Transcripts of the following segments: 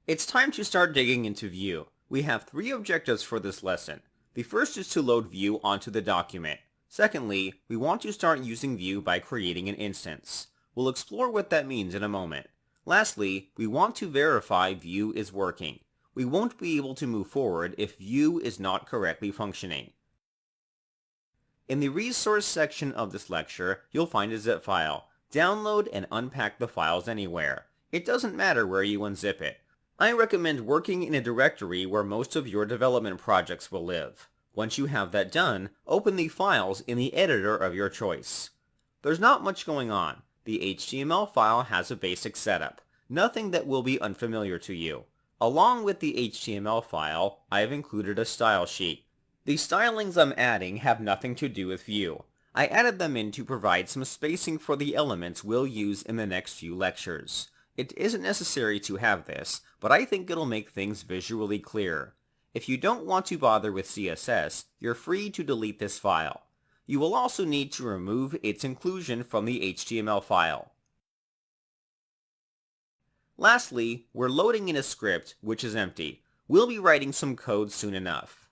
It's time to start digging into Vue. We have three objectives for this lesson. The first is to load Vue onto the document. Secondly, we want to start using Vue by creating an instance. We'll explore what that means in a moment. Lastly, we want to verify Vue is working. We won't be able to move forward if Vue is not correctly functioning. In the resource section of this lecture, you'll find a zip file. Download and unpack the files anywhere. It doesn't matter where you unzip it. I recommend working in a directory where most of your development projects will live. Once you have that done, open the files in the editor of your choice. There's not much going on. The HTML file has a basic setup, nothing that will be unfamiliar to you. Along with the HTML file, I've included a style sheet. The stylings I'm adding have nothing to do with Vue. I added them in to provide some spacing for the elements we'll use in the next few lectures. It isn't necessary to have this, but I think it'll make things visually clearer. If you don't want to bother with CSS, you're free to delete this file. You will also need to remove its inclusion from the HTML file. Lastly, we're loading in a script, which is empty. We'll be writing some code soon enough.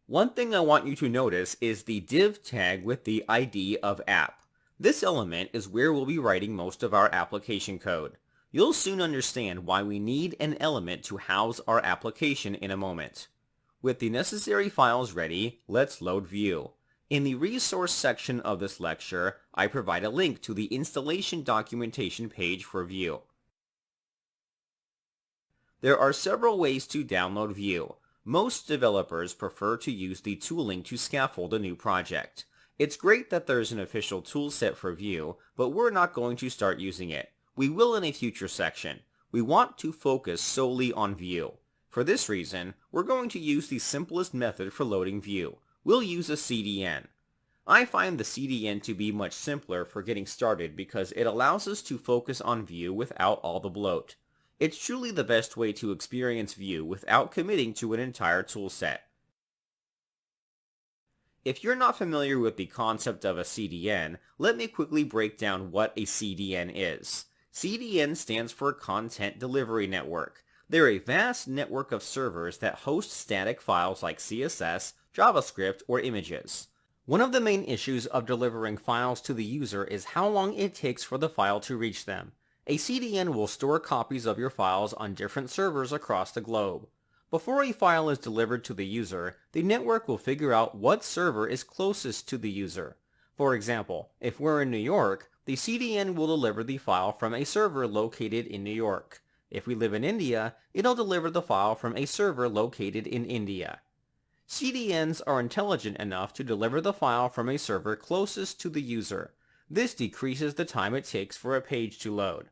One thing I want you to notice is the div tag with the ID of app. This element is where we'll be writing most of our application code. You'll soon understand why we need an element to house our application in a moment. With the necessary files ready, let's load Vue. In the resource section of this lecture, I provide a link to the installation documentation page for Vue. There are several ways to download Vue. Most developers prefer to use the tooling to scaffold a new project. It's great that there's an official toolset for Vue, but we're not going to start using it. We will in a future section. We want to focus solely on Vue. For this reason, we're going to use the simplest method for loading Vue. We'll use a CDN. I find the CDN to be much simpler for getting started because it allows us to focus on Vue without all the bloat. It's truly the best way to experience Vue without committing to an entire toolset. If you're not familiar with the concept of a CDN, let me quickly break down what a CDN is. CDN stands for Content Delivery Network. They're a vast network of servers that host static files like CSS, JavaScript, or images. One of the main issues of delivering files to the user is how long it takes for the file to reach them. A CDN will store copies of your files on different servers across the globe. Before a file is delivered to the user, the network will figure out what server is closest to the user. For example, if we're in New York, the CDN will deliver the file from a server located in New York. If we live in India, it'll deliver the file from a server located in India. CDNs are intelligent enough to deliver the file from a server closest to the user. This decreases the time it takes for a page to load.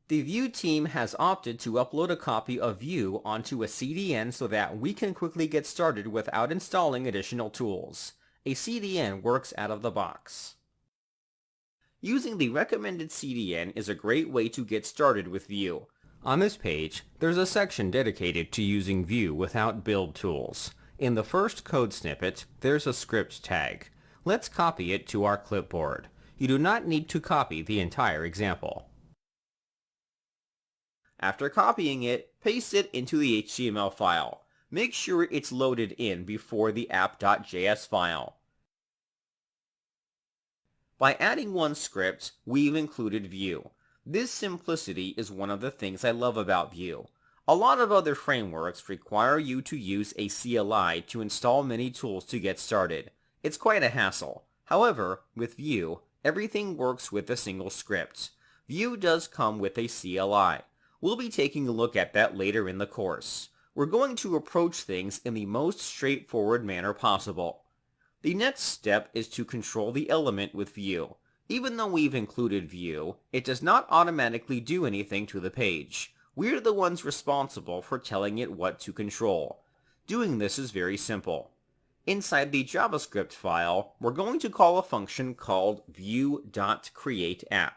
The Vue team has opted to upload a copy of Vue onto a CDN so that we can quickly get started without installing additional tools. A CDN works out of the box. Using the recommended CDN is a great way to get started with Vue. On this page, there's a section dedicated to using Vue without build tools. In the first code snippet, there's a script tag. Let's copy it to our clipboard. You do not need to copy the entire example. After copying it, paste it into the HTML file. Make sure it's loaded in before the app.js file. By adding one script, we've included Vue. This simplicity is one of the things I love about Vue. A lot of other frameworks require you to use a CLI to install many tools to get started. It's quite a hassle. However, with Vue, everything works with a single script. Vue does come with a CLI. We'll be taking a look at that later in the course. We're going to approach things in the most straightforward manner possible. The next step is to control the element with Vue. Even though we've included Vue, it does not automatically do anything to the page. We're the ones responsible for telling it what to control. Doing this is very simple. Inside the JavaScript file, we're going to call a function called Vue.createApp.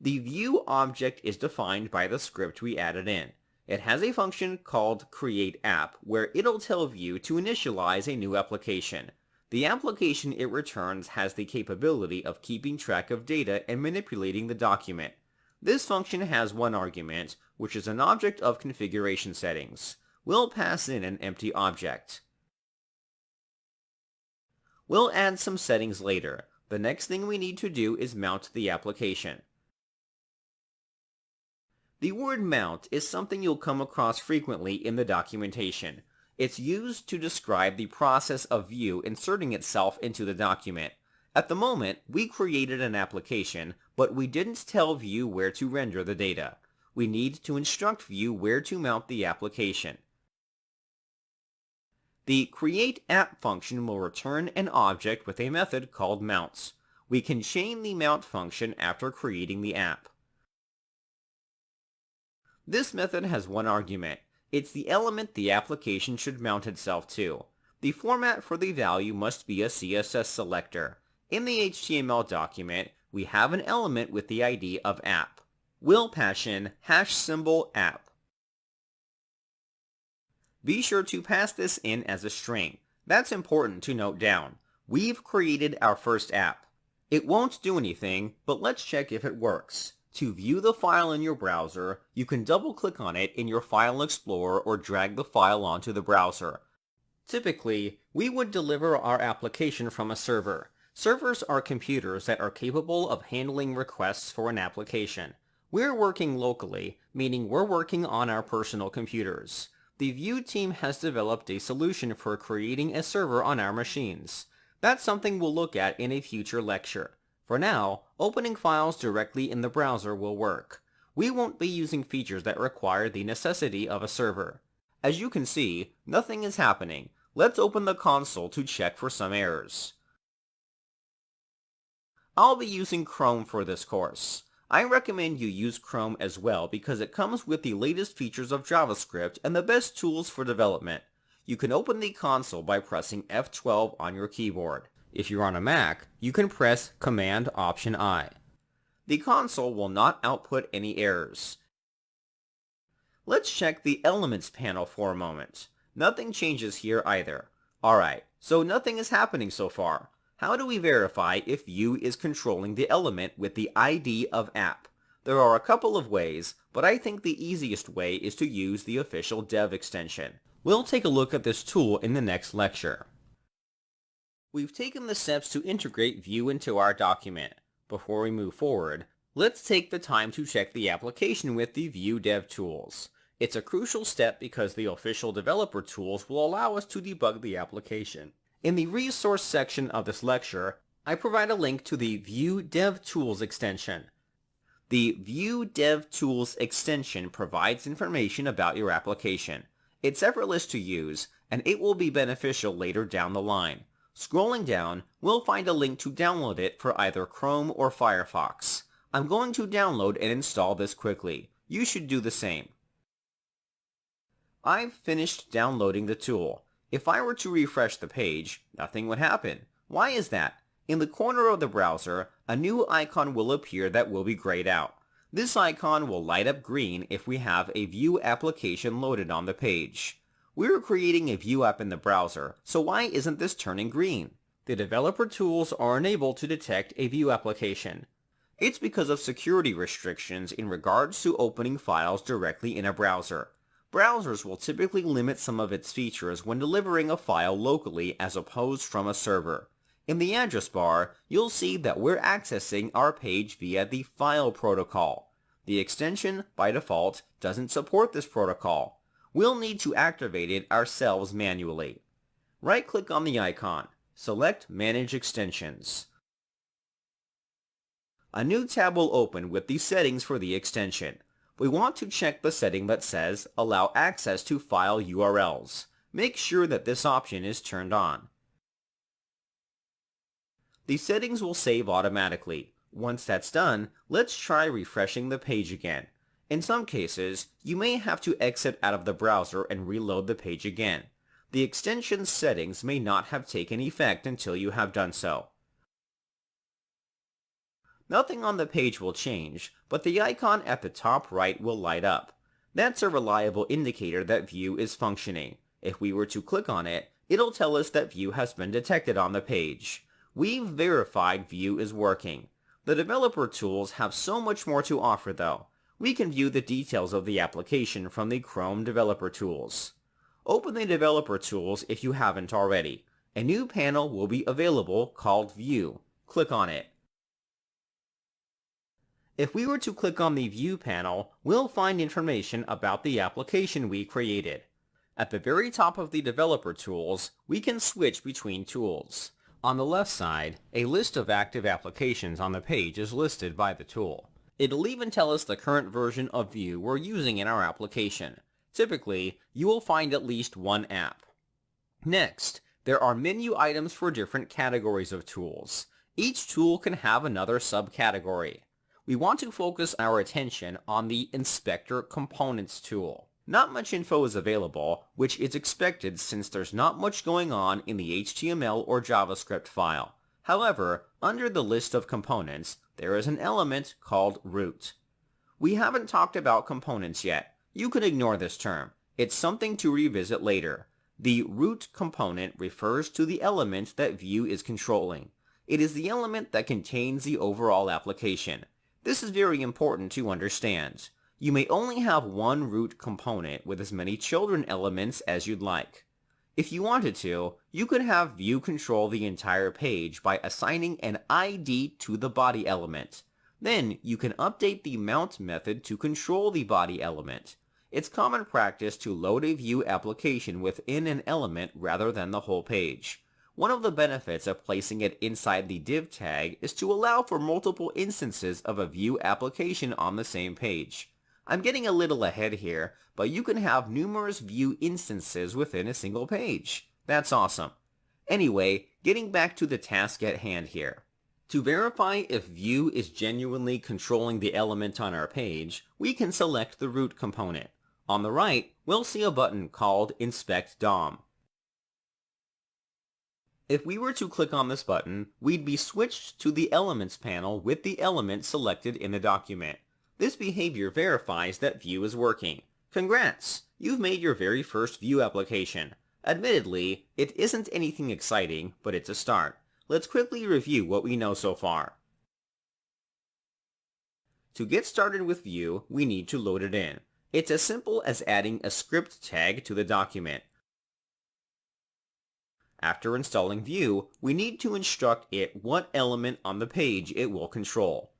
The Vue object is defined by the script we added in. It has a function called createApp where it'll tell Vue to initialize a new application. The application it returns has the capability of keeping track of data and manipulating the document. This function has one argument, which is an object of configuration settings. We'll pass in an empty object. We'll add some settings later. The next thing we need to do is mount the application. The word mount is something you'll come across frequently in the documentation. It's used to describe the process of Vue inserting itself into the document. At the moment, we created an application, but we didn't tell Vue where to render the data. We need to instruct Vue where to mount the application. The createApp function will return an object with a method called mounts. We can chain the mount function after creating the app. This method has one argument. It's the element the application should mount itself to. The format for the value must be a CSS selector. In the HTML document, we have an element with the ID of app. We'll pass in #app. Be sure to pass this in as a string. That's important to note down. We've created our first app. It won't do anything, but let's check if it works. To view the file in your browser, you can double-click on it in your File Explorer or drag the file onto the browser. Typically, we would deliver our application from a server. Servers are computers that are capable of handling requests for an application. We're working locally, meaning we're working on our personal computers. The Vue team has developed a solution for creating a server on our machines. That's something we'll look at in a future lecture. For now, opening files directly in the browser will work. We won't be using features that require the necessity of a server. As you can see, nothing is happening. Let's open the console to check for some errors. I'll be using Chrome for this course. I recommend you use Chrome as well because it comes with the latest features of JavaScript and the best tools for development. You can open the console by pressing F12 on your keyboard. If you're on a Mac, you can press Command-Option-I. The console will not output any errors. Let's check the Elements panel for a moment. Nothing changes here either. Alright, so nothing is happening so far. How do we verify if Vue is controlling the element with the ID of app? There are a couple of ways, but I think the easiest way is to use the official dev extension. We'll take a look at this tool in the next lecture. We've taken the steps to integrate Vue into our document. Before we move forward, let's take the time to check the application with the Vue dev tools. It's a crucial step because the official developer tools will allow us to debug the application. In the resource section of this lecture, I provide a link to the Vue DevTools extension. The Vue DevTools extension provides information about your application. It's effortless to use, and it will be beneficial later down the line. Scrolling down, we'll find a link to download it for either Chrome or Firefox. I'm going to download and install this quickly. You should do the same. I've finished downloading the tool. If I were to refresh the page, nothing would happen. Why is that? In the corner of the browser, a new icon will appear that will be grayed out. This icon will light up green if we have a Vue application loaded on the page. We're creating a Vue app in the browser, so why isn't this turning green? The developer tools are unable to detect a Vue application. It's because of security restrictions in regards to opening files directly in a browser. Browsers will typically limit some of its features when delivering a file locally as opposed from a server. In the address bar, you'll see that we're accessing our page via the file protocol. The extension, by default, doesn't support this protocol. We'll need to activate it ourselves manually. Right-click on the icon. Select Manage Extensions. A new tab will open with the settings for the extension. We want to check the setting that says Allow access to file URLs. Make sure that this option is turned on. The settings will save automatically. Once that's done, let's try refreshing the page again. In some cases, you may have to exit out of the browser and reload the page again. The extension settings may not have taken effect until you have done so. Nothing on the page will change, but the icon at the top right will light up. That's a reliable indicator that Vue is functioning. If we were to click on it, it'll tell us that Vue has been detected on the page. We've verified Vue is working. The developer tools have so much more to offer though. We can view the details of the application from the Chrome developer tools. Open the developer tools if you haven't already. A new panel will be available called View. Click on it. If we were to click on the View panel, we'll find information about the application we created. At the very top of the developer tools, we can switch between tools. On the left side, a list of active applications on the page is listed by the tool. It'll even tell us the current version of Vue we're using in our application. Typically, you will find at least one app. Next, there are menu items for different categories of tools. Each tool can have another subcategory. We want to focus our attention on the Inspector Components tool. Not much info is available, which is expected since there's not much going on in the HTML or JavaScript file. However, under the list of components, there is an element called root. We haven't talked about components yet. You can ignore this term. It's something to revisit later. The root component refers to the element that Vue is controlling. It is the element that contains the overall application. This is very important to understand. You may only have one root component with as many children elements as you'd like. If you wanted to, you could have Vue control the entire page by assigning an ID to the body element. Then you can update the mount method to control the body element. It's common practice to load a Vue application within an element rather than the whole page. One of the benefits of placing it inside the div tag is to allow for multiple instances of a Vue application on the same page. I'm getting a little ahead here, but you can have numerous Vue instances within a single page. That's awesome. Anyway, getting back to the task at hand here. To verify if Vue is genuinely controlling the element on our page, we can select the root component. On the right, we'll see a button called Inspect DOM. If we were to click on this button, we'd be switched to the Elements panel with the element selected in the document. This behavior verifies that Vue is working. Congrats! You've made your very first Vue application. Admittedly, it isn't anything exciting, but it's a start. Let's quickly review what we know so far. To get started with Vue, we need to load it in. It's as simple as adding a script tag to the document. After installing Vue, we need to instruct it what element on the page it will control.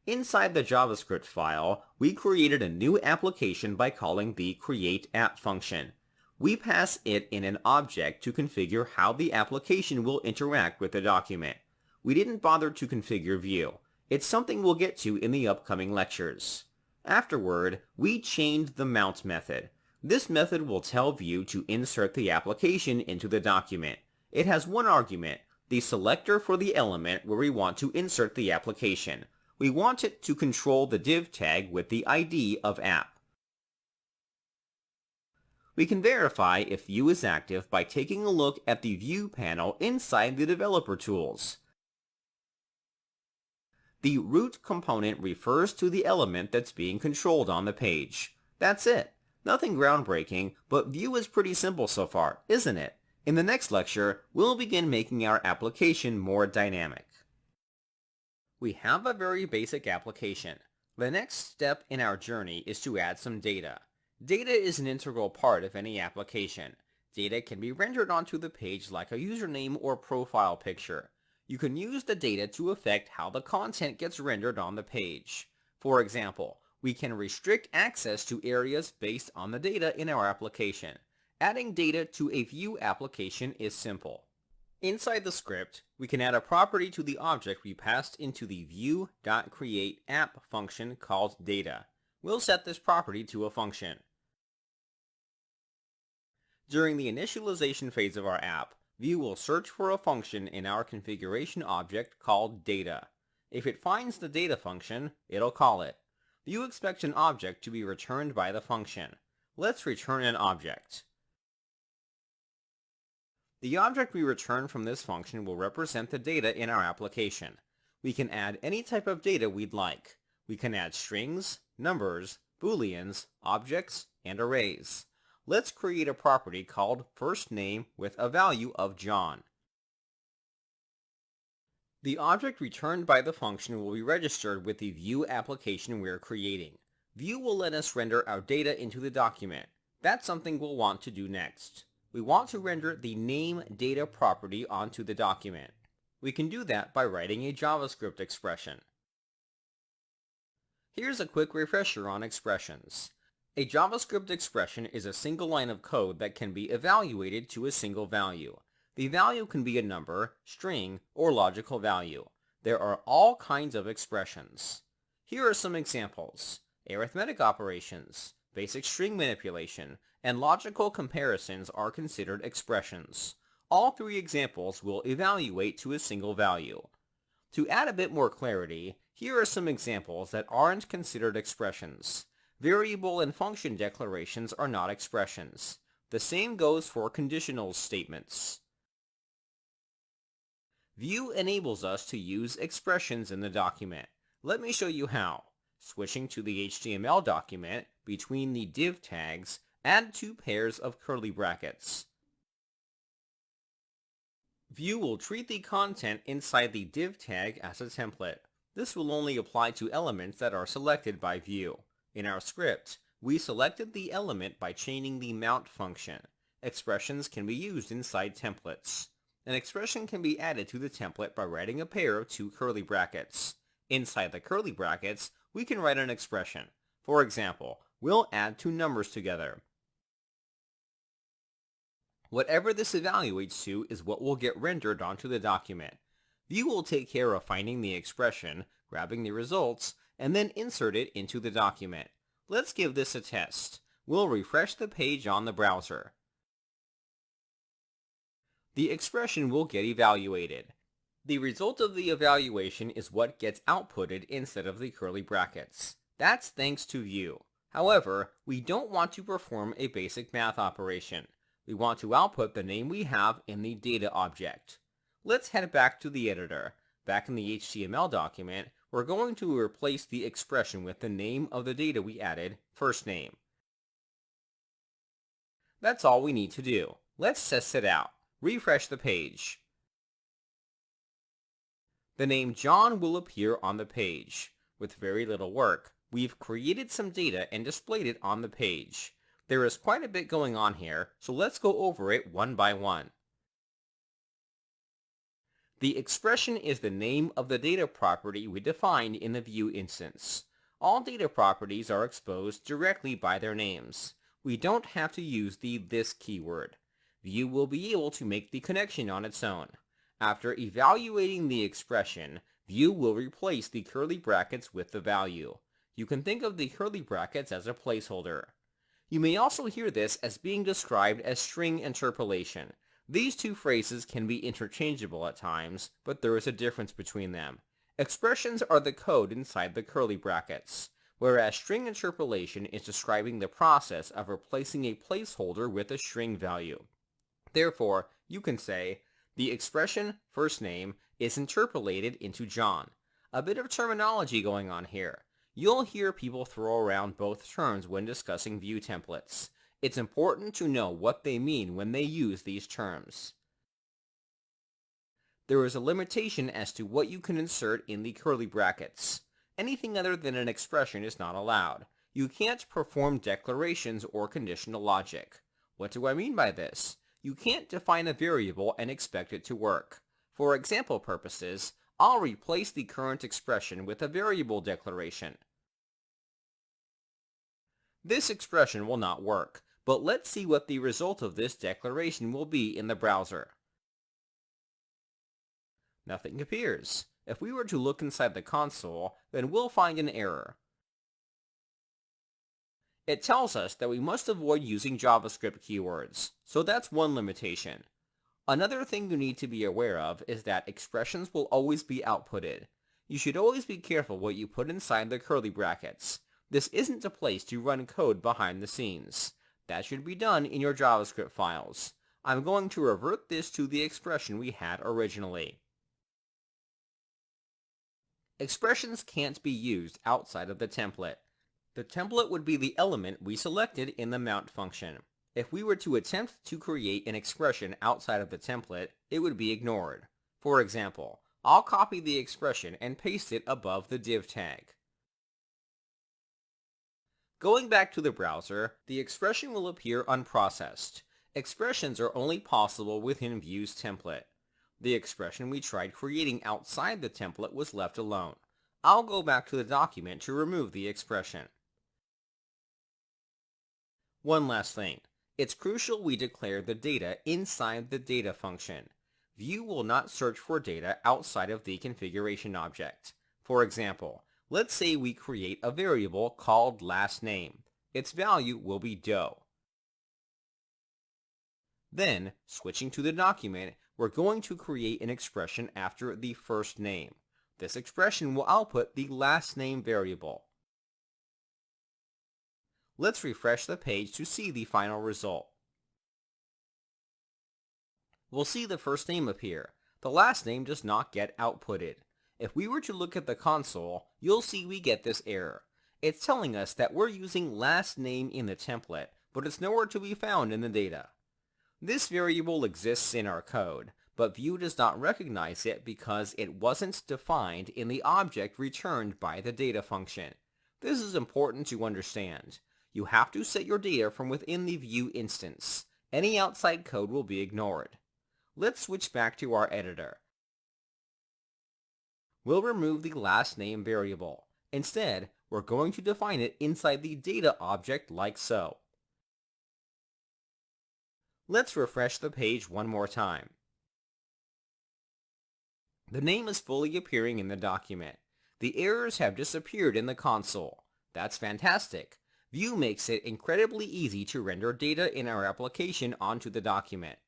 Inside the JavaScript file, we created a new application by calling the createApp function. We pass it in an object to configure how the application will interact with the document. We didn't bother to configure Vue. It's something we'll get to in the upcoming lectures. Afterward, we chained the mount method. This method will tell Vue to insert the application into the document. It has one argument, the selector for the element where we want to insert the application. We want it to control the div tag with the ID of app. We can verify if Vue is active by taking a look at the View panel inside the developer tools. The root component refers to the element that's being controlled on the page. That's it. Nothing groundbreaking, but Vue is pretty simple so far, isn't it? In the next lecture, we'll begin making our application more dynamic. We have a very basic application. The next step in our journey is to add some data. Data is an integral part of any application. Data can be rendered onto the page like a username or profile picture. You can use the data to affect how the content gets rendered on the page. For example, we can restrict access to areas based on the data in our application. Adding data to a Vue application is simple. Inside the script, we can add a property to the object we passed into the Vue.createApp function called data. We'll set this property to a function. During the initialization phase of our app, Vue will search for a function in our configuration object called data. If it finds the data function, it'll call it. Vue expects an object to be returned by the function. Let's return an object. The object we return from this function will represent the data in our application. We can add any type of data we'd like. We can add strings, numbers, booleans, objects, and arrays. Let's create a property called firstName with a value of John. The object returned by the function will be registered with the View application we're creating. View will let us render our data into the document. That's something we'll want to do next. We want to render the name data property onto the document. We can do that by writing a JavaScript expression. Here's a quick refresher on expressions. A JavaScript expression is a single line of code that can be evaluated to a single value. The value can be a number, string, or logical value. There are all kinds of expressions. Here are some examples. Arithmetic operations, basic string manipulation, and logical comparisons are considered expressions. All three examples will evaluate to a single value. To add a bit more clarity, here are some examples that aren't considered expressions. Variable and function declarations are not expressions. The same goes for conditional statements. View enables us to use expressions in the document. Let me show you how. Switching to the HTML document, between the div tags, add two pairs of curly brackets. View will treat the content inside the div tag as a template. This will only apply to elements that are selected by View. In our script, we selected the element by chaining the mount function. Expressions can be used inside templates. An expression can be added to the template by writing a pair of two curly brackets. Inside the curly brackets, we can write an expression. For example, we'll add two numbers together. Whatever this evaluates to is what will get rendered onto the document. View will take care of finding the expression, grabbing the results, and then insert it into the document. Let's give this a test. We'll refresh the page on the browser. The expression will get evaluated. The result of the evaluation is what gets outputted instead of the curly brackets. That's thanks to View. However, we don't want to perform a basic math operation. We want to output the name we have in the data object. Let's head back to the editor. Back in the HTML document, we're going to replace the expression with the name of the data we added, first name. That's all we need to do. Let's test it out. Refresh the page. The name John will appear on the page. With very little work, we've created some data and displayed it on the page. There is quite a bit going on here, so let's go over it one by one. The expression is the name of the data property we defined in the View instance. All data properties are exposed directly by their names. We don't have to use the this keyword. View will be able to make the connection on its own. After evaluating the expression, View will replace the curly brackets with the value. You can think of the curly brackets as a placeholder. You may also hear this as being described as string interpolation. These two phrases can be interchangeable at times, but there is a difference between them. Expressions are the code inside the curly brackets, whereas string interpolation is describing the process of replacing a placeholder with a string value. Therefore, you can say, the expression first name is interpolated into John. A bit of terminology going on here. You'll hear people throw around both terms when discussing View templates. It's important to know what they mean when they use these terms. There is a limitation as to what you can insert in the curly brackets. Anything other than an expression is not allowed. You can't perform declarations or conditional logic. What do I mean by this? You can't define a variable and expect it to work. For example purposes, I'll replace the current expression with a variable declaration. This expression will not work, but let's see what the result of this declaration will be in the browser. Nothing appears. If we were to look inside the console, then we'll find an error. It tells us that we must avoid using JavaScript keywords, so that's one limitation. Another thing you need to be aware of is that expressions will always be outputted. You should always be careful what you put inside the curly brackets. This isn't a place to run code behind the scenes. That should be done in your JavaScript files. I'm going to revert this to the expression we had originally. Expressions can't be used outside of the template. The template would be the element we selected in the mount function. If we were to attempt to create an expression outside of the template, it would be ignored. For example, I'll copy the expression and paste it above the div tag. Going back to the browser, the expression will appear unprocessed. Expressions are only possible within Vue's template. The expression we tried creating outside the template was left alone. I'll go back to the document to remove the expression. One last thing. It's crucial we declare the data inside the data function. Vue will not search for data outside of the configuration object. For example, let's say we create a variable called lastName. Its value will be doe. Then, switching to the document, we're going to create an expression after the first name. This expression will output the lastName variable. Let's refresh the page to see the final result. We'll see the first name appear. The last name does not get outputted. If we were to look at the console, you'll see we get this error. It's telling us that we're using lastName in the template, but it's nowhere to be found in the data. This variable exists in our code, but Vue does not recognize it because it wasn't defined in the object returned by the data function. This is important to understand. You have to set your data from within the Vue instance. Any outside code will be ignored. Let's switch back to our editor. We'll remove the lastName variable. Instead, we're going to define it inside the data object like so. Let's refresh the page one more time. The name is fully appearing in the document. The errors have disappeared in the console. That's fantastic. Vue makes it incredibly easy to render data in our application onto the document.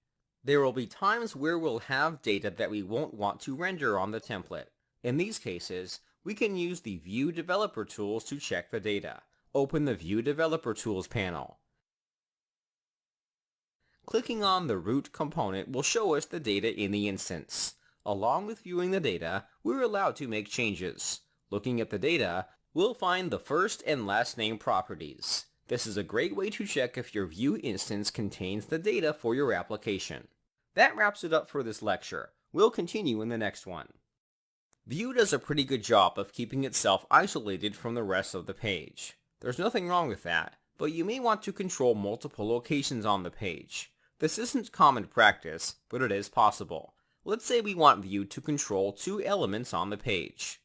There will be times where we'll have data that we won't want to render on the template. In these cases, we can use the Vue Developer Tools to check the data. Open the Vue Developer Tools panel. Clicking on the root component will show us the data in the instance. Along with viewing the data, we're allowed to make changes. Looking at the data, we'll find the first and last name properties. This is a great way to check if your Vue instance contains the data for your application. That wraps it up for this lecture. We'll continue in the next one. Vue does a pretty good job of keeping itself isolated from the rest of the page. There's nothing wrong with that, but you may want to control multiple locations on the page. This isn't common practice, but it is possible. Let's say we want Vue to control 2 elements on the page.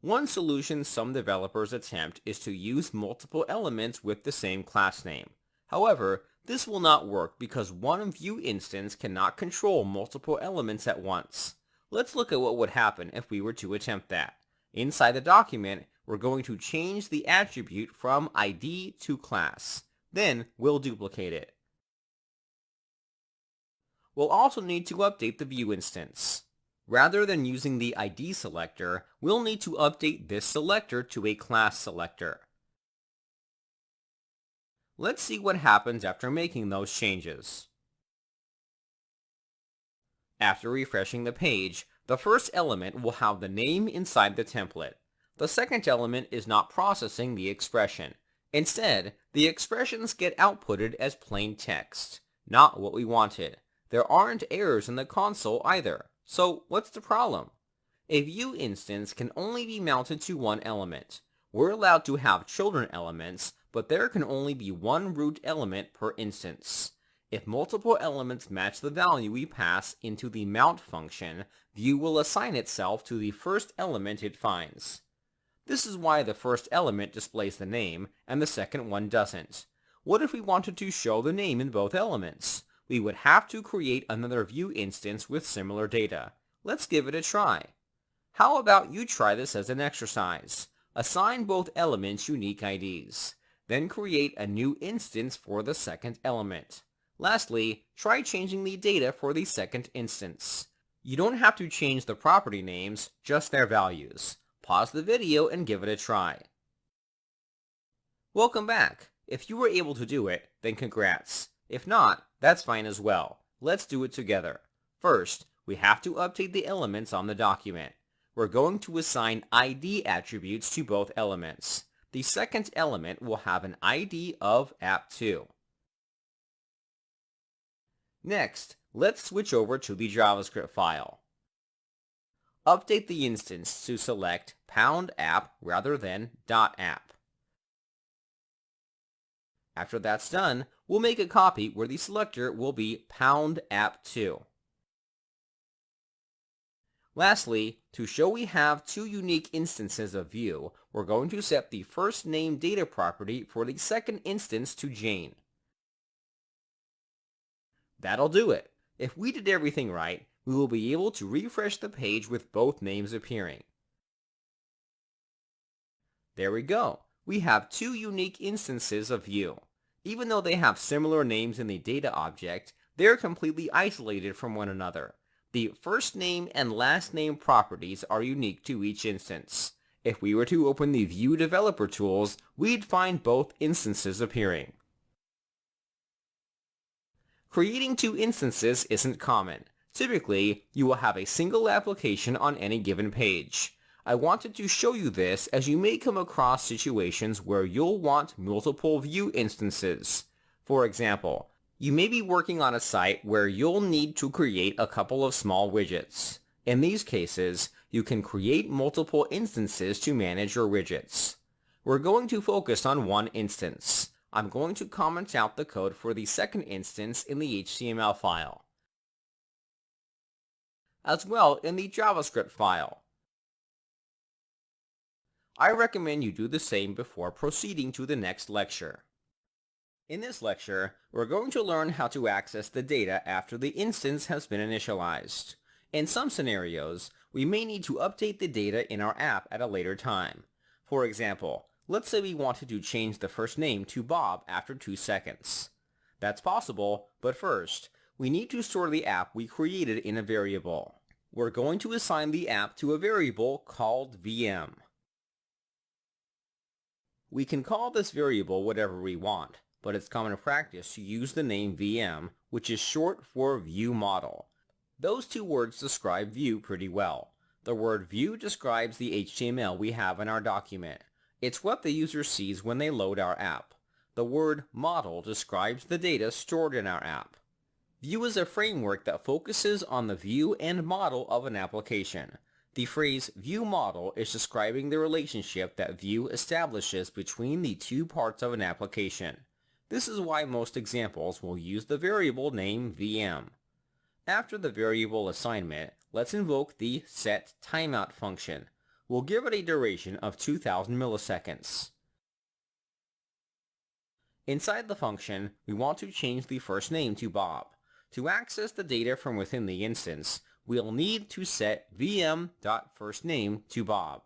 One solution some developers attempt is to use multiple elements with the same class name. However, this will not work because one Vue instance cannot control multiple elements at once. Let's look at what would happen if we were to attempt that. Inside the document, we're going to change the attribute from ID to class. Then we'll duplicate it. We'll also need to update the Vue instance. Rather than using the ID selector, we'll need to update this selector to a class selector. Let's see what happens after making those changes. After refreshing the page, the first element will have the name inside the template. The second element is not processing the expression. Instead, the expressions get outputted as plain text. Not what we wanted. There aren't errors in the console either. So what's the problem? A Vue instance can only be mounted to one element. We're allowed to have children elements, but there can only be one root element per instance. If multiple elements match the value we pass into the mount function, Vue will assign itself to the first element it finds. This is why the first element displays the name, and the second one doesn't. What if we wanted to show the name in both elements? We would have to create another Vue instance with similar data. Let's give it a try. How about you try this as an exercise? Assign both elements unique IDs. Then create a new instance for the second element. Lastly, try changing the data for the second instance. You don't have to change the property names, just their values. Pause the video and give it a try. Welcome back. If you were able to do it, then congrats. If not, that's fine as well. Let's do it together. First, we have to update the elements on the document. We're going to assign ID attributes to both elements. The second element will have an ID of app2. Next, let's switch over to the JavaScript file. Update the instance to select #app rather than .app. After that's done, we'll make a copy where the selector will be #app2. Lastly, to show we have two unique instances of Vue, we're going to set the first name data property for the second instance to Jane. That'll do it. If we did everything right, we will be able to refresh the page with both names appearing. There we go. We have two unique instances of Vue. Even though they have similar names in the data object, they're completely isolated from one another. The first name and last name properties are unique to each instance. If we were to open the Vue developer tools, we'd find both instances appearing. Creating two instances isn't common. Typically, you will have a single application on any given page. I wanted to show you this as you may come across situations where you'll want multiple Vue instances. For example, you may be working on a site where you'll need to create a couple of small widgets. In these cases, you can create multiple instances to manage your widgets. We're going to focus on one instance. I'm going to comment out the code for the second instance in the HTML file, as well in the JavaScript file. I recommend you do the same before proceeding to the next lecture. In this lecture, we're going to learn how to access the data after the instance has been initialized. In some scenarios, we may need to update the data in our app at a later time. For example, let's say we wanted to change the first name to Bob after 2 seconds. That's possible, but first, we need to store the app we created in a variable. We're going to assign the app to a variable called VM. We can call this variable whatever we want, but it's common practice to use the name VM, which is short for View Model. Those two words describe Vue pretty well. The word View describes the HTML we have in our document. It's what the user sees when they load our app. The word Model describes the data stored in our app. Vue is a framework that focuses on the view and model of an application. The phrase View Model is describing the relationship that Vue establishes between the two parts of an application. This is why most examples will use the variable name VM. After the variable assignment, let's invoke the setTimeout function. We'll give it a duration of 2000 milliseconds. Inside the function, we want to change the first name to Bob. To access the data from within the instance, we'll need to set vm.firstname to Bob.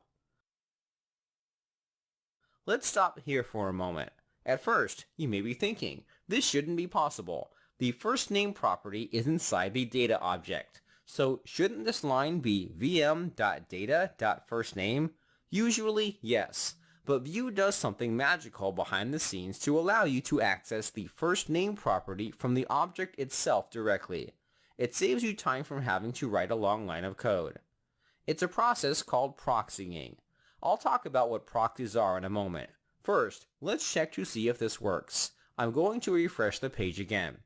Let's stop here for a moment. At first, you may be thinking, this shouldn't be possible. The first name property is inside the data object. So shouldn't this line be vm.data.firstname? Usually, yes. But Vue does something magical behind the scenes to allow you to access the first name property from the object itself directly. It saves you time from having to write a long line of code. It's a process called proxying. I'll talk about what proxies are in a moment. First, let's check to see if this works. I'm going to refresh the page again.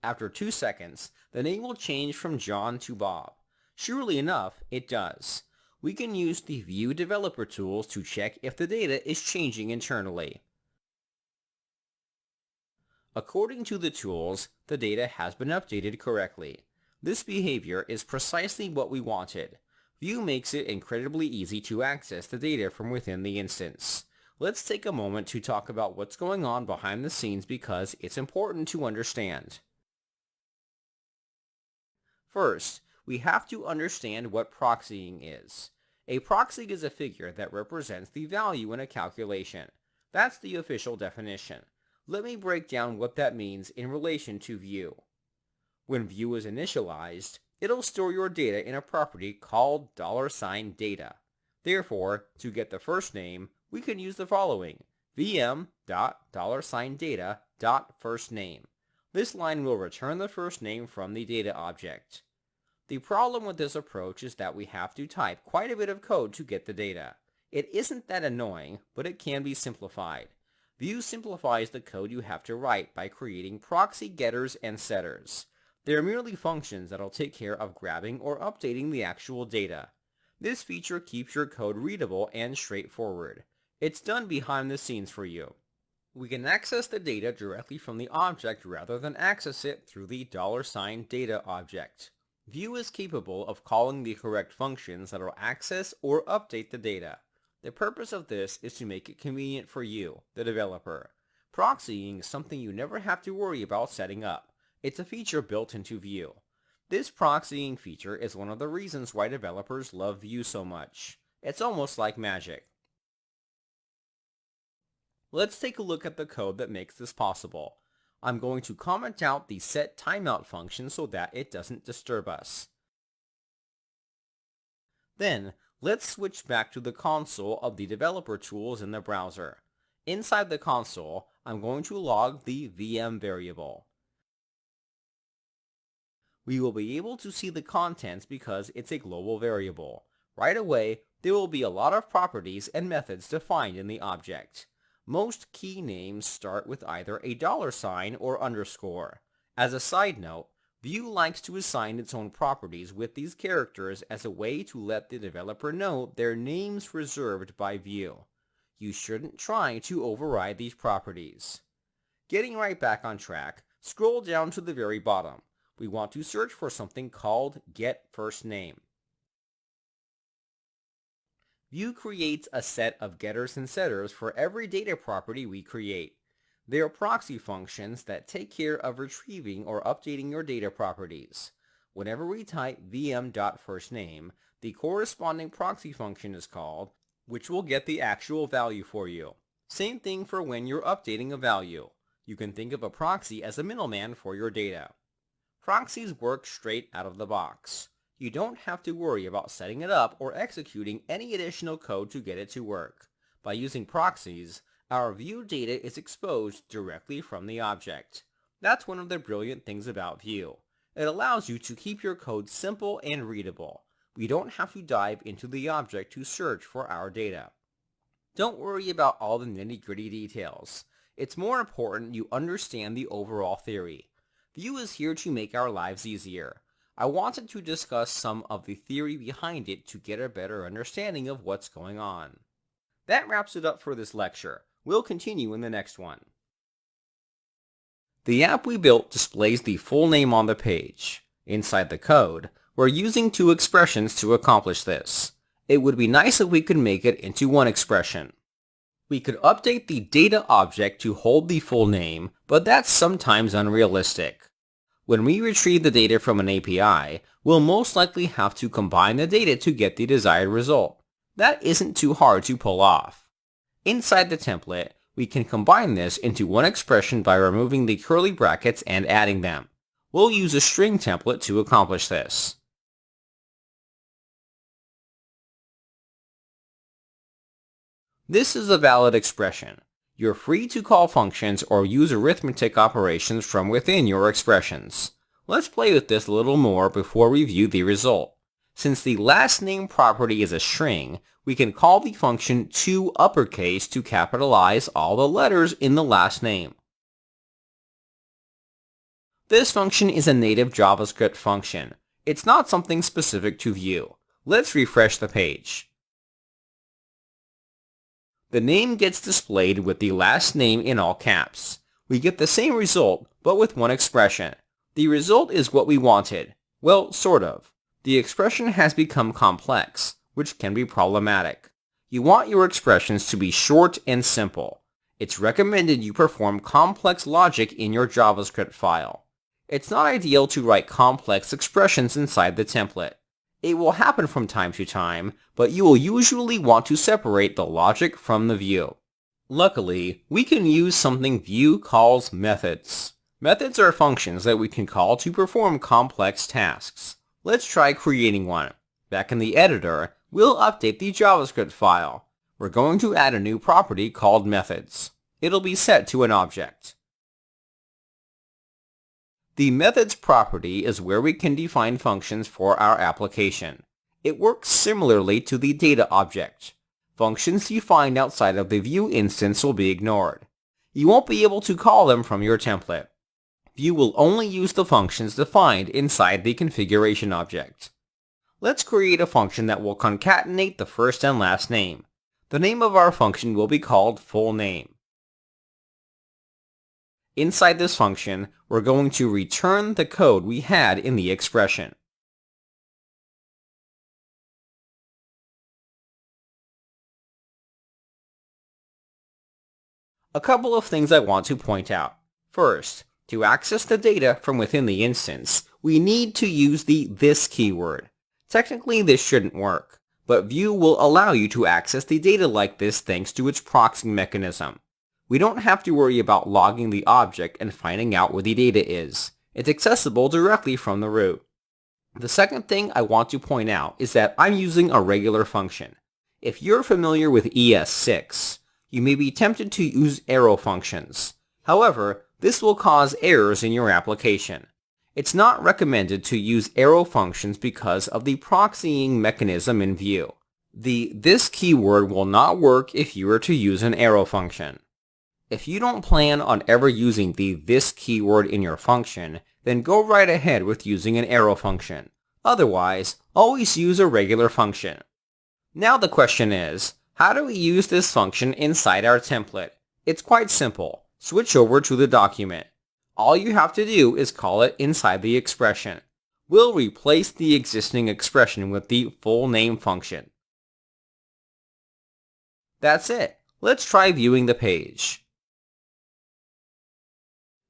After 2 seconds, the name will change from John to Bob. Surely enough, it does. We can use the Vue developer tools to check if the data is changing internally. According to the tools, the data has been updated correctly. This behavior is precisely what we wanted. Vue makes it incredibly easy to access the data from within the instance. Let's take a moment to talk about what's going on behind the scenes because it's important to understand. First, we have to understand what proxying is. A proxy is a figure that represents the value in a calculation. That's the official definition. Let me break down what that means in relation to Vue. When Vue is initialized, it'll store your data in a property called $data. Therefore, to get the first name, we can use the following: vm.$data.firstname. This line will return the first name from the data object. The problem with this approach is that we have to type quite a bit of code to get the data. It isn't that annoying, but it can be simplified. Vue simplifies the code you have to write by creating proxy getters and setters. They are merely functions that'll take care of grabbing or updating the actual data. This feature keeps your code readable and straightforward. It's done behind the scenes for you. We can access the data directly from the object rather than access it through the $data object. Vue is capable of calling the correct functions that will access or update the data. The purpose of this is to make it convenient for you, the developer. Proxying is something you never have to worry about setting up. It's a feature built into Vue. This proxying feature is one of the reasons why developers love Vue so much. It's almost like magic. Let's take a look at the code that makes this possible. I'm going to comment out the set timeout function so that it doesn't disturb us. Then, let's switch back to the console of the developer tools in the browser. Inside the console, I'm going to log the VM variable. We will be able to see the contents because it's a global variable. Right away, there will be a lot of properties and methods defined in the object. Most key names start with either a $sign or underscore. As a side note, Vue likes to assign its own properties with these characters as a way to let the developer know their name's reserved by Vue. You shouldn't try to override these properties. Getting right back on track, scroll down to the very bottom. We want to search for something called getFirstName. Vue creates a set of getters and setters for every data property we create. They are proxy functions that take care of retrieving or updating your data properties. Whenever we type vm.firstname, the corresponding proxy function is called, which will get the actual value for you. Same thing for when you're updating a value. You can think of a proxy as a middleman for your data. Proxies work straight out of the box. You don't have to worry about setting it up or executing any additional code to get it to work. By using proxies, our Vue data is exposed directly from the object. That's one of the brilliant things about Vue. It allows you to keep your code simple and readable. We don't have to dive into the object to search for our data. Don't worry about all the nitty-gritty details. It's more important you understand the overall theory. Vue is here to make our lives easier. I wanted to discuss some of the theory behind it to get a better understanding of what's going on. That wraps it up for this lecture. We'll continue in the next one. The app we built displays the full name on the page. Inside the code, we're using two expressions to accomplish this. It would be nice if we could make it into one expression. We could update the data object to hold the full name, but that's sometimes unrealistic. When we retrieve the data from an API, we'll most likely have to combine the data to get the desired result. That isn't too hard to pull off. Inside the template, we can combine this into one expression by removing the curly brackets and adding them. We'll use a string template to accomplish this. This is a valid expression. You're free to call functions or use arithmetic operations from within your expressions. Let's play with this a little more before we view the result. Since the last name property is a string, we can call the function toUpperCase to capitalize all the letters in the last name. This function is a native JavaScript function. It's not something specific to Vue. Let's refresh the page. The name gets displayed with the last name in all caps. We get the same result, but with one expression. The result is what we wanted. Well, sort of. The expression has become complex, which can be problematic. You want your expressions to be short and simple. It's recommended you perform complex logic in your JavaScript file. It's not ideal to write complex expressions inside the template. It will happen from time to time, but you will usually want to separate the logic from the view. Luckily, we can use something Vue calls methods. Methods are functions that we can call to perform complex tasks. Let's try creating one. Back in the editor, we'll update the JavaScript file. We're going to add a new property called methods. It'll be set to an object. The methods property is where we can define functions for our application. It works similarly to the data object. Functions defined outside of the Vue instance will be ignored. You won't be able to call them from your template. Vue will only use the functions defined inside the configuration object. Let's create a function that will concatenate the first and last name. The name of our function will be called full name. Inside this function, we're going to return the code we had in the expression. A couple of things I want to point out. First, to access the data from within the instance, we need to use the this keyword. Technically, this shouldn't work, but Vue will allow you to access the data like this thanks to its proxying mechanism. We don't have to worry about logging the object and finding out where the data is. It's accessible directly from the root. The second thing I want to point out is that I'm using a regular function. If you're familiar with ES6, you may be tempted to use arrow functions. However, this will cause errors in your application. It's not recommended to use arrow functions because of the proxying mechanism in Vue. The this keyword will not work if you were to use an arrow function. If you don't plan on ever using the this keyword in your function, then go right ahead with using an arrow function. Otherwise, always use a regular function. Now the question is, how do we use this function inside our template? It's quite simple. Switch over to the document. All you have to do is call it inside the expression. We'll replace the existing expression with the full name function. That's it. Let's try viewing the page.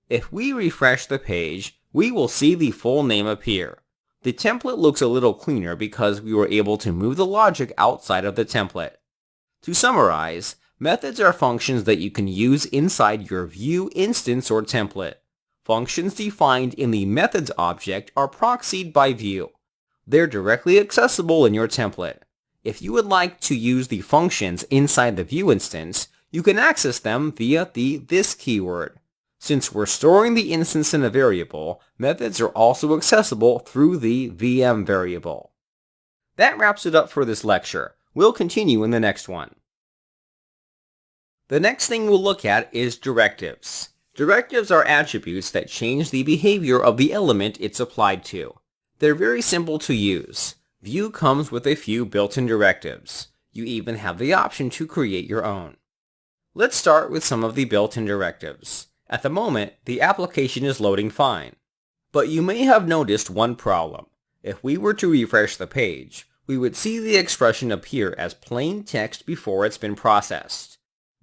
If we refresh the page, we will see the full name appear. The template looks a little cleaner because we were able to move the logic outside of the template. To summarize, methods are functions that you can use inside your Vue instance or template. Functions defined in the methods object are proxied by Vue. They're directly accessible in your template. If you would like to use the functions inside the Vue instance, you can access them via the this keyword. Since we're storing the instance in a variable, methods are also accessible through the VM variable. That wraps it up for this lecture. We'll continue in the next one. The next thing we'll look at is directives. Directives are attributes that change the behavior of the element it's applied to. They're very simple to use. Vue comes with a few built-in directives. You even have the option to create your own. Let's start with some of the built-in directives. At the moment, the application is loading fine. But you may have noticed one problem. If we were to refresh the page, we would see the expression appear as plain text before it's been processed.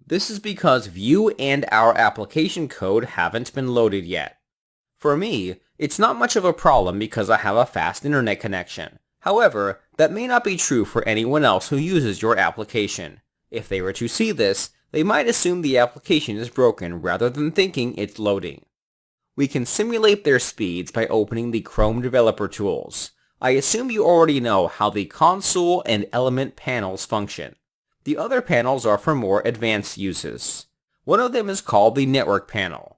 This is because Vue and our application code haven't been loaded yet. For me, it's not much of a problem because I have a fast internet connection. However, that may not be true for anyone else who uses your application. If they were to see this, they might assume the application is broken rather than thinking it's loading. We can simulate their speeds by opening the Chrome Developer Tools. I assume you already know how the console and element panels function. The other panels are for more advanced uses. One of them is called the network panel.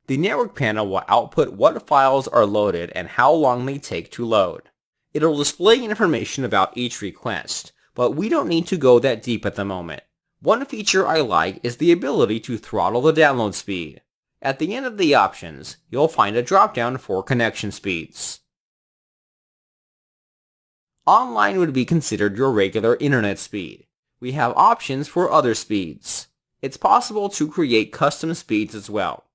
The network panel will output what files are loaded and how long they take to load. It'll display information about each request, but we don't need to go that deep at the moment. One feature I like is the ability to throttle the download speed. At the end of the options, you'll find a drop-down for connection speeds. Online would be considered your regular internet speed. We have options for other speeds. It's possible to create custom speeds as well.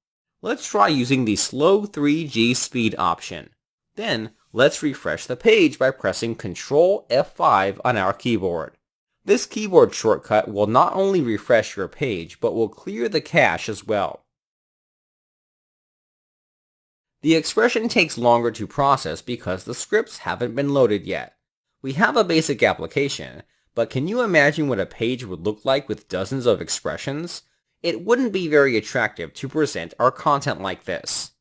Let's try using the slow 3G speed option. Then, let's refresh the page by pressing Ctrl F5 on our keyboard. This keyboard shortcut will not only refresh your page, but will clear the cache as well. The expression takes longer to process because the scripts haven't been loaded yet. We have a basic application, but can you imagine what a page would look like with dozens of expressions? It wouldn't be very attractive to present our content like this.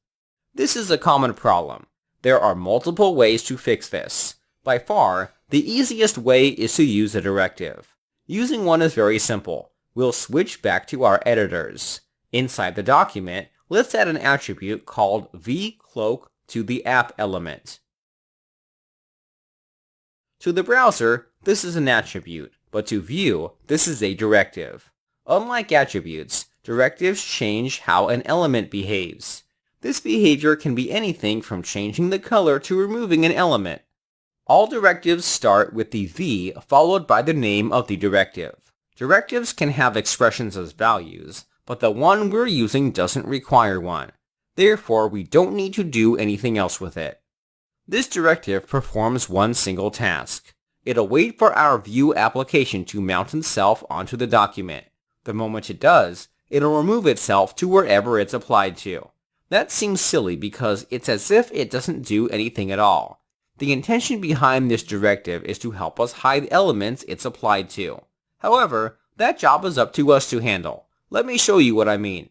This is a common problem. There are multiple ways to fix this. By far, the easiest way is to use a directive. Using one is very simple. We'll switch back to our editors. Inside the document, let's add an attribute called vcloak to the app element. To the browser, this is an attribute, but to Vue, this is a directive. Unlike attributes, directives change how an element behaves. This behavior can be anything from changing the color to removing an element. All directives start with the V followed by the name of the directive. Directives can have expressions as values, but the one we're using doesn't require one. Therefore, we don't need to do anything else with it. This directive performs one single task. It'll wait for our View application to mount itself onto the document. The moment it does, it'll remove itself to wherever it's applied to. That seems silly because it's as if it doesn't do anything at all. The intention behind this directive is to help us hide elements it's applied to. However, that job is up to us to handle. Let me show you what I mean.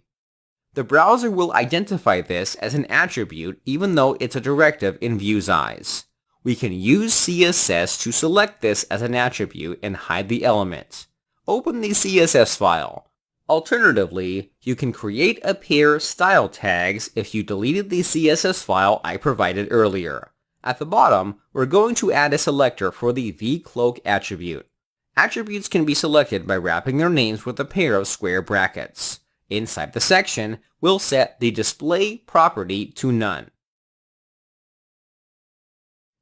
The browser will identify this as an attribute even though it's a directive in Vue's eyes. We can use CSS to select this as an attribute and hide the element. Open the CSS file. Alternatively, you can create a pair style tags if you deleted the CSS file I provided earlier. At the bottom, we're going to add a selector for the vcloak attribute. Attributes can be selected by wrapping their names with a pair of square brackets. Inside the section, we'll set the display property to none.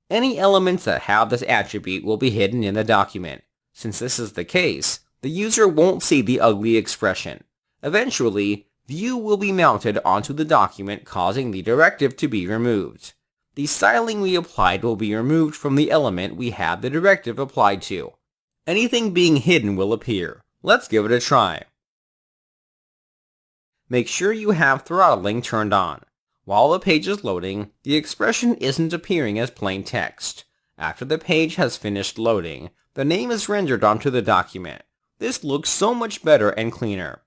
Any elements that have this attribute will be hidden in the document. Since this is the case, the user won't see the ugly expression. Eventually, Vue will be mounted onto the document, causing the directive to be removed. The styling we applied will be removed from the element we have the directive applied to. Anything being hidden will appear. Let's give it a try. Make sure you have throttling turned on. While the page is loading, the expression isn't appearing as plain text. After the page has finished loading, the name is rendered onto the document. This looks so much better and cleaner.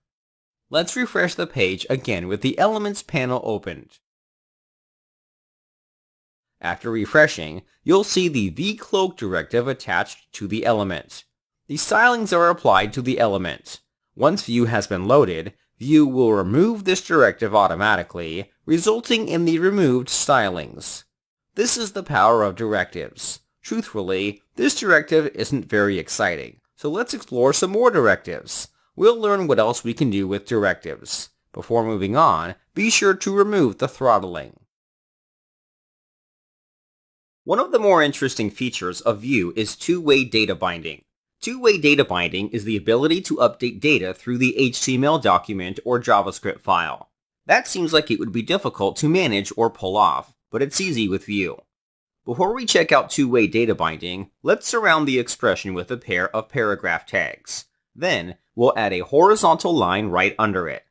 Let's refresh the page again with the Elements panel opened. After refreshing, you'll see the vcloak directive attached to the element. The stylings are applied to the element. Once Vue has been loaded, Vue will remove this directive automatically, resulting in the removed stylings. This is the power of directives. Truthfully, this directive isn't very exciting, so let's explore some more directives. We'll learn what else we can do with directives. Before moving on, be sure to remove the throttling. One of the more interesting features of Vue is two-way data binding. Two-way data binding is the ability to update data through the HTML document or JavaScript file. That seems like it would be difficult to manage or pull off, but it's easy with Vue. Before we check out two-way data binding, let's surround the expression with a pair of paragraph tags. Then, we'll add a horizontal line right under it.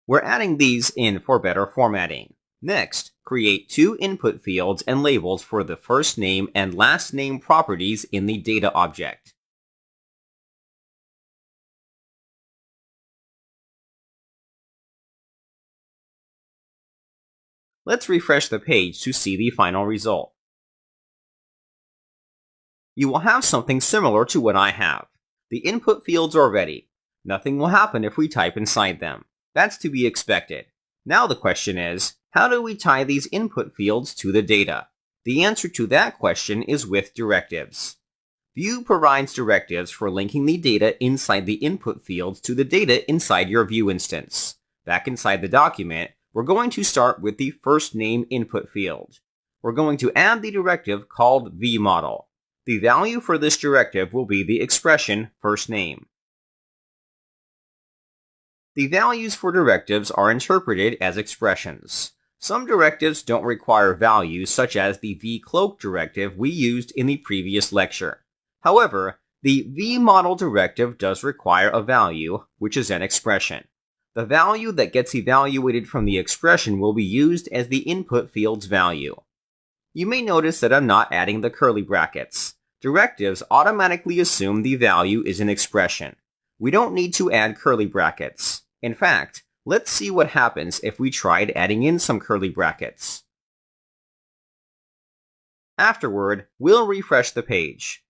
We're adding these in for better formatting. Next, create two input fields and labels for the first name and last name properties in the data object. Let's refresh the page to see the final result. You will have something similar to what I have. The input fields are ready. Nothing will happen if we type inside them. That's to be expected. Now the question is, how do we tie these input fields to the data? The answer to that question is with directives. Vue provides directives for linking the data inside the input fields to the data inside your Vue instance. Back inside the document, we're going to start with the first name input field. We're going to add the directive called vModel. The value for this directive will be the expression first name. The values for directives are interpreted as expressions. Some directives don't require values, such as the vcloak directive we used in the previous lecture. However, the vModel directive does require a value, which is an expression. The value that gets evaluated from the expression will be used as the input field's value. You may notice that I'm not adding the curly brackets. Directives automatically assume the value is an expression. We don't need to add curly brackets. In fact, let's see what happens if we tried adding in some curly brackets. Afterward, we'll refresh the page.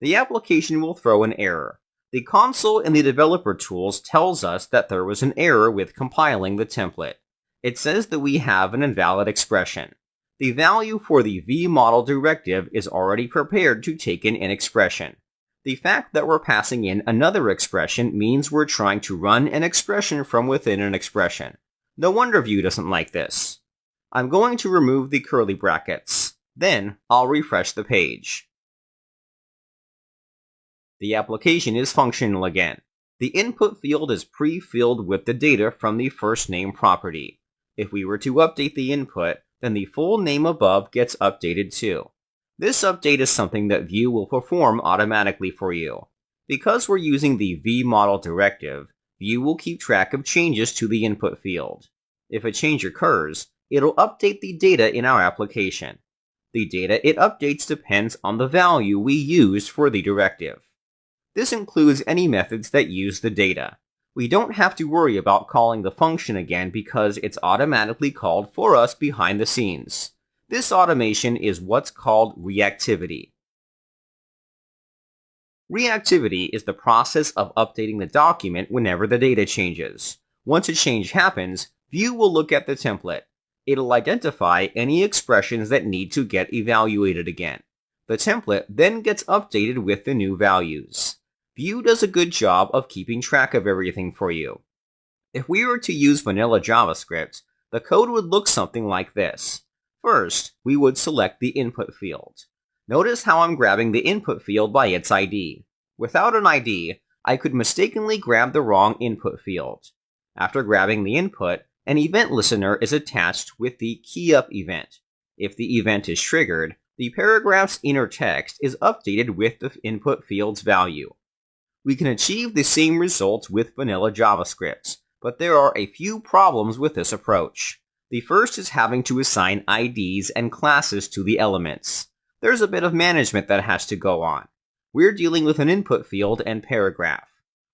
The application will throw an error. The console in the developer tools tells us that there was an error with compiling the template. It says that we have an invalid expression. The value for the vModel directive is already prepared to take in an expression. The fact that we're passing in another expression means we're trying to run an expression from within an expression. No wonder Vue doesn't like this. I'm going to remove the curly brackets. Then I'll refresh the page. The application is functional again. The input field is pre-filled with the data from the first name property. If we were to update the input, then the full name above gets updated too. This update is something that Vue will perform automatically for you. Because we're using the vModel directive, Vue will keep track of changes to the input field. If a change occurs, it'll update the data in our application. The data it updates depends on the value we used for the directive. This includes any methods that use the data. We don't have to worry about calling the function again because it's automatically called for us behind the scenes. This automation is what's called reactivity. Reactivity is the process of updating the document whenever the data changes. Once a change happens, Vue will look at the template. It'll identify any expressions that need to get evaluated again. The template then gets updated with the new values. Vue does a good job of keeping track of everything for you. If we were to use vanilla JavaScript, the code would look something like this. First, we would select the input field. Notice how I'm grabbing the input field by its ID. Without an ID, I could mistakenly grab the wrong input field. After grabbing the input, an event listener is attached with the keyUp event. If the event is triggered, the paragraph's inner text is updated with the input field's value. We can achieve the same results with vanilla JavaScript, but there are a few problems with this approach. The first is having to assign IDs and classes to the elements. There's a bit of management that has to go on. We're dealing with an input field and paragraph.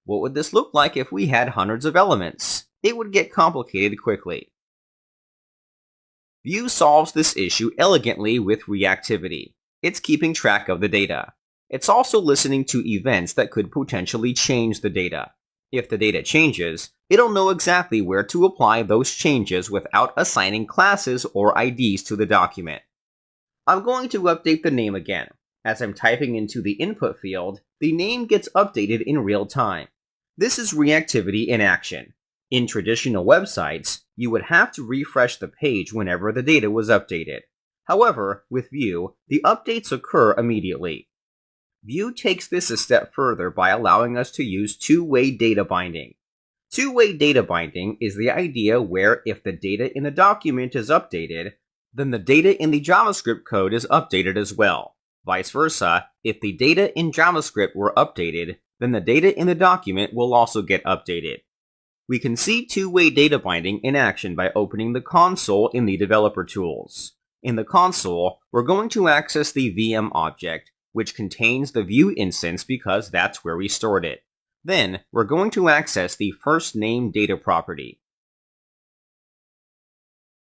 What would this look like if we had hundreds of elements? It would get complicated quickly. Vue solves this issue elegantly with reactivity. It's keeping track of the data. It's also listening to events that could potentially change the data. If the data changes, it'll know exactly where to apply those changes without assigning classes or IDs to the document. I'm going to update the name again. As I'm typing into the input field, the name gets updated in real time. This is reactivity in action. In traditional websites, you would have to refresh the page whenever the data was updated. However, with Vue, the updates occur immediately. Vue takes this a step further by allowing us to use two-way data binding. Two-way data binding is the idea where if the data in the document is updated, then the data in the JavaScript code is updated as well. Vice versa, if the data in JavaScript were updated, then the data in the document will also get updated. We can see two-way data binding in action by opening the console in the developer tools. In the console, we're going to access the VM object, which contains the Vue instance because that's where we stored it. Then, we're going to access the first name data property.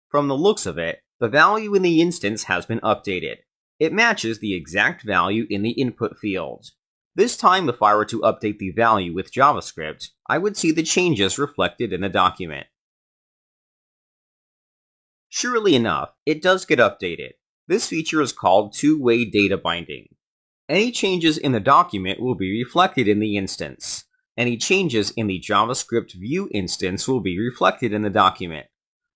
From the looks of it, the value in the instance has been updated. It matches the exact value in the input field. This time, if I were to update the value with JavaScript, I would see the changes reflected in the document. Surely enough, it does get updated. This feature is called two-way data binding. Any changes in the document will be reflected in the instance. Any changes in the JavaScript Vue instance will be reflected in the document.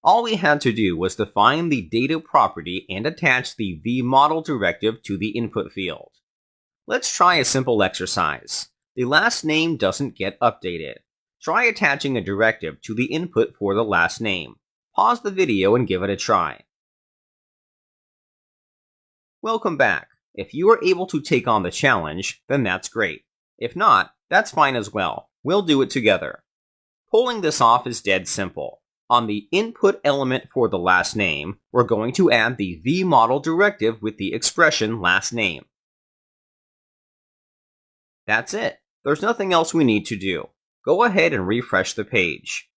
All we had to do was define the data property and attach the vModel directive to the input field. Let's try a simple exercise. The last name doesn't get updated. Try attaching a directive to the input for the last name. Pause the video and give it a try. Welcome back. If you are able to take on the challenge, then that's great. If not, that's fine as well. We'll do it together. Pulling this off is dead simple. On the input element for the last name, we're going to add the vModel directive with the expression last name. That's it. There's nothing else we need to do. Go ahead and refresh the page.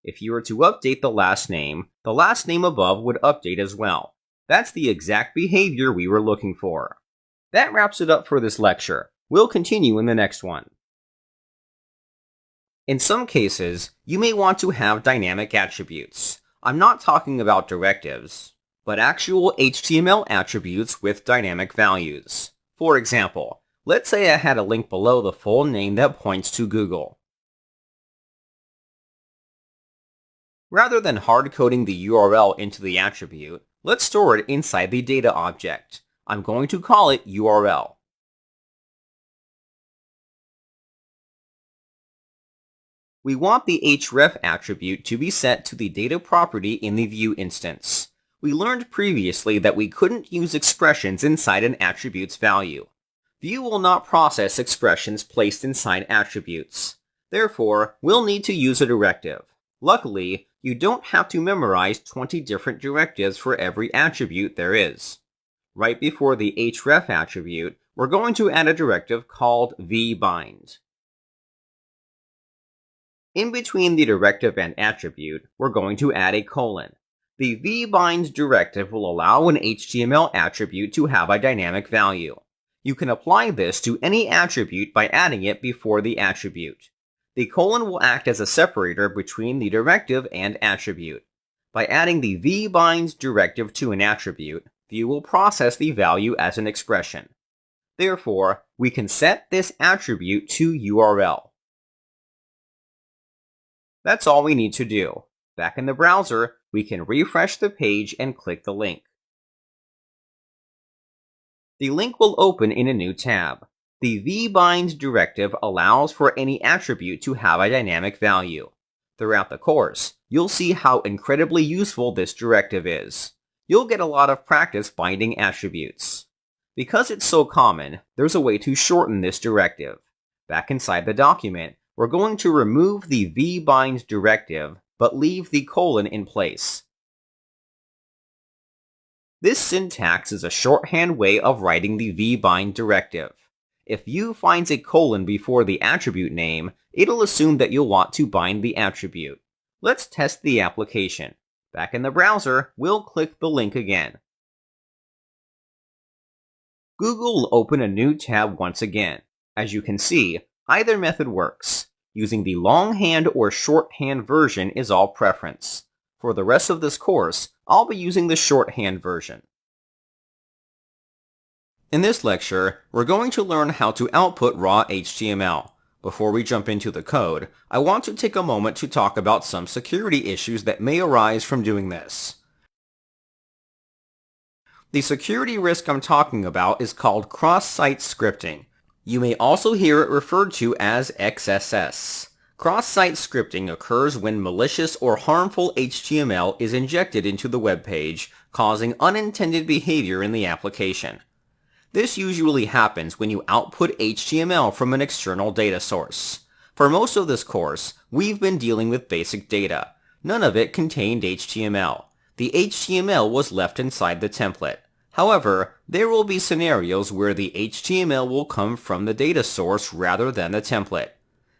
If you were to update the last name above would update as well. That's the exact behavior we were looking for. That wraps it up for this lecture. We'll continue in the next one. In some cases, you may want to have dynamic attributes. I'm not talking about directives, but actual HTML attributes with dynamic values. For example, let's say I had a link below the full name that points to Google. Rather than hard-coding the URL into the attribute, let's store it inside the data object. I'm going to call it URL. We want the href attribute to be set to the data property in the view instance. We learned previously that we couldn't use expressions inside an attribute's value. View will not process expressions placed inside attributes. Therefore, we'll need to use a directive. Luckily, you don't have to memorize 20 different directives for every attribute there is. Right before the href attribute, we're going to add a directive called vbind. In between the directive and attribute, we're going to add a colon. The vbind directive will allow an HTML attribute to have a dynamic value. You can apply this to any attribute by adding it before the attribute. The colon will act as a separator between the directive and attribute. By adding the vbind directive to an attribute, Vue will process the value as an expression. Therefore, we can set this attribute to URL. That's all we need to do. Back in the browser, we can refresh the page and click the link. The link will open in a new tab. The vbind directive allows for any attribute to have a dynamic value. Throughout the course, you'll see how incredibly useful this directive is. You'll get a lot of practice binding attributes. Because it's so common, there's a way to shorten this directive. Back inside the document, we're going to remove the vbind directive, but leave the colon in place. This syntax is a shorthand way of writing the vbind directive. If Vue finds a colon before the attribute name, it'll assume that you'll want to bind the attribute. Let's test the application. Back in the browser, we'll click the link again. Google will open a new tab once again. As you can see, either method works. Using the longhand or shorthand version is all preference. For the rest of this course, I'll be using the shorthand version. In this lecture, we're going to learn how to output raw HTML. Before we jump into the code, I want to take a moment to talk about some security issues that may arise from doing this. The security risk I'm talking about is called cross-site scripting. You may also hear it referred to as XSS. Cross-site scripting occurs when malicious or harmful HTML is injected into the web page, causing unintended behavior in the application. This usually happens when you output HTML from an external data source. For most of this course, we've been dealing with basic data. None of it contained HTML. The HTML was left inside the template. However, there will be scenarios where the HTML will come from the data source rather than the template.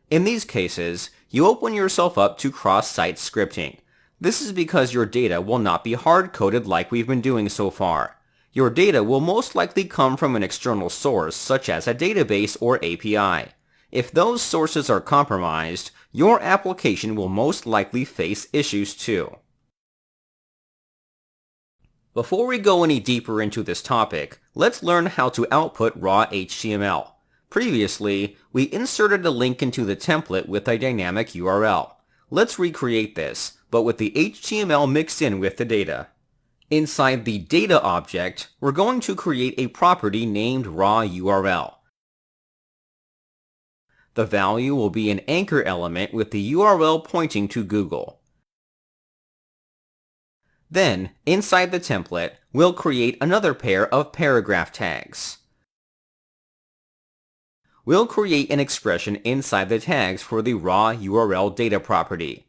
In these cases, you open yourself up to cross-site scripting. This is because your data will not be hard-coded like we've been doing so far. Your data will most likely come from an external source, such as a database or API. If those sources are compromised, your application will most likely face issues too. Before we go any deeper into this topic, let's learn how to output raw HTML. Previously, we inserted a link into the template with a dynamic URL. Let's recreate this, but with the HTML mixed in with the data. Inside the data object, we're going to create a property named raw URL. The value will be an anchor element with the URL pointing to Google. Then, inside the template, we'll create another pair of paragraph tags. We'll create an expression inside the tags for the raw URL data property.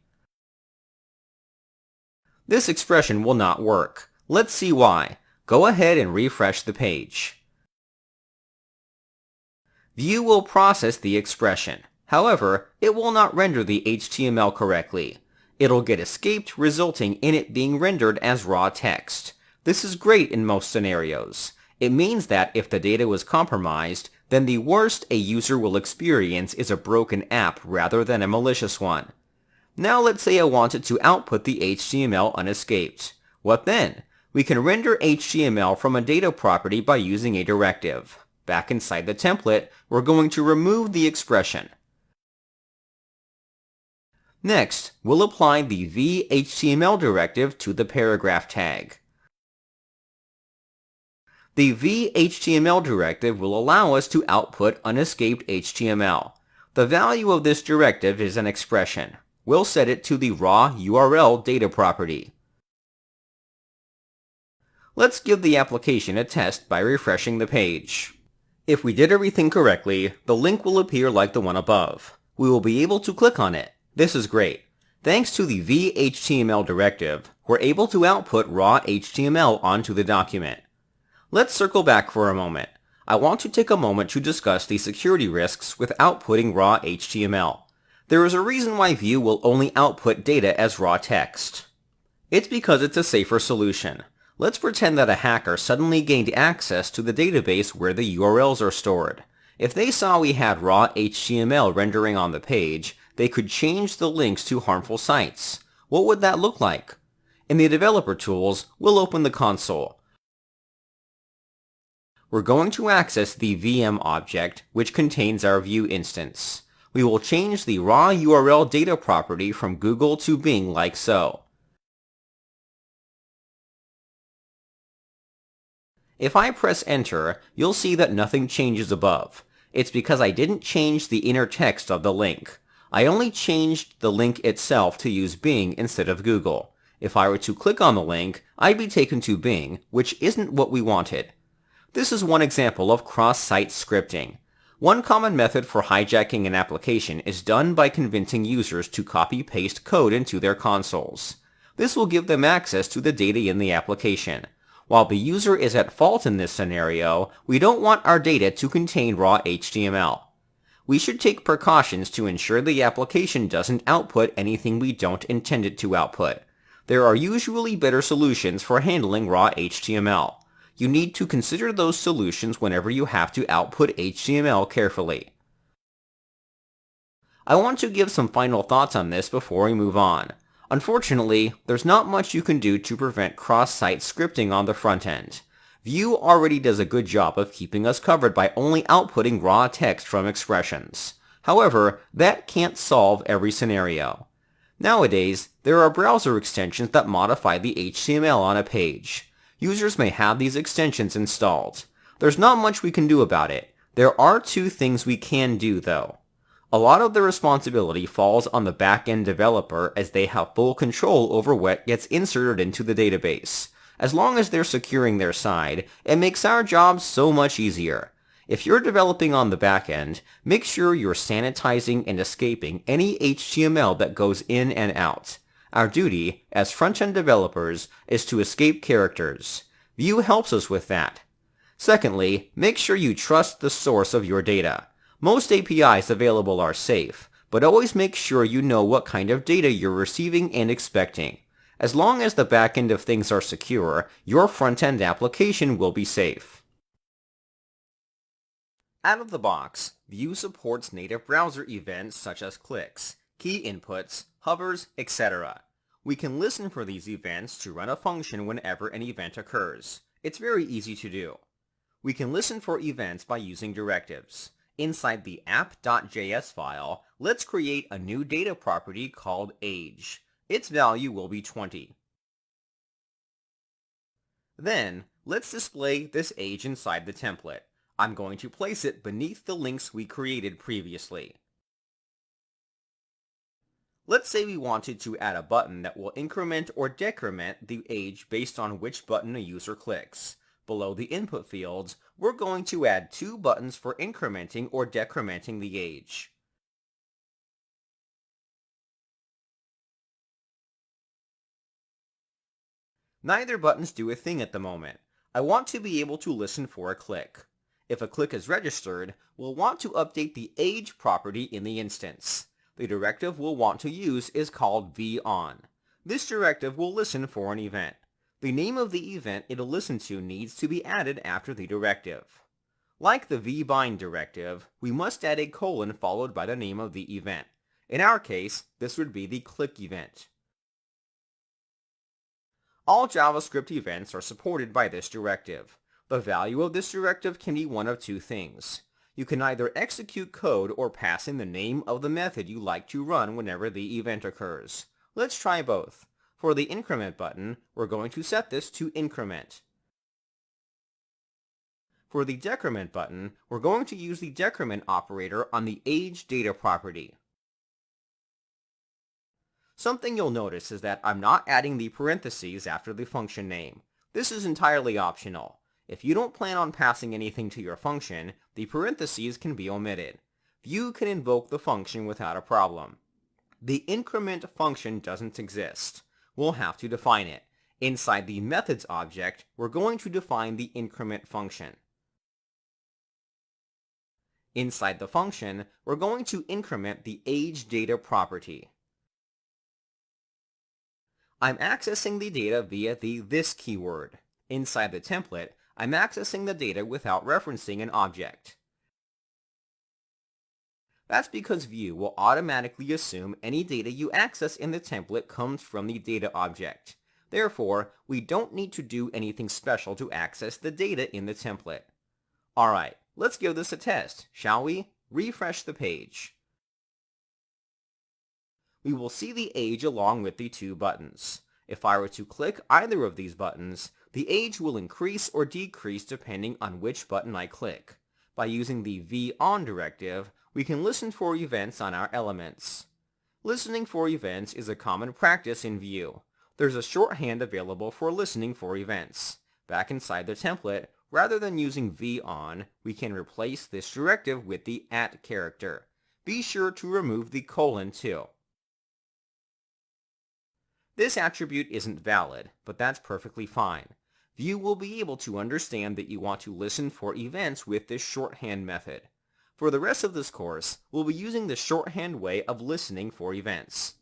This expression will not work. Let's see why. Go ahead and refresh the page. Vue will process the expression. However, it will not render the HTML correctly. It'll get escaped, resulting in it being rendered as raw text. This is great in most scenarios. It means that if the data was compromised, then the worst a user will experience is a broken app rather than a malicious one. Now let's say I wanted to output the HTML unescaped. What then? We can render HTML from a data property by using a directive. Back inside the template, we're going to remove the expression. Next, we'll apply the v-html directive to the paragraph tag. The v-html directive will allow us to output unescaped HTML. The value of this directive is an expression. We'll set it to the raw URL data property. Let's give the application a test by refreshing the page. If we did everything correctly, the link will appear like the one above. We will be able to click on it. This is great. Thanks to the v-html directive, we're able to output raw HTML onto the document. Let's circle back for a moment. I want to take a moment to discuss the security risks with outputting raw HTML. There is a reason why Vue will only output data as raw text. It's because it's a safer solution. Let's pretend that a hacker suddenly gained access to the database where the URLs are stored. If they saw we had raw HTML rendering on the page, they could change the links to harmful sites. What would that look like? In the developer tools, we'll open the console. We're going to access the VM object, which contains our Vue instance. We will change the raw URL data property from Google to Bing like so. If I press enter, you'll see that nothing changes above. It's because I didn't change the inner text of the link. I only changed the link itself to use Bing instead of Google. If I were to click on the link, I'd be taken to Bing, which isn't what we wanted. This is one example of cross-site scripting. One common method for hijacking an application is done by convincing users to copy-paste code into their consoles. This will give them access to the data in the application. While the user is at fault in this scenario, we don't want our data to contain raw HTML. We should take precautions to ensure the application doesn't output anything we don't intend it to output. There are usually better solutions for handling raw HTML. You need to consider those solutions whenever you have to output HTML carefully. I want to give some final thoughts on this before we move on. Unfortunately, there's not much you can do to prevent cross-site scripting on the front end. Vue already does a good job of keeping us covered by only outputting raw text from expressions. However, that can't solve every scenario. Nowadays, there are browser extensions that modify the HTML on a page. Users may have these extensions installed. There's not much we can do about it. There are two things we can do, though. A lot of the responsibility falls on the back-end developer as they have full control over what gets inserted into the database. As long as they're securing their side, it makes our job so much easier. If you're developing on the back-end, make sure you're sanitizing and escaping any HTML that goes in and out. Our duty, as front-end developers, is to escape characters. Vue helps us with that. Secondly, make sure you trust the source of your data. Most APIs available are safe, but always make sure you know what kind of data you're receiving and expecting. As long as the back-end of things are secure, your front-end application will be safe. Out of the box, Vue supports native browser events such as clicks, key inputs, hovers, etc. We can listen for these events to run a function whenever an event occurs. It's very easy to do. We can listen for events by using directives. Inside the app.js file, let's create a new data property called age. Its value will be 20. Then, let's display this age inside the template. I'm going to place it beneath the links we created previously. Let's say we wanted to add a button that will increment or decrement the age based on which button a user clicks. Below the input fields, we're going to add two buttons for incrementing or decrementing the age. Neither buttons do a thing at the moment. I want to be able to listen for a click. If a click is registered, we'll want to update the age property in the instance. The directive we'll want to use is called vOn. This directive will listen for an event. The name of the event it'll listen to needs to be added after the directive. Like the vbind directive, we must add a colon followed by the name of the event. In our case, this would be the click event. All JavaScript events are supported by this directive. The value of this directive can be one of two things. You can either execute code or pass in the name of the method you like to run whenever the event occurs. Let's try both. For the increment button, we're going to set this to increment. For the decrement button, we're going to use the decrement operator on the age data property. Something you'll notice is that I'm not adding the parentheses after the function name. This is entirely optional. If you don't plan on passing anything to your function, the parentheses can be omitted. Vue can invoke the function without a problem. The increment function doesn't exist. We'll have to define it. Inside the methods object, we're going to define the increment function. Inside the function, we're going to increment the age data property. I'm accessing the data via the this keyword. Inside the template, I'm accessing the data without referencing an object. That's because Vue will automatically assume any data you access in the template comes from the data object. Therefore, we don't need to do anything special to access the data in the template. Alright, let's give this a test, shall we? Refresh the page. We will see the age along with the two buttons. If I were to click either of these buttons, the age will increase or decrease depending on which button I click. By using the vOn directive, we can listen for events on our elements. Listening for events is a common practice in Vue. There's a shorthand available for listening for events. Back inside the template, rather than using vOn, we can replace this directive with the @ character. Be sure to remove the colon too. This attribute isn't valid, but that's perfectly fine. Vue will be able to understand that you want to listen for events with this shorthand method. For the rest of this course, we'll be using the shorthand way of listening for events.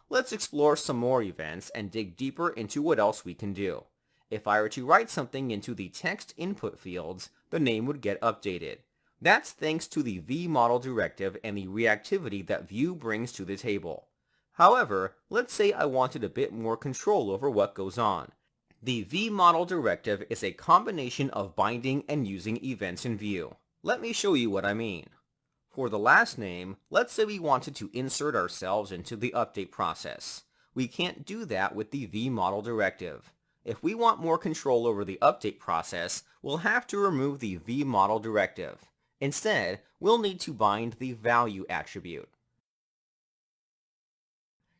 Let's explore some more events and dig deeper into what else we can do. If I were to write something into the text input fields, the name would get updated. That's thanks to the vModel directive and the reactivity that Vue brings to the table. However, let's say I wanted a bit more control over what goes on. The vModel directive is a combination of binding and using events in Vue. Let me show you what I mean. For the last name, let's say we wanted to insert ourselves into the update process. We can't do that with the vModel directive. If we want more control over the update process, we'll have to remove the vModel directive. Instead, we'll need to bind the value attribute.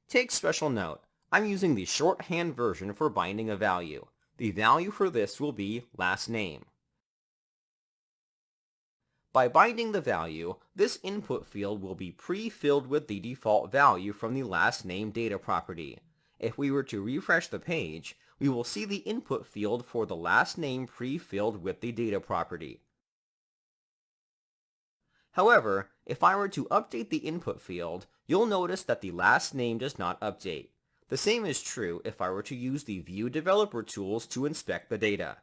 Take special note, I'm using the shorthand version for binding a value. The value for this will be last name. By binding the value, this input field will be pre-filled with the default value from the last name data property. If we were to refresh the page, we will see the input field for the last name pre-filled with the data property. However, if I were to update the input field, you'll notice that the last name does not update. The same is true if I were to use the Vue developer tools to inspect the data.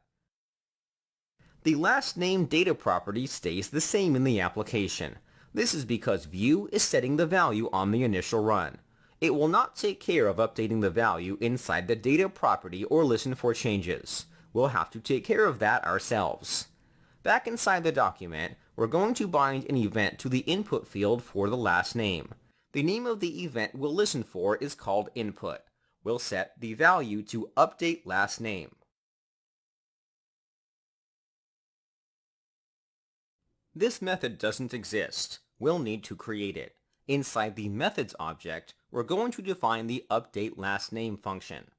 The last name data property stays the same in the application. This is because Vue is setting the value on the initial run. It will not take care of updating the value inside the data property or listen for changes. We'll have to take care of that ourselves. Back inside the document, we're going to bind an event to the input field for the last name. The name of the event we'll listen for is called input. We'll set the value to update last name. This method doesn't exist. We'll need to create it. Inside the methods object, we're going to define the update last name function.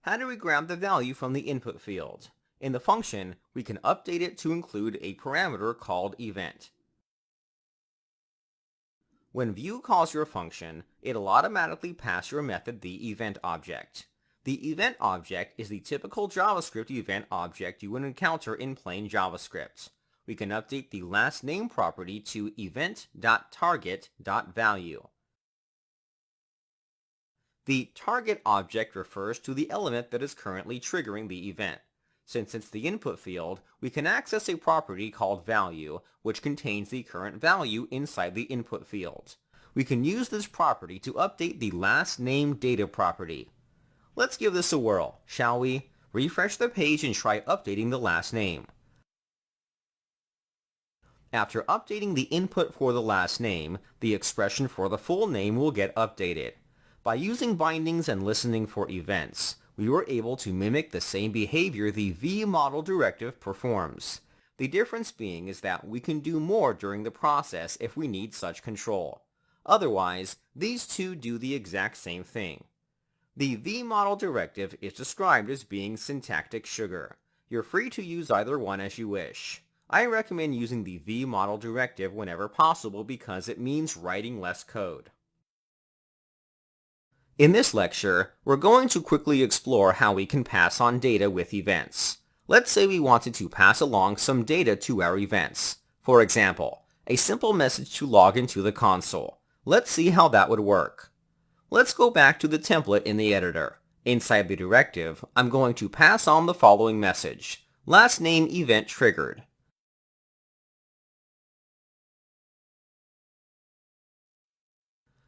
How do we grab the value from the input field? In the function, we can update it to include a parameter called event. When Vue calls your function, it'll automatically pass your method the event object. The event object is the typical JavaScript event object you would encounter in plain JavaScript. We can update the last name property to event.target.value. The target object refers to the element that is currently triggering the event. Since it's the input field, we can access a property called value, which contains the current value inside the input field. We can use this property to update the last name data property. Let's give this a whirl, shall we? Refresh the page and try updating the last name. After updating the input for the last name, the expression for the full name will get updated. By using bindings and listening for events, we were able to mimic the same behavior the v-model directive performs. The difference being is that we can do more during the process if we need such control. Otherwise, these two do the exact same thing. The v-model directive is described as being syntactic sugar. You're free to use either one as you wish. I recommend using the v-model directive whenever possible because it means writing less code. In this lecture, we're going to quickly explore how we can pass on data with events. Let's say we wanted to pass along some data to our events. For example, a simple message to log into the console. Let's see how that would work. Let's go back to the template in the editor. Inside the directive, I'm going to pass on the following message: last name event triggered.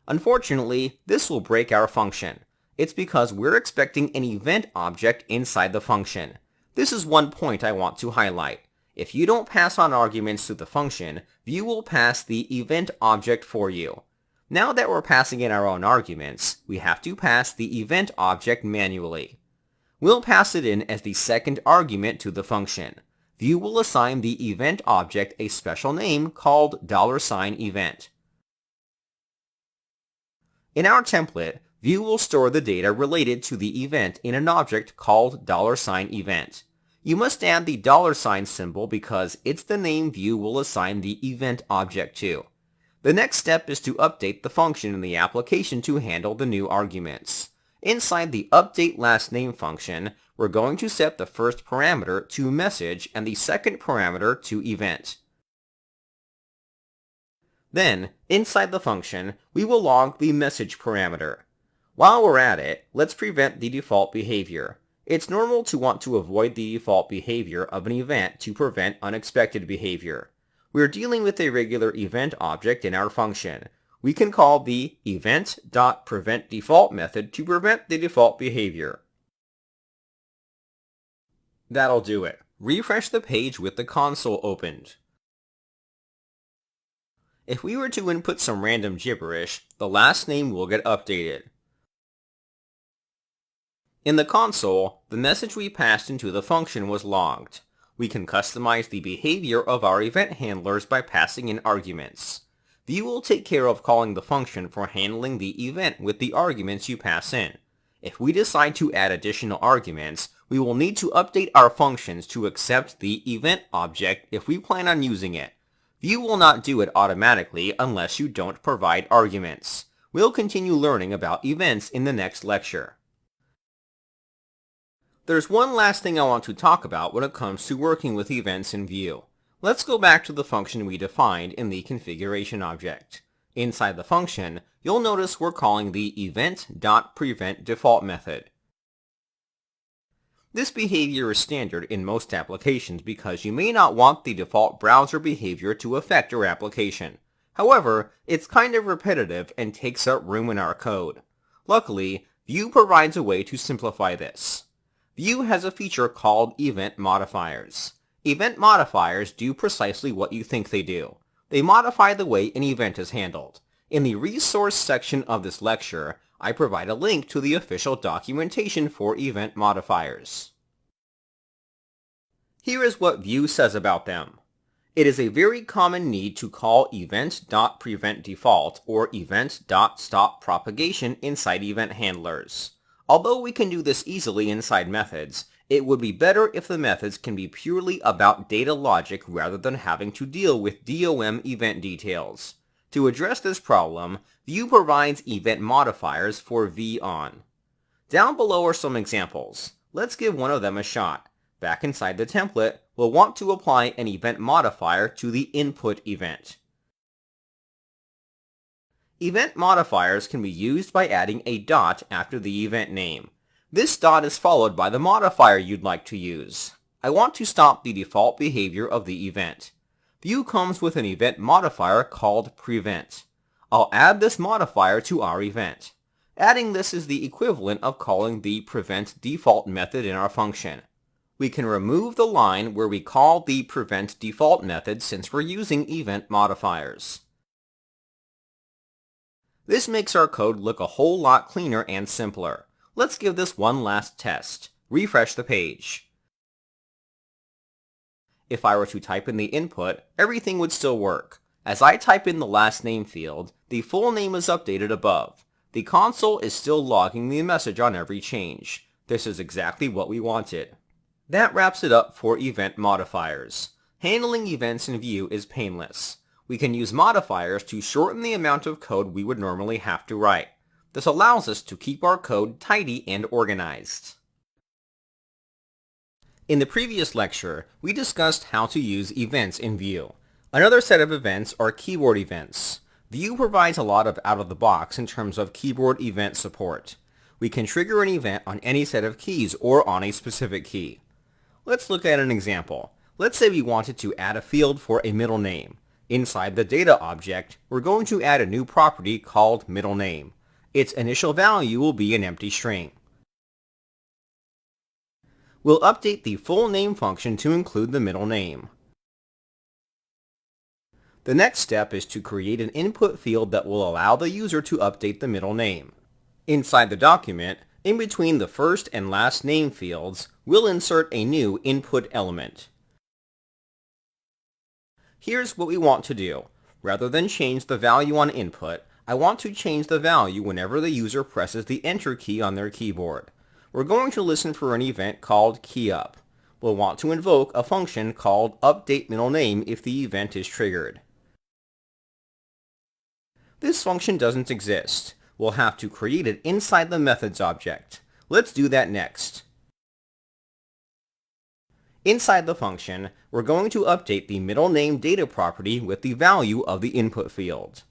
Unfortunately, this will break our function. It's because we're expecting an event object inside the function. This is one point I want to highlight. If you don't pass on arguments to the function, Vue will pass the event object for you. Now that we're passing in our own arguments, we have to pass the event object manually. We'll pass it in as the second argument to the function. Vue will assign the event object a special name called $event. In our template, Vue will store the data related to the event in an object called $event. You must add the $ symbol because it's the name Vue will assign the event object to. The next step is to update the function in the application to handle the new arguments. Inside the update last name function, we're going to set the first parameter to message and the second parameter to event. Then, inside the function, we will log the message parameter. While we're at it, let's prevent the default behavior. It's normal to want to avoid the default behavior of an event to prevent unexpected behavior. We're dealing with a regular event object in our function. We can call the event.preventDefault method to prevent the default behavior. That'll do it. Refresh the page with the console opened. If we were to input some random gibberish, the last name will get updated. In the console, the message we passed into the function was logged. We can customize the behavior of our event handlers by passing in arguments. Vue will take care of calling the function for handling the event with the arguments you pass in. If we decide to add additional arguments, we will need to update our functions to accept the event object if we plan on using it. Vue will not do it automatically unless you don't provide arguments. We'll continue learning about events in the next lecture. There's one last thing I want to talk about when it comes to working with events in Vue. Let's go back to the function we defined in the configuration object. Inside the function, you'll notice we're calling the event.preventDefault method. This behavior is standard in most applications because you may not want the default browser behavior to affect your application. However, it's kind of repetitive and takes up room in our code. Luckily, Vue provides a way to simplify this. Vue has a feature called event modifiers. Event modifiers do precisely what you think they do. They modify the way an event is handled. In the resource section of this lecture, I provide a link to the official documentation for event modifiers. Here is what Vue says about them. It is a very common need to call event.preventDefault or event.stopPropagation inside event handlers. Although we can do this easily inside methods, it would be better if the methods can be purely about data logic rather than having to deal with DOM event details. To address this problem, Vue provides event modifiers for v-on. Down below are some examples. Let's give one of them a shot. Back inside the template, we'll want to apply an event modifier to the input event. Event modifiers can be used by adding a dot after the event name. This dot is followed by the modifier you'd like to use. I want to stop the default behavior of the event. Vue comes with an event modifier called prevent. I'll add this modifier to our event. Adding this is the equivalent of calling the prevent default method in our function. We can remove the line where we call the prevent default method since we're using event modifiers. This makes our code look a whole lot cleaner and simpler. Let's give this one last test. Refresh the page. If I were to type in the input, everything would still work. As I type in the last name field, the full name is updated above. The console is still logging the message on every change. This is exactly what we wanted. That wraps it up for event modifiers. Handling events in Vue is painless. We can use modifiers to shorten the amount of code we would normally have to write. This allows us to keep our code tidy and organized. In the previous lecture, we discussed how to use events in Vue. Another set of events are keyboard events. Vue provides a lot of out-of-the-box in terms of keyboard event support. We can trigger an event on any set of keys or on a specific key. Let's look at an example. Let's say we wanted to add a field for a middle name. Inside the data object, we're going to add a new property called middle name. Its initial value will be an empty string. We'll update the full name function to include the middle name. The next step is to create an input field that will allow the user to update the middle name. Inside the document, in between the first and last name fields, we'll insert a new input element. Here's what we want to do. Rather than change the value on input, I want to change the value whenever the user presses the Enter key on their keyboard. We're going to listen for an event called keyUp. We'll want to invoke a function called updateMiddleName if the event is triggered. This function doesn't exist. We'll have to create it inside the methods object. Let's do that next. Inside the function, we're going to update the middle name data property with the value of the input field.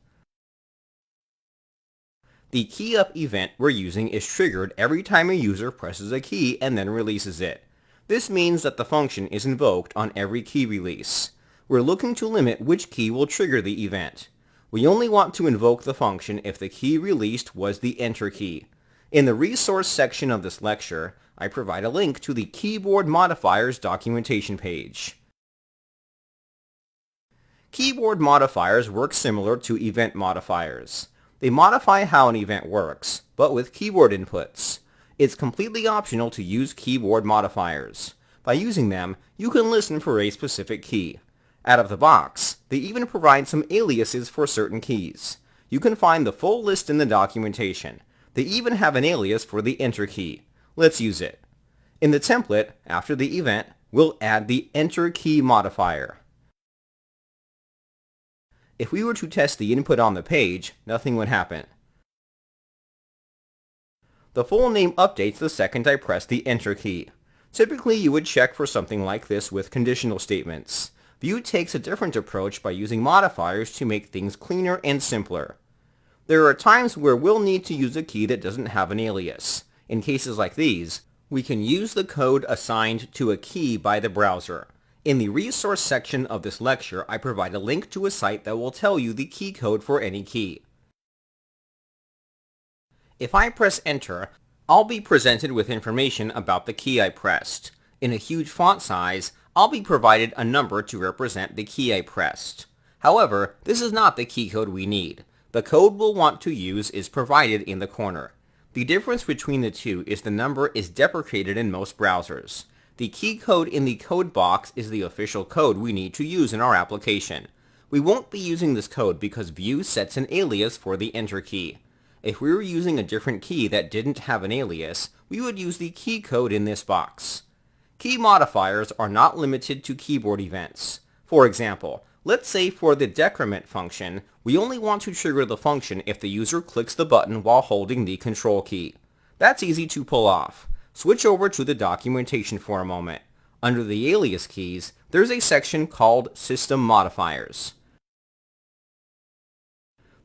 The keyUp event we're using is triggered every time a user presses a key and then releases it. This means that the function is invoked on every key release. We're looking to limit which key will trigger the event. We only want to invoke the function if the key released was the Enter key. In the resource section of this lecture, I provide a link to the keyboard modifiers documentation page. Keyboard modifiers work similar to event modifiers. They modify how an event works, but with keyboard inputs. It's completely optional to use keyboard modifiers. By using them, you can listen for a specific key. Out of the box, they even provide some aliases for certain keys. You can find the full list in the documentation. They even have an alias for the Enter key. Let's use it. In the template, after the event, we'll add the Enter key modifier. If we were to test the input on the page, nothing would happen. The full name updates the second I press the Enter key. Typically, you would check for something like this with conditional statements. Vue takes a different approach by using modifiers to make things cleaner and simpler. There are times where we'll need to use a key that doesn't have an alias. In cases like these, we can use the code assigned to a key by the browser. In the resource section of this lecture, I provide a link to a site that will tell you the key code for any key. If I press Enter, I'll be presented with information about the key I pressed. In a huge font size, I'll be provided a number to represent the key I pressed. However, this is not the key code we need. The code we'll want to use is provided in the corner. The difference between the two is the number is deprecated in most browsers. The key code in the code box is the official code we need to use in our application. We won't be using this code because Vue sets an alias for the Enter key. If we were using a different key that didn't have an alias, we would use the key code in this box. Key modifiers are not limited to keyboard events. For example, let's say for the decrement function, we only want to trigger the function if the user clicks the button while holding the control key. That's easy to pull off. Switch over to the documentation for a moment. Under the alias keys, there's a section called System Modifiers.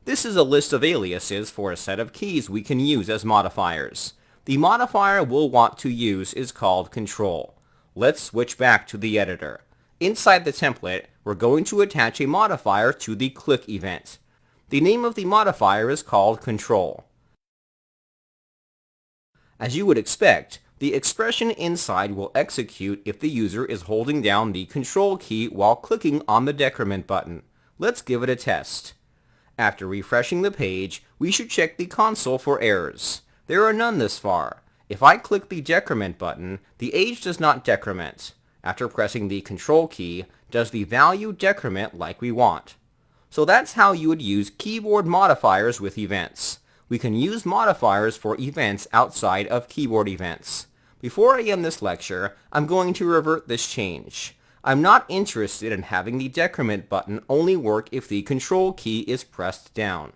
This is a list of aliases for a set of keys we can use as modifiers. The modifier we'll want to use is called Control. Let's switch back to the editor. Inside the template, we're going to attach a modifier to the click event. The name of the modifier is called Control. As you would expect, the expression inside will execute if the user is holding down the Control key while clicking on the decrement button. Let's give it a test. After refreshing the page, we should check the console for errors. There are none this far. If I click the decrement button, the age does not decrement. After pressing the Control key, does the value decrement like we want? So that's how you would use keyboard modifiers with events. We can use modifiers for events outside of keyboard events. Before I end this lecture, I'm going to revert this change. I'm not interested in having the decrement button only work if the Control key is pressed down.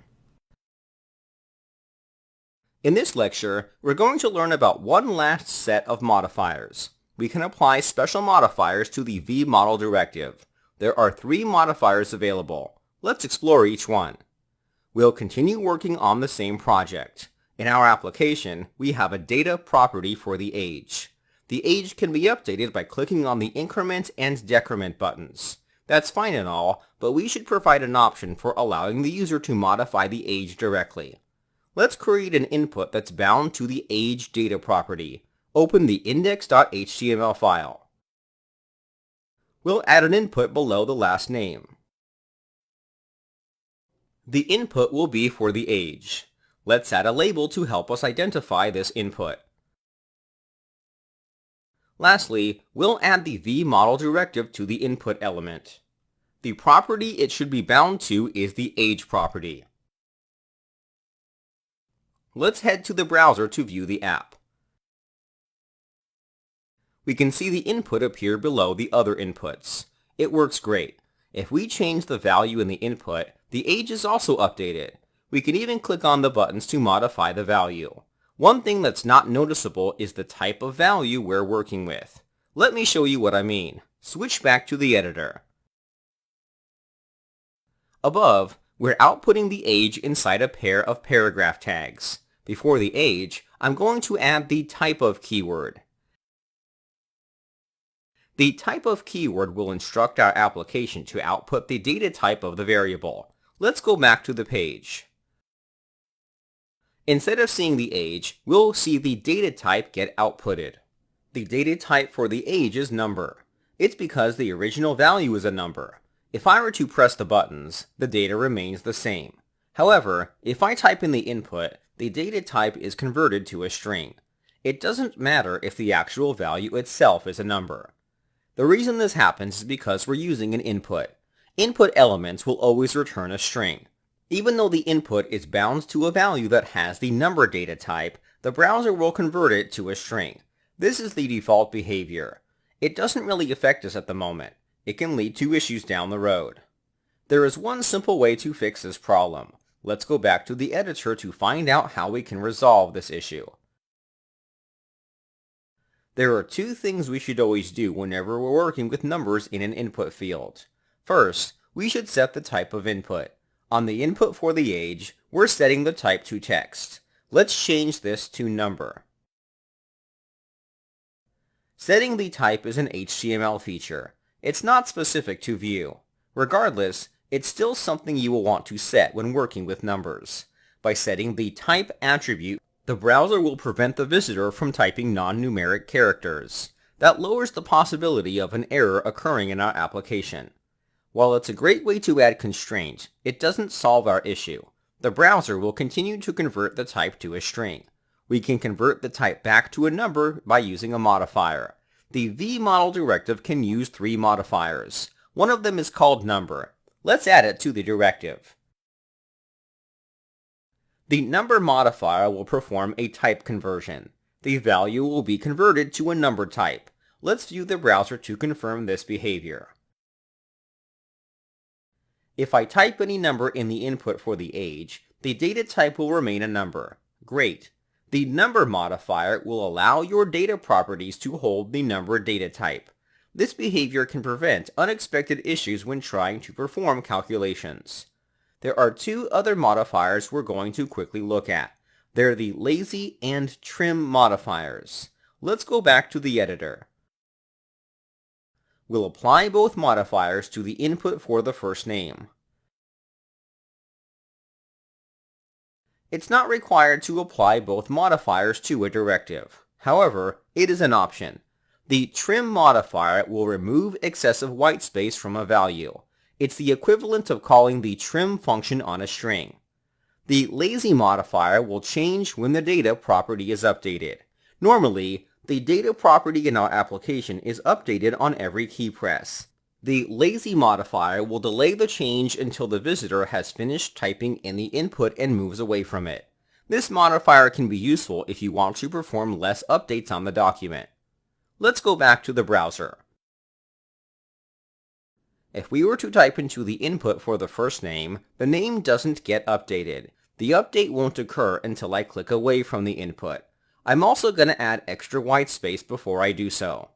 In this lecture, we're going to learn about one last set of modifiers. We can apply special modifiers to the vModel directive. There are 3 modifiers available. Let's explore each one. We'll continue working on the same project. In our application, we have a data property for the age. The age can be updated by clicking on the increment and decrement buttons. That's fine and all, but we should provide an option for allowing the user to modify the age directly. Let's create an input that's bound to the age data property. Open the index.html file. We'll add an input below the last name. The input will be for the age. Let's add a label to help us identify this input. Lastly, we'll add the vModel directive to the input element. The property it should be bound to is the age property. Let's head to the browser to view the app. We can see the input appear below the other inputs. It works great. If we change the value in the input, the age is also updated. We can even click on the buttons to modify the value. One thing that's not noticeable is the type of value we're working with. Let me show you what I mean. Switch back to the editor. Above, we're outputting the age inside a pair of paragraph tags. Before the age, I'm going to add the type of keyword. The type of keyword will instruct our application to output the data type of the variable. Let's go back to the page. Instead of seeing the age, we'll see the data type get outputted. The data type for the age is number. It's because the original value is a number. If I were to press the buttons, the data remains the same. However, if I type in the input, the data type is converted to a string. It doesn't matter if the actual value itself is a number. The reason this happens is because we're using an input. Input elements will always return a string. Even though the input is bound to a value that has the number data type, the browser will convert it to a string. This is the default behavior. It doesn't really affect us at the moment. It can lead to issues down the road. There is one simple way to fix this problem. Let's go back to the editor to find out how we can resolve this issue. There are 2 things we should always do whenever we're working with numbers in an input field. First, we should set the type of input. On the input for the age, we're setting the type to text. Let's change this to number. Setting the type is an HTML feature. It's not specific to Vue. Regardless, it's still something you will want to set when working with numbers. By setting the type attribute, the browser will prevent the visitor from typing non-numeric characters. That lowers the possibility of an error occurring in our application. While it's a great way to add constraint, it doesn't solve our issue. The browser will continue to convert the type to a string. We can convert the type back to a number by using a modifier. The vModel directive can use 3 modifiers. One of them is called number. Let's add it to the directive. The number modifier will perform a type conversion. The value will be converted to a number type. Let's view the browser to confirm this behavior. If I type any number in the input for the age, the data type will remain a number. Great. The number modifier will allow your data properties to hold the number data type. This behavior can prevent unexpected issues when trying to perform calculations. There are 2 other modifiers we're going to quickly look at. They're the lazy and trim modifiers. Let's go back to the editor. We'll apply both modifiers to the input for the first name. It's not required to apply both modifiers to a directive. However, it is an option. The trim modifier will remove excessive white space from a value. It's the equivalent of calling the trim function on a string. The lazy modifier will change when the data property is updated. Normally, the data property in our application is updated on every key press. The lazy modifier will delay the change until the visitor has finished typing in the input and moves away from it. This modifier can be useful if you want to perform less updates on the document. Let's go back to the browser. If we were to type into the input for the first name, the name doesn't get updated. The update won't occur until I click away from the input. I'm also going to add extra white space before I do so.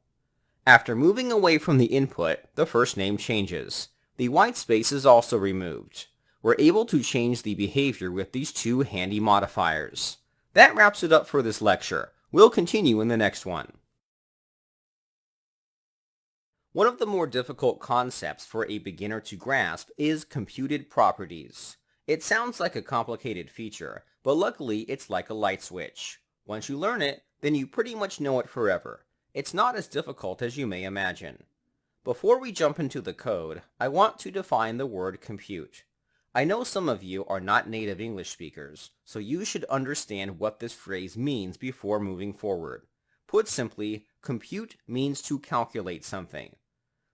After moving away from the input, the first name changes. The white space is also removed. We're able to change the behavior with these two handy modifiers. That wraps it up for this lecture. We'll continue in the next one. One of the more difficult concepts for a beginner to grasp is computed properties. It sounds like a complicated feature, but luckily it's like a light switch. Once you learn it, then you pretty much know it forever. It's not as difficult as you may imagine. Before we jump into the code, I want to define the word compute. I know some of you are not native English speakers, so you should understand what this phrase means before moving forward. Put simply, compute means to calculate something.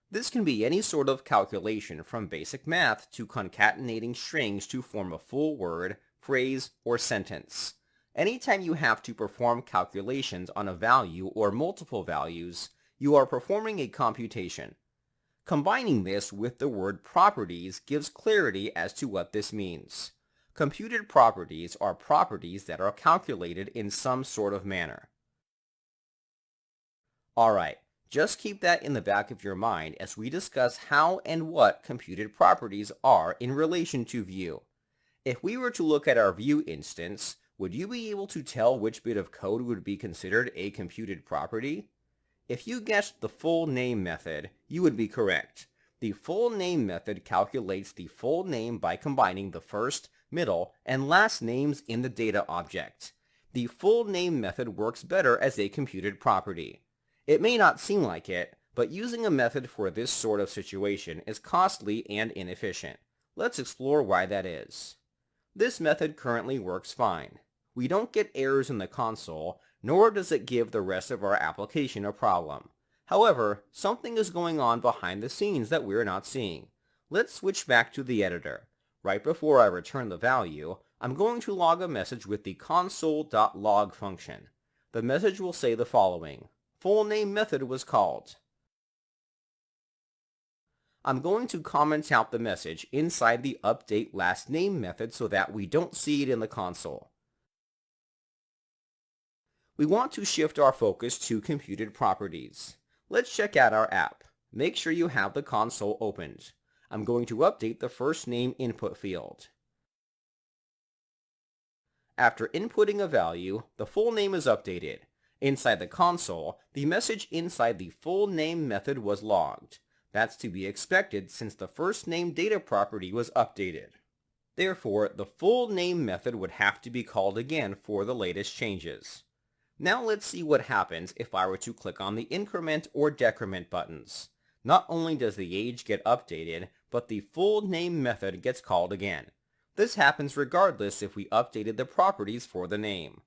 This can be any sort of calculation from basic math to concatenating strings to form a full word, phrase, or sentence. Anytime you have to perform calculations on a value or multiple values, you are performing a computation. Combining this with the word properties gives clarity as to what this means. Computed properties are properties that are calculated in some sort of manner. Alright. Just keep that in the back of your mind as we discuss how and what computed properties are in relation to Vue. If we were to look at our Vue instance, would you be able to tell which bit of code would be considered a computed property? If you guessed the full name method, you would be correct. The full name method calculates the full name by combining the first, middle, and last names in the data object. The full name method works better as a computed property. It may not seem like it, but using a method for this sort of situation is costly and inefficient. Let's explore why that is. This method currently works fine. We don't get errors in the console, nor does it give the rest of our application a problem. However, something is going on behind the scenes that we're not seeing. Let's switch back to the editor. Right before I return the value, I'm going to log a message with the console.log function. The message will say the following. Full name method was called. I'm going to comment out the message inside the update last name method so that we don't see it in the console. We want to shift our focus to computed properties. Let's check out our app. Make sure you have the console opened. I'm going to update the first name input field. After inputting a value, the full name is updated. Inside the console, the message inside the full name method was logged. That's to be expected since the first name data property was updated. Therefore, the full name method would have to be called again for the latest changes. Now let's see what happens if I were to click on the increment or decrement buttons. Not only does the age get updated, but the full name method gets called again. This happens regardless if we updated the properties for the name.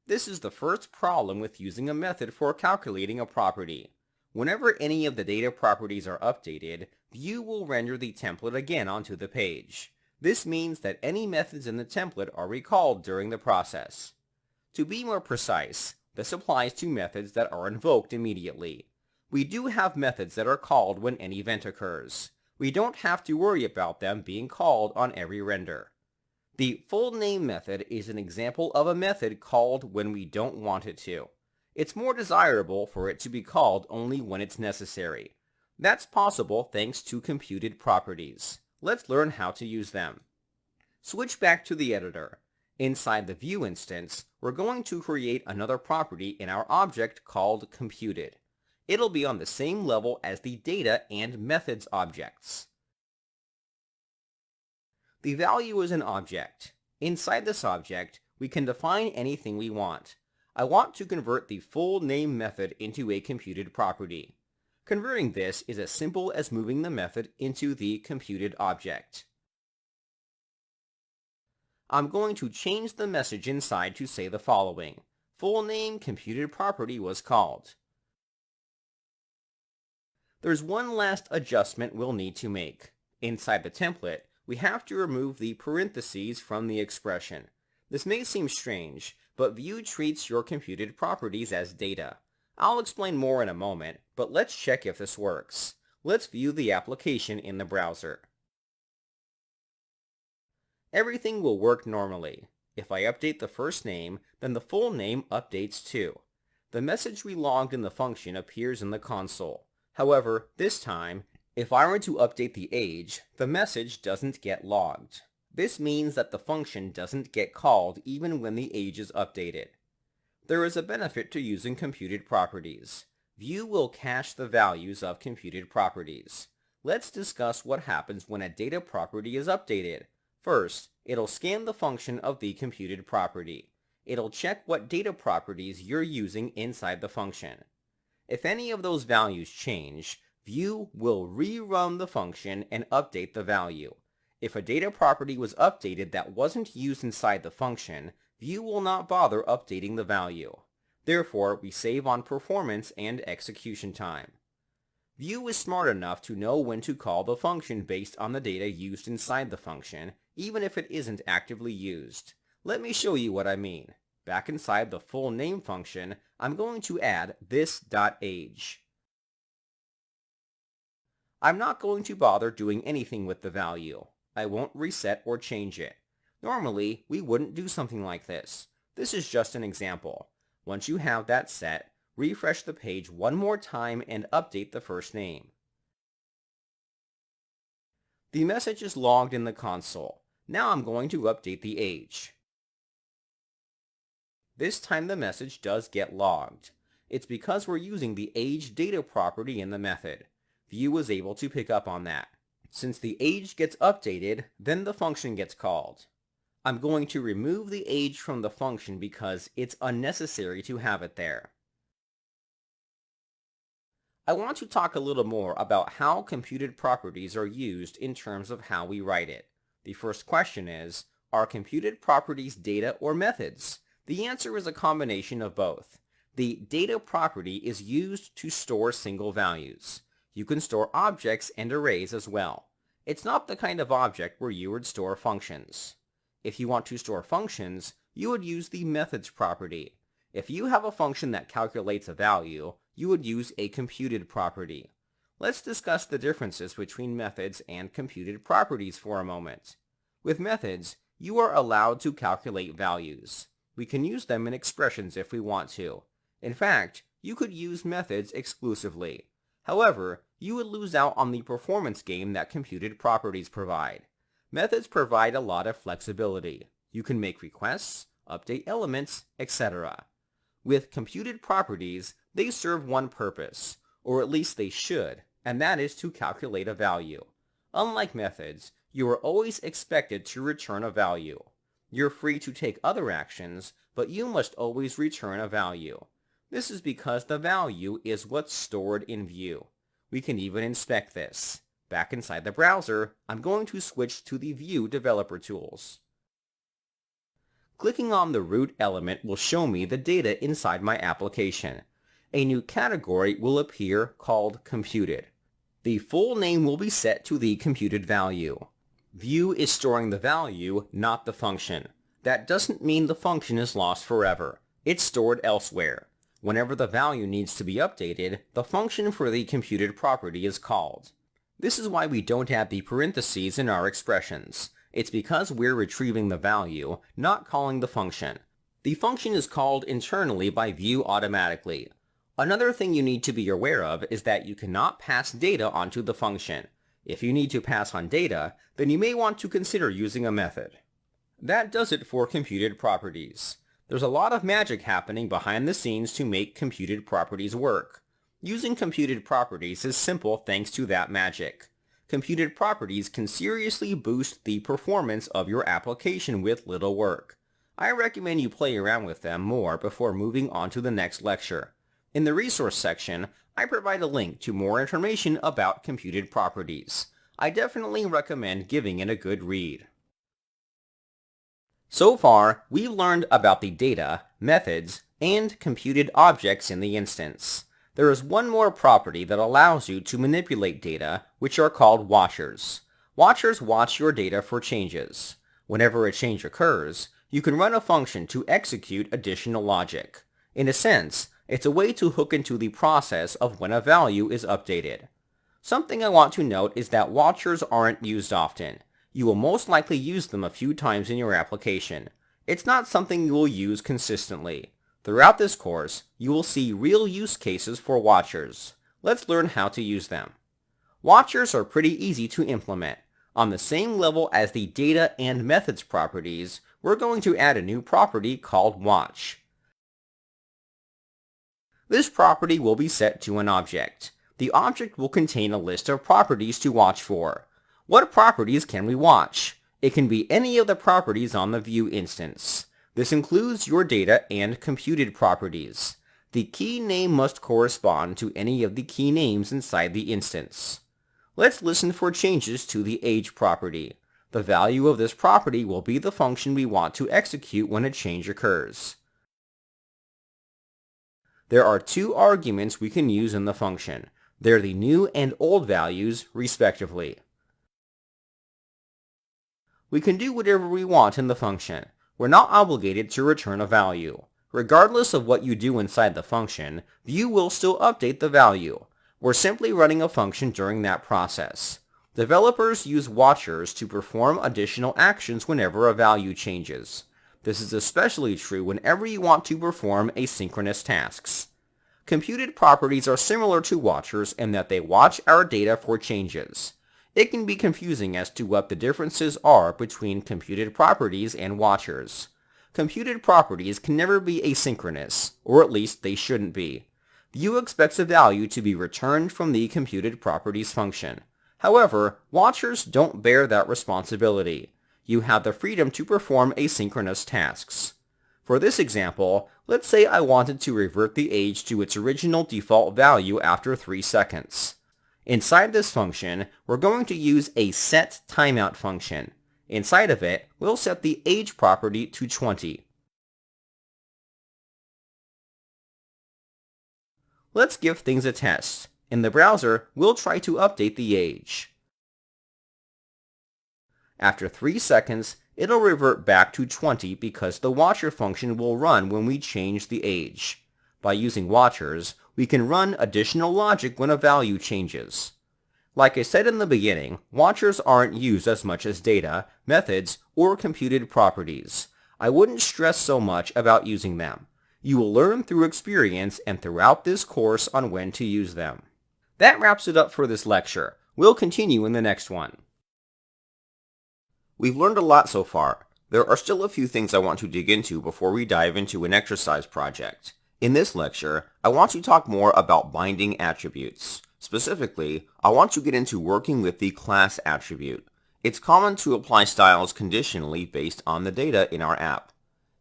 This is the first problem with using a method for calculating a property. Whenever any of the data properties are updated, Vue will render the template again onto the page. This means that any methods in the template are recalled during the process. To be more precise, this applies to methods that are invoked immediately. We do have methods that are called when an event occurs. We don't have to worry about them being called on every render. The full name method is an example of a method called when we don't want it to. It's more desirable for it to be called only when it's necessary. That's possible thanks to computed properties. Let's learn how to use them. Switch back to the editor. Inside the Vue instance, we're going to create another property in our object called computed. It'll be on the same level as the data and methods objects. The value is an object. Inside this object, we can define anything we want. I want to convert the full name method into a computed property. Converting this is as simple as moving the method into the computed object. I'm going to change the message inside to say the following: full name computed property was called. There's one last adjustment we'll need to make. Inside the template, we have to remove the parentheses from the expression. This may seem strange, but Vue treats your computed properties as data. I'll explain more in a moment, but let's check if this works. Let's view the application in the browser. Everything will work normally. If I update the first name, then the full name updates too. The message we logged in the function appears in the console. However, this time, if I were to update the age, the message doesn't get logged. This means that the function doesn't get called even when the age is updated. There is a benefit to using computed properties. Vue will cache the values of computed properties. Let's discuss what happens when a data property is updated. First, it'll scan the function of the computed property. It'll check what data properties you're using inside the function. If any of those values change, Vue will rerun the function and update the value. If a data property was updated that wasn't used inside the function, Vue will not bother updating the value. Therefore, we save on performance and execution time. Vue is smart enough to know when to call the function based on the data used inside the function, even if it isn't actively used. Let me show you what I mean. Back inside the full name function, I'm going to add this.age. I'm not going to bother doing anything with the value. I won't reset or change it. Normally, we wouldn't do something like this. This is just an example. Once you have that set, refresh the page one more time and update the first name. The message is logged in the console. Now I'm going to update the age. This time the message does get logged. It's because we're using the age data property in the method. Vue was able to pick up on that. Since the age gets updated, then the function gets called. I'm going to remove the age from the function because it's unnecessary to have it there. I want to talk a little more about how computed properties are used in terms of how we write it. The first question is, are computed properties data or methods? The answer is a combination of both. The data property is used to store single values. You can store objects and arrays as well. It's not the kind of object where you would store functions. If you want to store functions, you would use the methods property. If you have a function that calculates a value, you would use a computed property. Let's discuss the differences between methods and computed properties for a moment. With methods, you are allowed to calculate values. We can use them in expressions if we want to. In fact, you could use methods exclusively. However, you would lose out on the performance gain that computed properties provide. Methods provide a lot of flexibility. You can make requests, update elements, etc. With computed properties, they serve one purpose, or at least they should, and that is to calculate a value. Unlike methods, you are always expected to return a value. You're free to take other actions, but you must always return a value. This is because the value is what's stored in Vue. We can even inspect this. Back inside the browser, I'm going to switch to the Vue developer tools. Clicking on the root element will show me the data inside my application. A new category will appear called Computed. The full name will be set to the computed value. Vue is storing the value, not the function. That doesn't mean the function is lost forever. It's stored elsewhere. Whenever the value needs to be updated, the function for the computed property is called. This is why we don't add the parentheses in our expressions. It's because we're retrieving the value, not calling the function. The function is called internally by Vue automatically. Another thing you need to be aware of is that you cannot pass data onto the function. If you need to pass on data, then you may want to consider using a method. That does it for computed properties. There's a lot of magic happening behind the scenes to make computed properties work. Using computed properties is simple thanks to that magic. Computed properties can seriously boost the performance of your application with little work. I recommend you play around with them more before moving on to the next lecture. In the resource section, I provide a link to more information about computed properties. I definitely recommend giving it a good read. So far, we've learned about the data, methods, and computed objects in the instance. There is one more property that allows you to manipulate data, which are called watchers. Watchers watch your data for changes. Whenever a change occurs, you can run a function to execute additional logic. In a sense, it's a way to hook into the process of when a value is updated. Something I want to note is that watchers aren't used often. You will most likely use them a few times in your application. It's not something you will use consistently. Throughout this course, you will see real use cases for watchers. Let's learn how to use them. Watchers are pretty easy to implement. On the same level as the data and methods properties, we're going to add a new property called watch. This property will be set to an object. The object will contain a list of properties to watch for. What properties can we watch? It can be any of the properties on the view instance. This includes your data and computed properties. The key name must correspond to any of the key names inside the instance. Let's listen for changes to the age property. The value of this property will be the function we want to execute when a change occurs. There are two arguments we can use in the function. They're the new and old values, respectively. We can do whatever we want in the function. We're not obligated to return a value. Regardless of what you do inside the function, Vue will still update the value. We're simply running a function during that process. Developers use watchers to perform additional actions whenever a value changes. This is especially true whenever you want to perform asynchronous tasks. Computed properties are similar to watchers in that they watch our data for changes. It can be confusing as to what the differences are between computed properties and watchers. Computed properties can never be asynchronous, or at least they shouldn't be. Vue expects a value to be returned from the computed properties function. However, watchers don't bear that responsibility. You have the freedom to perform asynchronous tasks. For this example, let's say I wanted to revert the age to its original default value after 3 seconds. Inside this function, we're going to use a setTimeout function. Inside of it, we'll set the age property to 20. Let's give things a test. In the browser, we'll try to update the age. After 3 seconds, it'll revert back to 20 because the watcher function will run when we change the age. By using watchers, we can run additional logic when a value changes. Like I said in the beginning, watchers aren't used as much as data, methods, or computed properties. I wouldn't stress so much about using them. You will learn through experience and throughout this course on when to use them. That wraps it up for this lecture. We'll continue in the next one. We've learned a lot so far. There are still a few things I want to dig into before we dive into an exercise project. In this lecture, I want to talk more about binding attributes. Specifically, I want to get into working with the class attribute. It's common to apply styles conditionally based on the data in our app.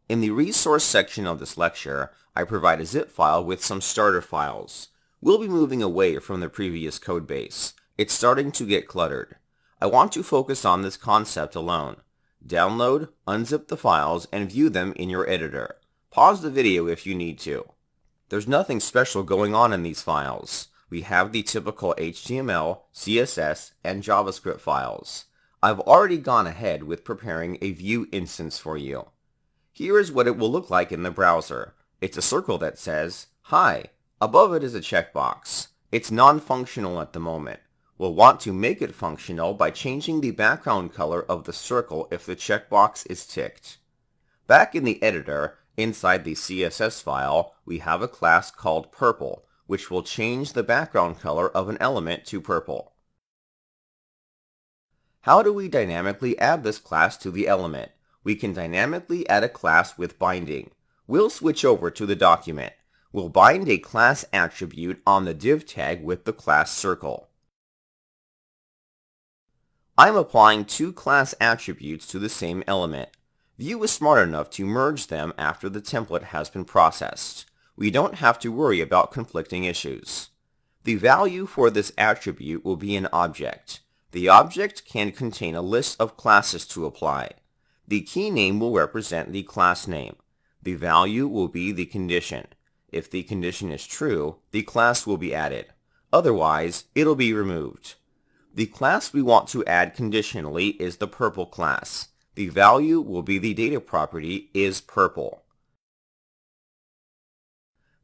In the resource section of this lecture, I provide a zip file with some starter files. We'll be moving away from the previous code base. It's starting to get cluttered. I want to focus on this concept alone. Download, unzip the files, and view them in your editor. Pause the video if you need to. There's nothing special going on in these files. We have the typical HTML, CSS, and JavaScript files. I've already gone ahead with preparing a Vue instance for you. Here is what it will look like in the browser. It's a circle that says, Hi. Above it is a checkbox. It's non-functional at the moment. We'll want to make it functional by changing the background color of the circle if the checkbox is ticked. Back in the editor, inside the CSS file, we have a class called purple, which will change the background color of an element to purple. How do we dynamically add this class to the element? We can dynamically add a class with binding. We'll switch over to the document. We'll bind a class attribute on the div tag with the class circle. I'm applying two class attributes to the same element. Vue is smart enough to merge them after the template has been processed. We don't have to worry about conflicting issues. The value for this attribute will be an object. The object can contain a list of classes to apply. The key name will represent the class name. The value will be the condition. If the condition is true, the class will be added. Otherwise, it'll be removed. The class we want to add conditionally is the purple class. The value will be the data property isPurple.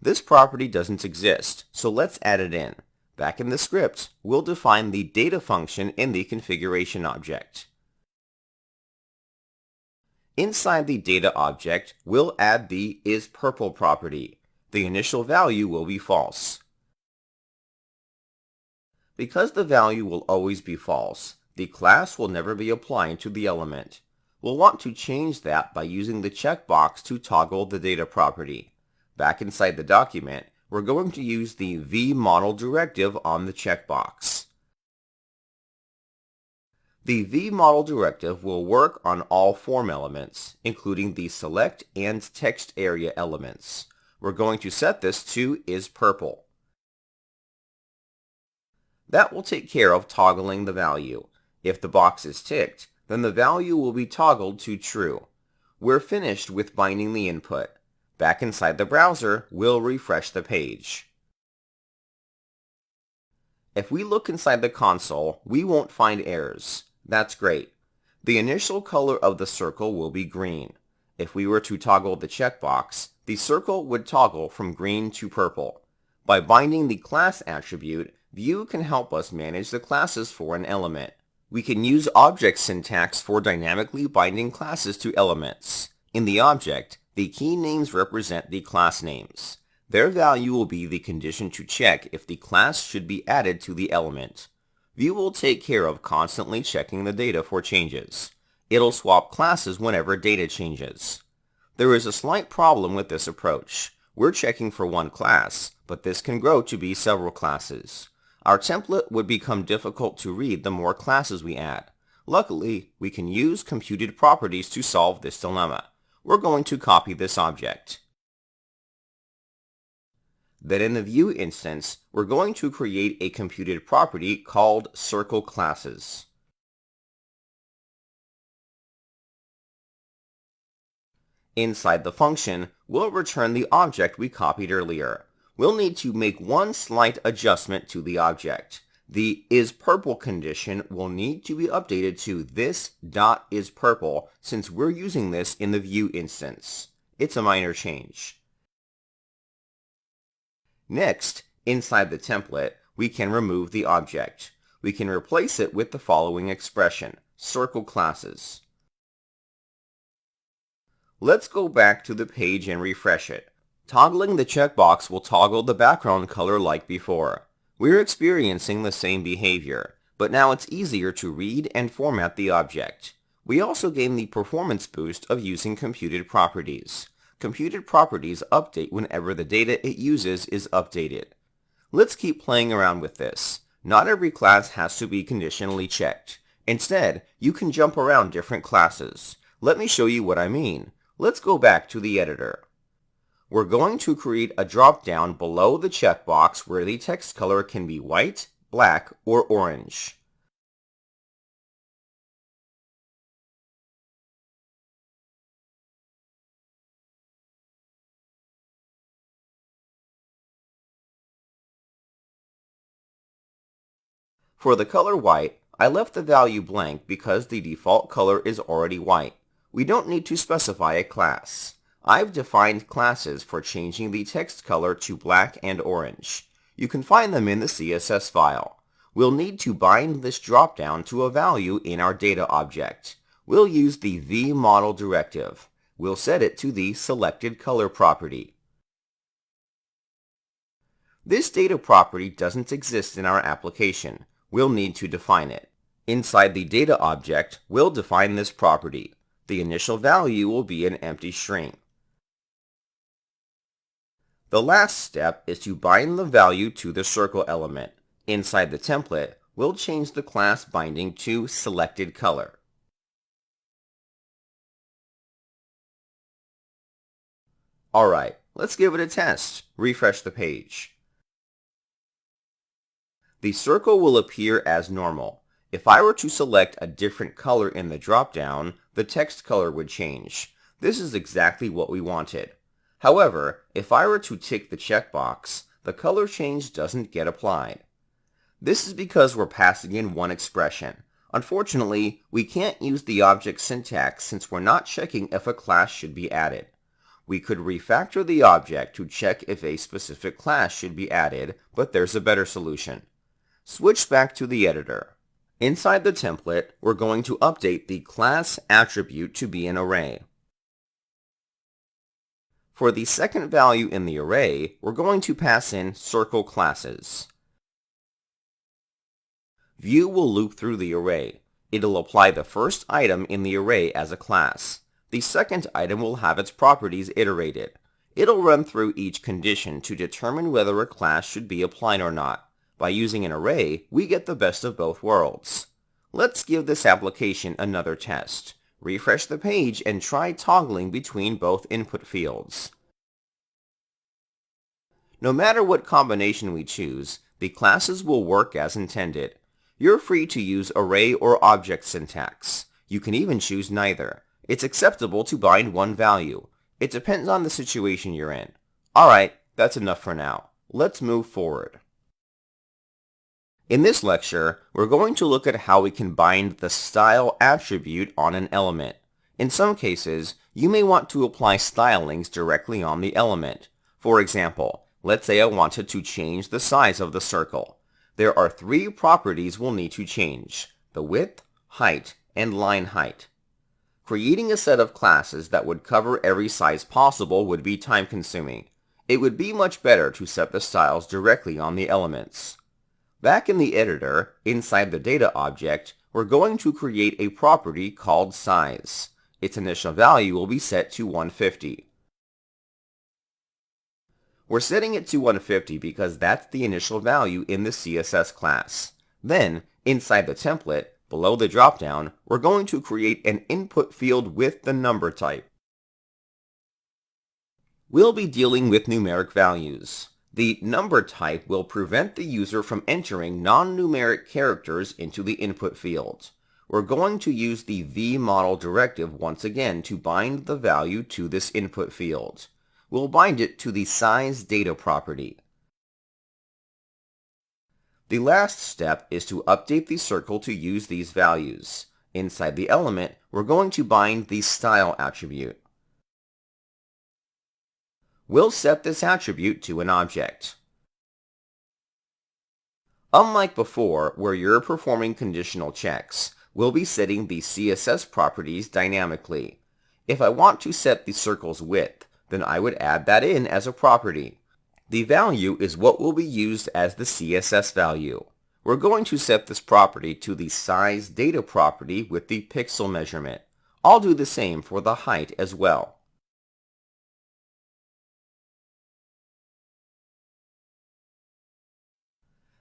This property doesn't exist, so let's add it in. Back in the script, we'll define the data function in the configuration object. Inside the data object, we'll add the isPurple property. The initial value will be false. Because the value will always be false, the class will never be applied to the element. We'll want to change that by using the checkbox to toggle the data property. Back inside the document, we're going to use the vModel directive on the checkbox. The vModel directive will work on all form elements, including the select and text area elements. We're going to set this to isPurple. That will take care of toggling the value. If the box is ticked, then the value will be toggled to true. We're finished with binding the input. Back inside the browser, we'll refresh the page. If we look inside the console, we won't find errors. That's great. The initial color of the circle will be green. If we were to toggle the checkbox, the circle would toggle from green to purple. By binding the class attribute, Vue can help us manage the classes for an element. We can use object syntax for dynamically binding classes to elements. In the object, the key names represent the class names. Their value will be the condition to check if the class should be added to the element. Vue will take care of constantly checking the data for changes. It'll swap classes whenever data changes. There is a slight problem with this approach. We're checking for one class, but this can grow to be several classes. Our template would become difficult to read the more classes we add. Luckily, we can use computed properties to solve this dilemma. We're going to copy this object. Then in the Vue instance, we're going to create a computed property called CircleClasses. Inside the function, we'll return the object we copied earlier. We'll need to make one slight adjustment to the object. The isPurple condition will need to be updated to this.isPurple since we're using this in the Vue instance. It's a minor change. Next, inside the template, we can remove the object. We can replace it with the following expression, CircleClasses. Let's go back to the page and refresh it. Toggling the checkbox will toggle the background color like before. We're experiencing the same behavior, but now it's easier to read and format the object. We also gain the performance boost of using computed properties. Computed properties update whenever the data it uses is updated. Let's keep playing around with this. Not every class has to be conditionally checked. Instead, you can jump around different classes. Let me show you what I mean. Let's go back to the editor. We're going to create a drop-down below the checkbox where the text color can be white, black, or orange. For the color white, I left the value blank because the default color is already white. We don't need to specify a class. I've defined classes for changing the text color to black and orange. You can find them in the CSS file. We'll need to bind this dropdown to a value in our data object. We'll use the vModel directive. We'll set it to the selected color property. This data property doesn't exist in our application. We'll need to define it. Inside the data object, we'll define this property. The initial value will be an empty string. The last step is to bind the value to the circle element. Inside the template, we'll change the class binding to selected color. Alright, let's give it a test. Refresh the page. The circle will appear as normal. If I were to select a different color in the dropdown, the text color would change. This is exactly what we wanted. However, if I were to tick the checkbox, the color change doesn't get applied. This is because we're passing in one expression. Unfortunately, we can't use the object syntax since we're not checking if a class should be added. We could refactor the object to check if a specific class should be added, but there's a better solution. Switch back to the editor. Inside the template, we're going to update the class attribute to be an array. For the second value in the array, we're going to pass in circle classes. View will loop through the array. It'll apply the first item in the array as a class. The second item will have its properties iterated. It'll run through each condition to determine whether a class should be applied or not. By using an array, we get the best of both worlds. Let's give this application another test. Refresh the page and try toggling between both input fields. No matter what combination we choose, the classes will work as intended. You're free to use array or object syntax. You can even choose neither. It's acceptable to bind one value. It depends on the situation you're in. Alright, that's enough for now. Let's move forward. In this lecture, we're going to look at how we can bind the style attribute on an element. In some cases, you may want to apply stylings directly on the element. For example, let's say I wanted to change the size of the circle. There are three properties we'll need to change: the width, height, and line height. Creating a set of classes that would cover every size possible would be time-consuming. It would be much better to set the styles directly on the elements. Back in the editor, inside the data object, we're going to create a property called size. Its initial value will be set to 150. We're setting it to 150 because that's the initial value in the CSS class. Then, inside the template, below the dropdown, we're going to create an input field with the number type. We'll be dealing with numeric values. The number type will prevent the user from entering non-numeric characters into the input field. We're going to use the vModel directive once again to bind the value to this input field. We'll bind it to the size data property. The last step is to update the circle to use these values. Inside the element, we're going to bind the style attribute. We'll set this attribute to an object. Unlike before, where you're performing conditional checks, we'll be setting the CSS properties dynamically. If I want to set the circle's width, then I would add that in as a property. The value is what will be used as the CSS value. We're going to set this property to the size data property with the pixel measurement. I'll do the same for the height as well.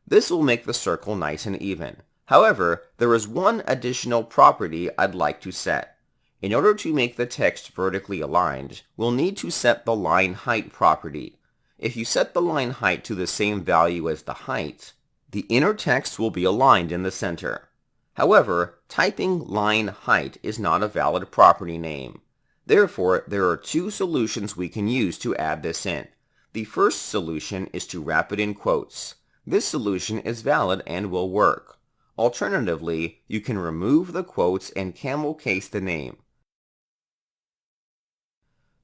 This will make the circle nice and even. However, there is one additional property I'd like to set. In order to make the text vertically aligned, we'll need to set the line height property. If you set the line height to the same value as the height, the inner text will be aligned in the center. However, typing line height is not a valid property name. Therefore, there are two solutions we can use to add this in. The first solution is to wrap it in quotes. This solution is valid and will work. Alternatively, you can remove the quotes and camel case the name.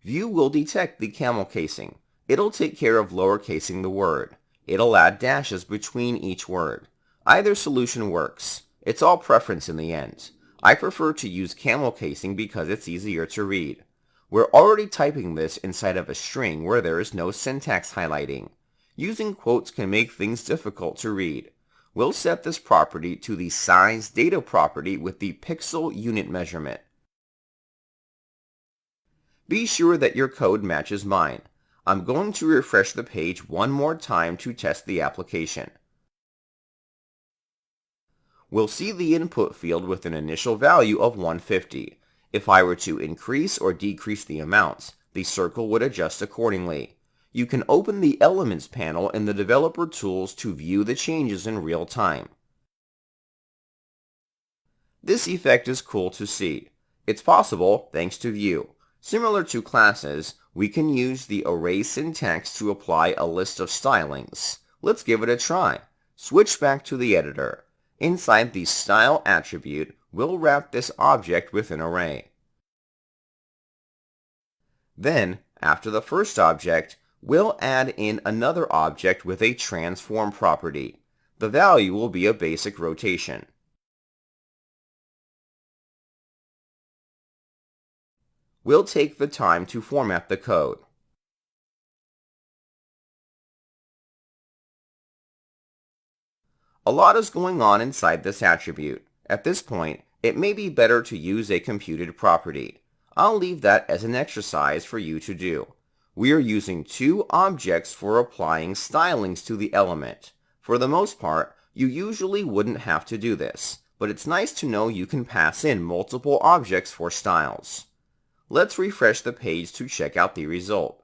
View will detect the camel casing. It'll take care of lowercasing the word. It'll add dashes between each word. Either solution works. It's all preference in the end. I prefer to use camel casing because it's easier to read. We're already typing this inside of a string where there is no syntax highlighting. Using quotes can make things difficult to read. We'll set this property to the size data property with the pixel unit measurement. Be sure that your code matches mine. I'm going to refresh the page one more time to test the application. We'll see the input field with an initial value of 150. If I were to increase or decrease the amounts, the circle would adjust accordingly. You can open the Elements panel in the Developer Tools to view the changes in real time. This effect is cool to see. It's possible thanks to Vue. Similar to classes, we can use the array syntax to apply a list of stylings. Let's give it a try. Switch back to the editor. Inside the style attribute, we'll wrap this object with an array. Then, after the first object, we'll add in another object with a transform property. The value will be a basic rotation. We'll take the time to format the code. A lot is going on inside this attribute. At this point, it may be better to use a computed property. I'll leave that as an exercise for you to do. We are using two objects for applying stylings to the element. For the most part, you usually wouldn't have to do this, but it's nice to know you can pass in multiple objects for styles. Let's refresh the page to check out the result.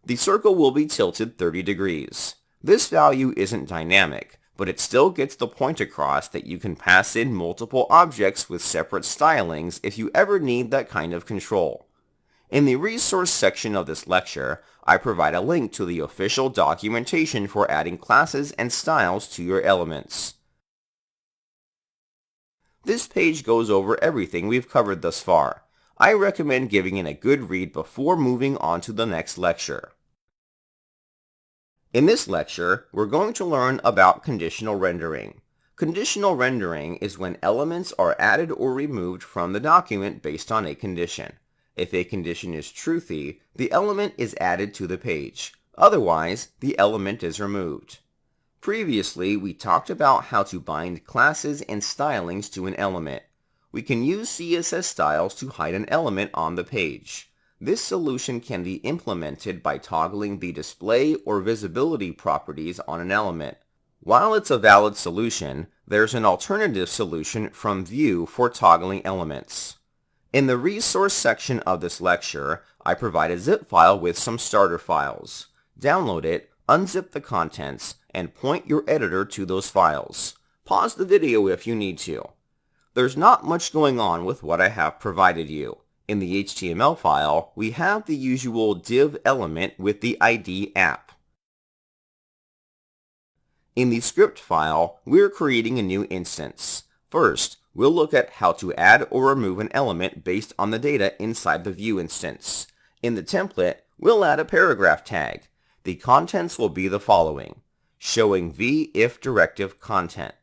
The circle will be tilted 30 degrees. This value isn't dynamic, but it still gets the point across that you can pass in multiple objects with separate stylings if you ever need that kind of control. In the resource section of this lecture, I provide a link to the official documentation for adding classes and styles to your elements. This page goes over everything we've covered thus far. I recommend giving it a good read before moving on to the next lecture. In this lecture, we're going to learn about conditional rendering. Conditional rendering is when elements are added or removed from the document based on a condition. If a condition is truthy, the element is added to the page. Otherwise, the element is removed. Previously, we talked about how to bind classes and stylings to an element. We can use CSS styles to hide an element on the page. This solution can be implemented by toggling the display or visibility properties on an element. While it's a valid solution, there's an alternative solution from Vue for toggling elements. In the resource section of this lecture, I provide a zip file with some starter files. Download it, unzip the contents, and point your editor to those files. Pause the video if you need to. There's not much going on with what I have provided you. In the HTML file, we have the usual div element with the ID app. In the script file, we're creating a new instance. First, we'll look at how to add or remove an element based on the data inside the Vue instance. In the template, we'll add a paragraph tag. The contents will be the following: showing v-if directive content.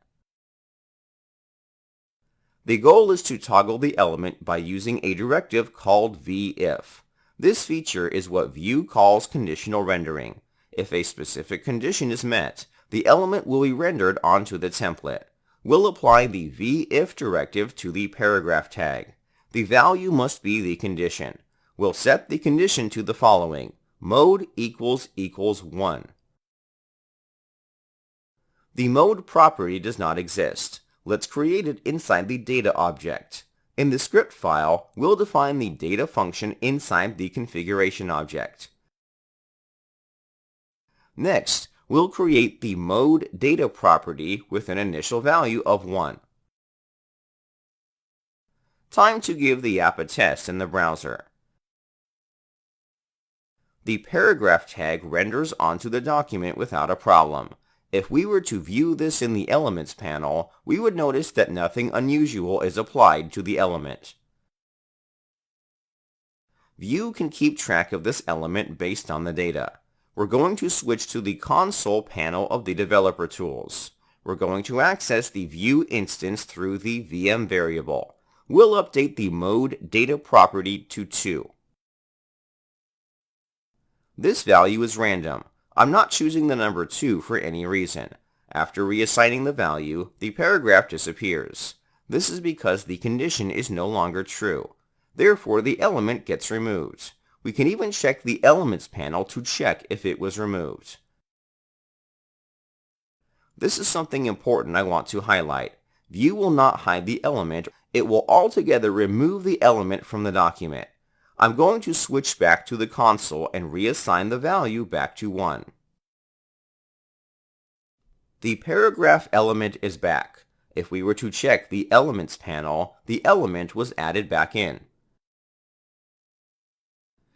The goal is to toggle the element by using a directive called v-if. This feature is what Vue calls conditional rendering. If a specific condition is met, the element will be rendered onto the template. We'll apply the v-if directive to the paragraph tag. The value must be the condition. We'll set the condition to the following: mode equals 1. The mode property does not exist. Let's create it inside the data object. In the script file, we'll define the data function inside the configuration object. Next, we'll create the mode data property with an initial value of 1. Time to give the app a test in the browser. The paragraph tag renders onto the document without a problem. If we were to view this in the Elements panel, we would notice that nothing unusual is applied to the element. Vue can keep track of this element based on the data. We're going to switch to the console panel of the Developer Tools. We're going to access the Vue instance through the VM variable. We'll update the mode data property to 2. This value is random. I'm not choosing the number 2 for any reason. After reassigning the value, the paragraph disappears. This is because the condition is no longer true. Therefore, the element gets removed. We can even check the Elements panel to check if it was removed. This is something important I want to highlight. View will not hide the element, it will altogether remove the element from the document. I'm going to switch back to the console and reassign the value back to 1. The paragraph element is back. If we were to check the Elements panel, the element was added back in.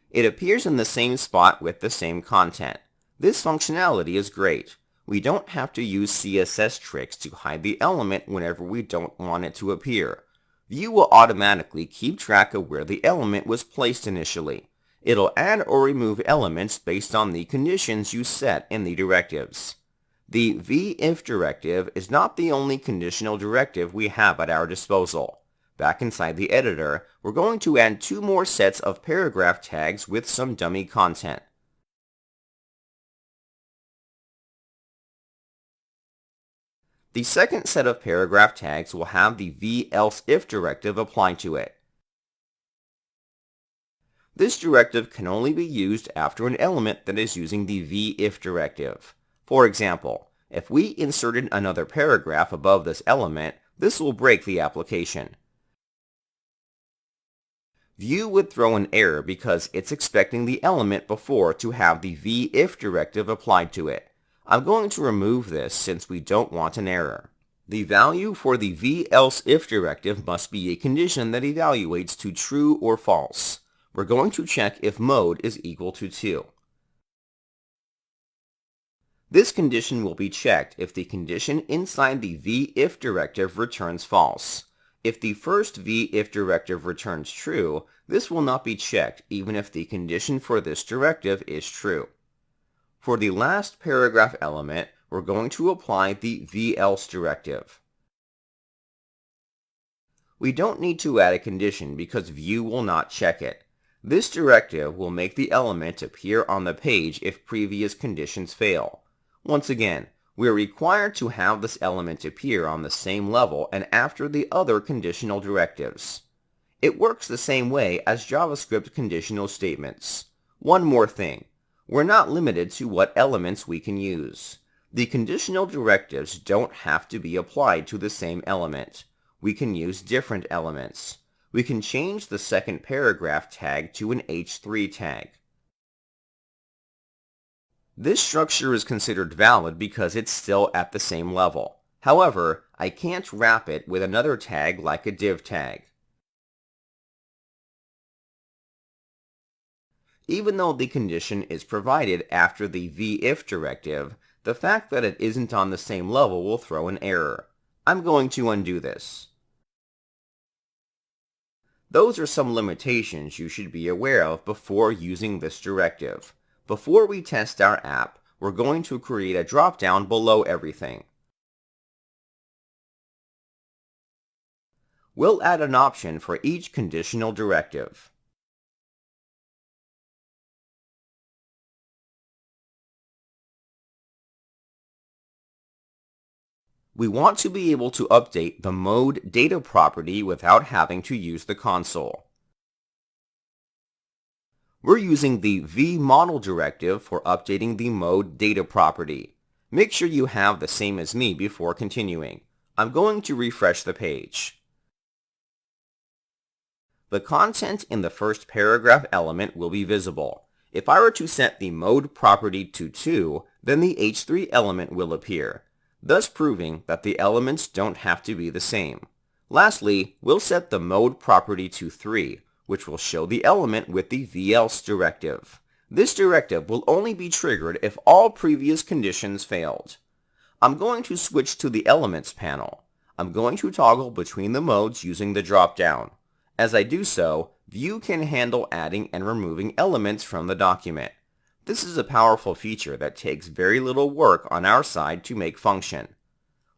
It appears in the same spot with the same content. This functionality is great. We don't have to use CSS tricks to hide the element whenever we don't want it to appear. Vue will automatically keep track of where the element was placed initially. It'll add or remove elements based on the conditions you set in the directives. The v-if directive is not the only conditional directive we have at our disposal. Back inside the editor, we're going to add 2 more sets of paragraph tags with some dummy content. The second set of paragraph tags will have the v-else-if directive applied to it. This directive can only be used after an element that is using the v-if directive. For example, if we inserted another paragraph above this element, this will break the application. Vue would throw an error because it's expecting the element before to have the v-if directive applied to it. I'm going to remove this since we don't want an error. The value for the v-else-if directive must be a condition that evaluates to true or false. We're going to check if mode is equal to 2. This condition will be checked if the condition inside the v-if directive returns false. If the first v-if directive returns true, this will not be checked even if the condition for this directive is true. For the last paragraph element, we're going to apply the v-else directive. We don't need to add a condition because Vue will not check it. This directive will make the element appear on the page if previous conditions fail. Once again, we are required to have this element appear on the same level and after the other conditional directives. It works the same way as JavaScript conditional statements. One more thing. We're not limited to what elements we can use. The conditional directives don't have to be applied to the same element. We can use different elements. We can change the second paragraph tag to an h3 tag. This structure is considered valid because it's still at the same level. However, I can't wrap it with another tag like a div tag. Even though the condition is provided after the v-if directive, the fact that it isn't on the same level will throw an error. I'm going to undo this. Those are some limitations you should be aware of before using this directive. Before we test our app, we're going to create a drop-down below everything. We'll add an option for each conditional directive. We want to be able to update the mode data property without having to use the console. We're using the vModel directive for updating the mode data property. Make sure you have the same as me before continuing. I'm going to refresh the page. The content in the first paragraph element will be visible. If I were to set the mode property to 2, then the h3 element will appear, thus proving that the elements don't have to be the same. Lastly, we'll set the mode property to 3, which will show the element with the v-else directive. This directive will only be triggered if all previous conditions failed. I'm going to switch to the Elements panel. I'm going to toggle between the modes using the drop-down. As I do so, Vue can handle adding and removing elements from the document. This is a powerful feature that takes very little work on our side to make function.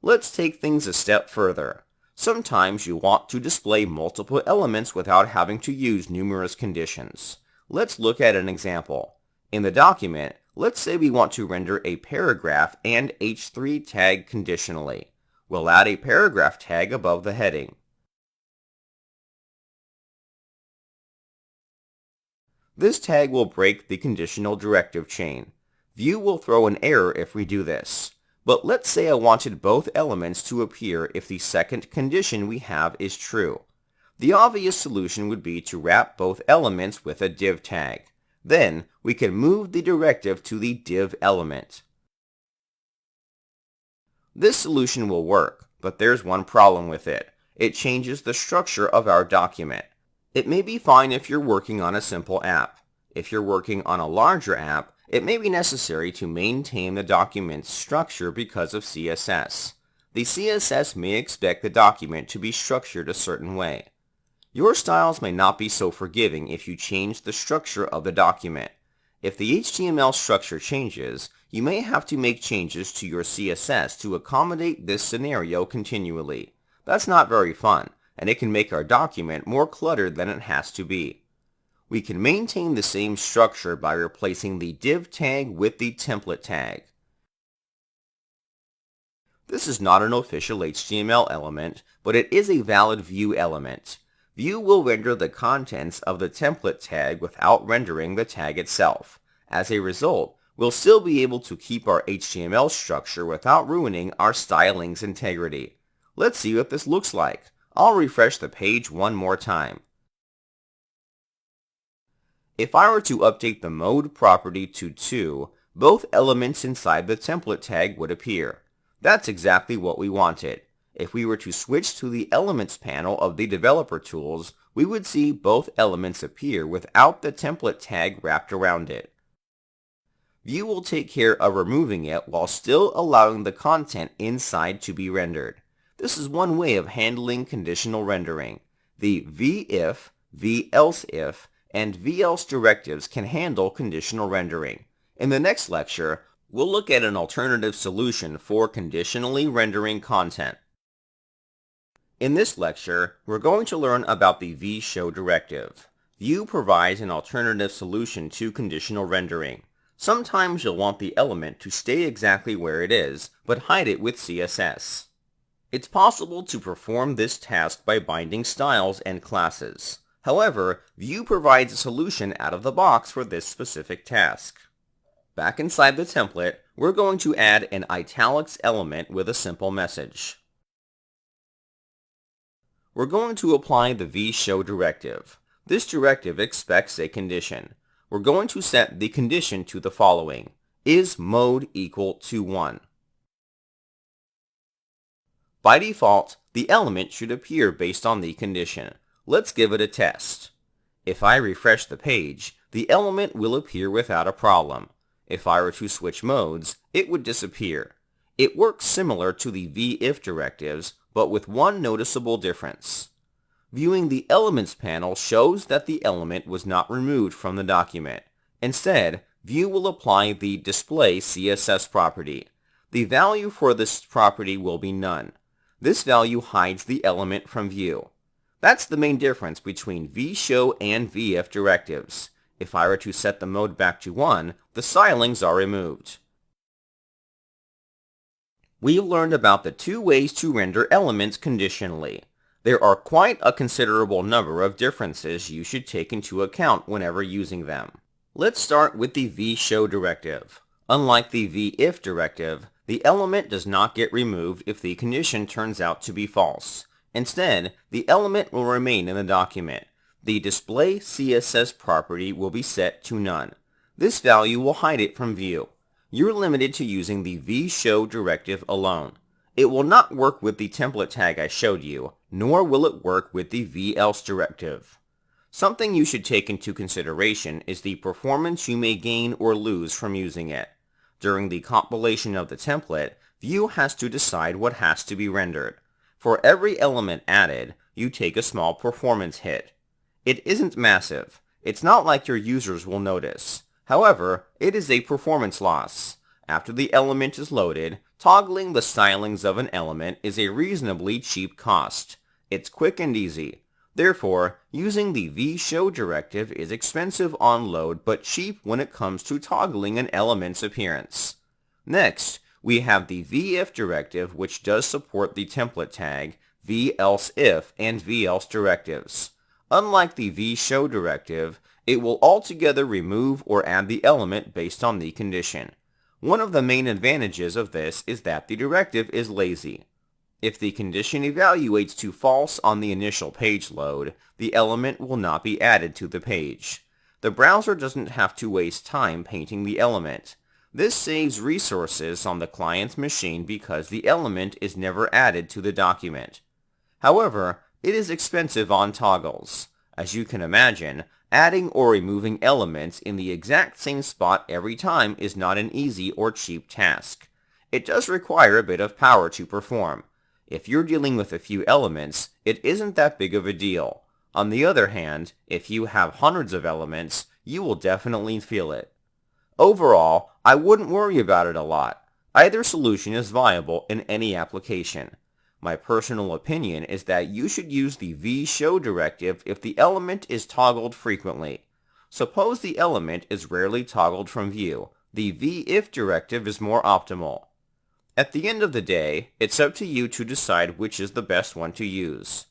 Let's take things a step further. Sometimes you want to display multiple elements without having to use numerous conditions. Let's look at an example. In the document, let's say we want to render a paragraph and h3 tag conditionally. We'll add a paragraph tag above the heading. This tag will break the conditional directive chain. Vue will throw an error if we do this. But let's say I wanted both elements to appear if the second condition we have is true. The obvious solution would be to wrap both elements with a div tag. Then we can move the directive to the div element. This solution will work, but there's one problem with it. It changes the structure of our document. It may be fine if you're working on a simple app. If you're working on a larger app, it may be necessary to maintain the document's structure because of CSS. The CSS may expect the document to be structured a certain way. Your styles may not be so forgiving if you change the structure of the document. If the HTML structure changes, you may have to make changes to your CSS to accommodate this scenario continually. That's not very fun, and it can make our document more cluttered than it has to be. We can maintain the same structure by replacing the div tag with the template tag. This is not an official HTML element, but it is a valid view element. View will render the contents of the template tag without rendering the tag itself. As a result, we'll still be able to keep our HTML structure without ruining our styling's integrity. Let's see what this looks like. I'll refresh the page one more time. If I were to update the mode property to 2, both elements inside the template tag would appear. That's exactly what we wanted. If we were to switch to the Elements panel of the developer tools, we would see both elements appear without the template tag wrapped around it. Vue will take care of removing it while still allowing the content inside to be rendered. This is one way of handling conditional rendering. The vIf, vElseIf, and vElse directives can handle conditional rendering. In the next lecture, we'll look at an alternative solution for conditionally rendering content. In this lecture, we're going to learn about the vShow directive. Vue provides an alternative solution to conditional rendering. Sometimes you'll want the element to stay exactly where it is, but hide it with CSS. It's possible to perform this task by binding styles and classes. However, Vue provides a solution out of the box for this specific task. Back inside the template, we're going to add an italics element with a simple message. We're going to apply the vShow directive. This directive expects a condition. We're going to set the condition to the following: is mode equal to 1? By default, the element should appear based on the condition. Let's give it a test. If I refresh the page, the element will appear without a problem. If I were to switch modes, it would disappear. It works similar to the vIf directives, but with one noticeable difference. Viewing the Elements panel shows that the element was not removed from the document. Instead, Vue will apply the Display CSS property. The value for this property will be none. This value hides the element from view. That's the main difference between vShow and vIf directives. If I were to set the mode back to 1, the stylings are removed. We've learned about the two ways to render elements conditionally. There are quite a considerable number of differences you should take into account whenever using them. Let's start with the vShow directive. Unlike the vIf directive, the element does not get removed if the condition turns out to be false. Instead, the element will remain in the document. The Display CSS property will be set to none. This value will hide it from view. You're limited to using the vShow directive alone. It will not work with the template tag I showed you, nor will it work with the vElse directive. Something you should take into consideration is the performance you may gain or lose from using it. During the compilation of the template, Vue has to decide what has to be rendered. For every element added, you take a small performance hit. It isn't massive. It's not like your users will notice. However, it is a performance loss. After the element is loaded, toggling the stylings of an element is a reasonably cheap cost. It's quick and easy. Therefore, using the vShow directive is expensive on load but cheap when it comes to toggling an element's appearance. Next, we have the vIf directive, which does support the template tag, vElseIf, and vElse directives. Unlike the vShow directive, it will altogether remove or add the element based on the condition. One of the main advantages of this is that the directive is lazy. If the condition evaluates to false on the initial page load, the element will not be added to the page. The browser doesn't have to waste time painting the element. This saves resources on the client's machine because the element is never added to the document. However, it is expensive on toggles. As you can imagine, adding or removing elements in the exact same spot every time is not an easy or cheap task. It does require a bit of power to perform. If you're dealing with a few elements, it isn't that big of a deal. On the other hand, if you have hundreds of elements, you will definitely feel it. Overall, I wouldn't worry about it a lot. Either solution is viable in any application. My personal opinion is that you should use the vShow directive if the element is toggled frequently. Suppose the element is rarely toggled from view. The vIf directive is more optimal. At the end of the day, it's up to you to decide which is the best one to use.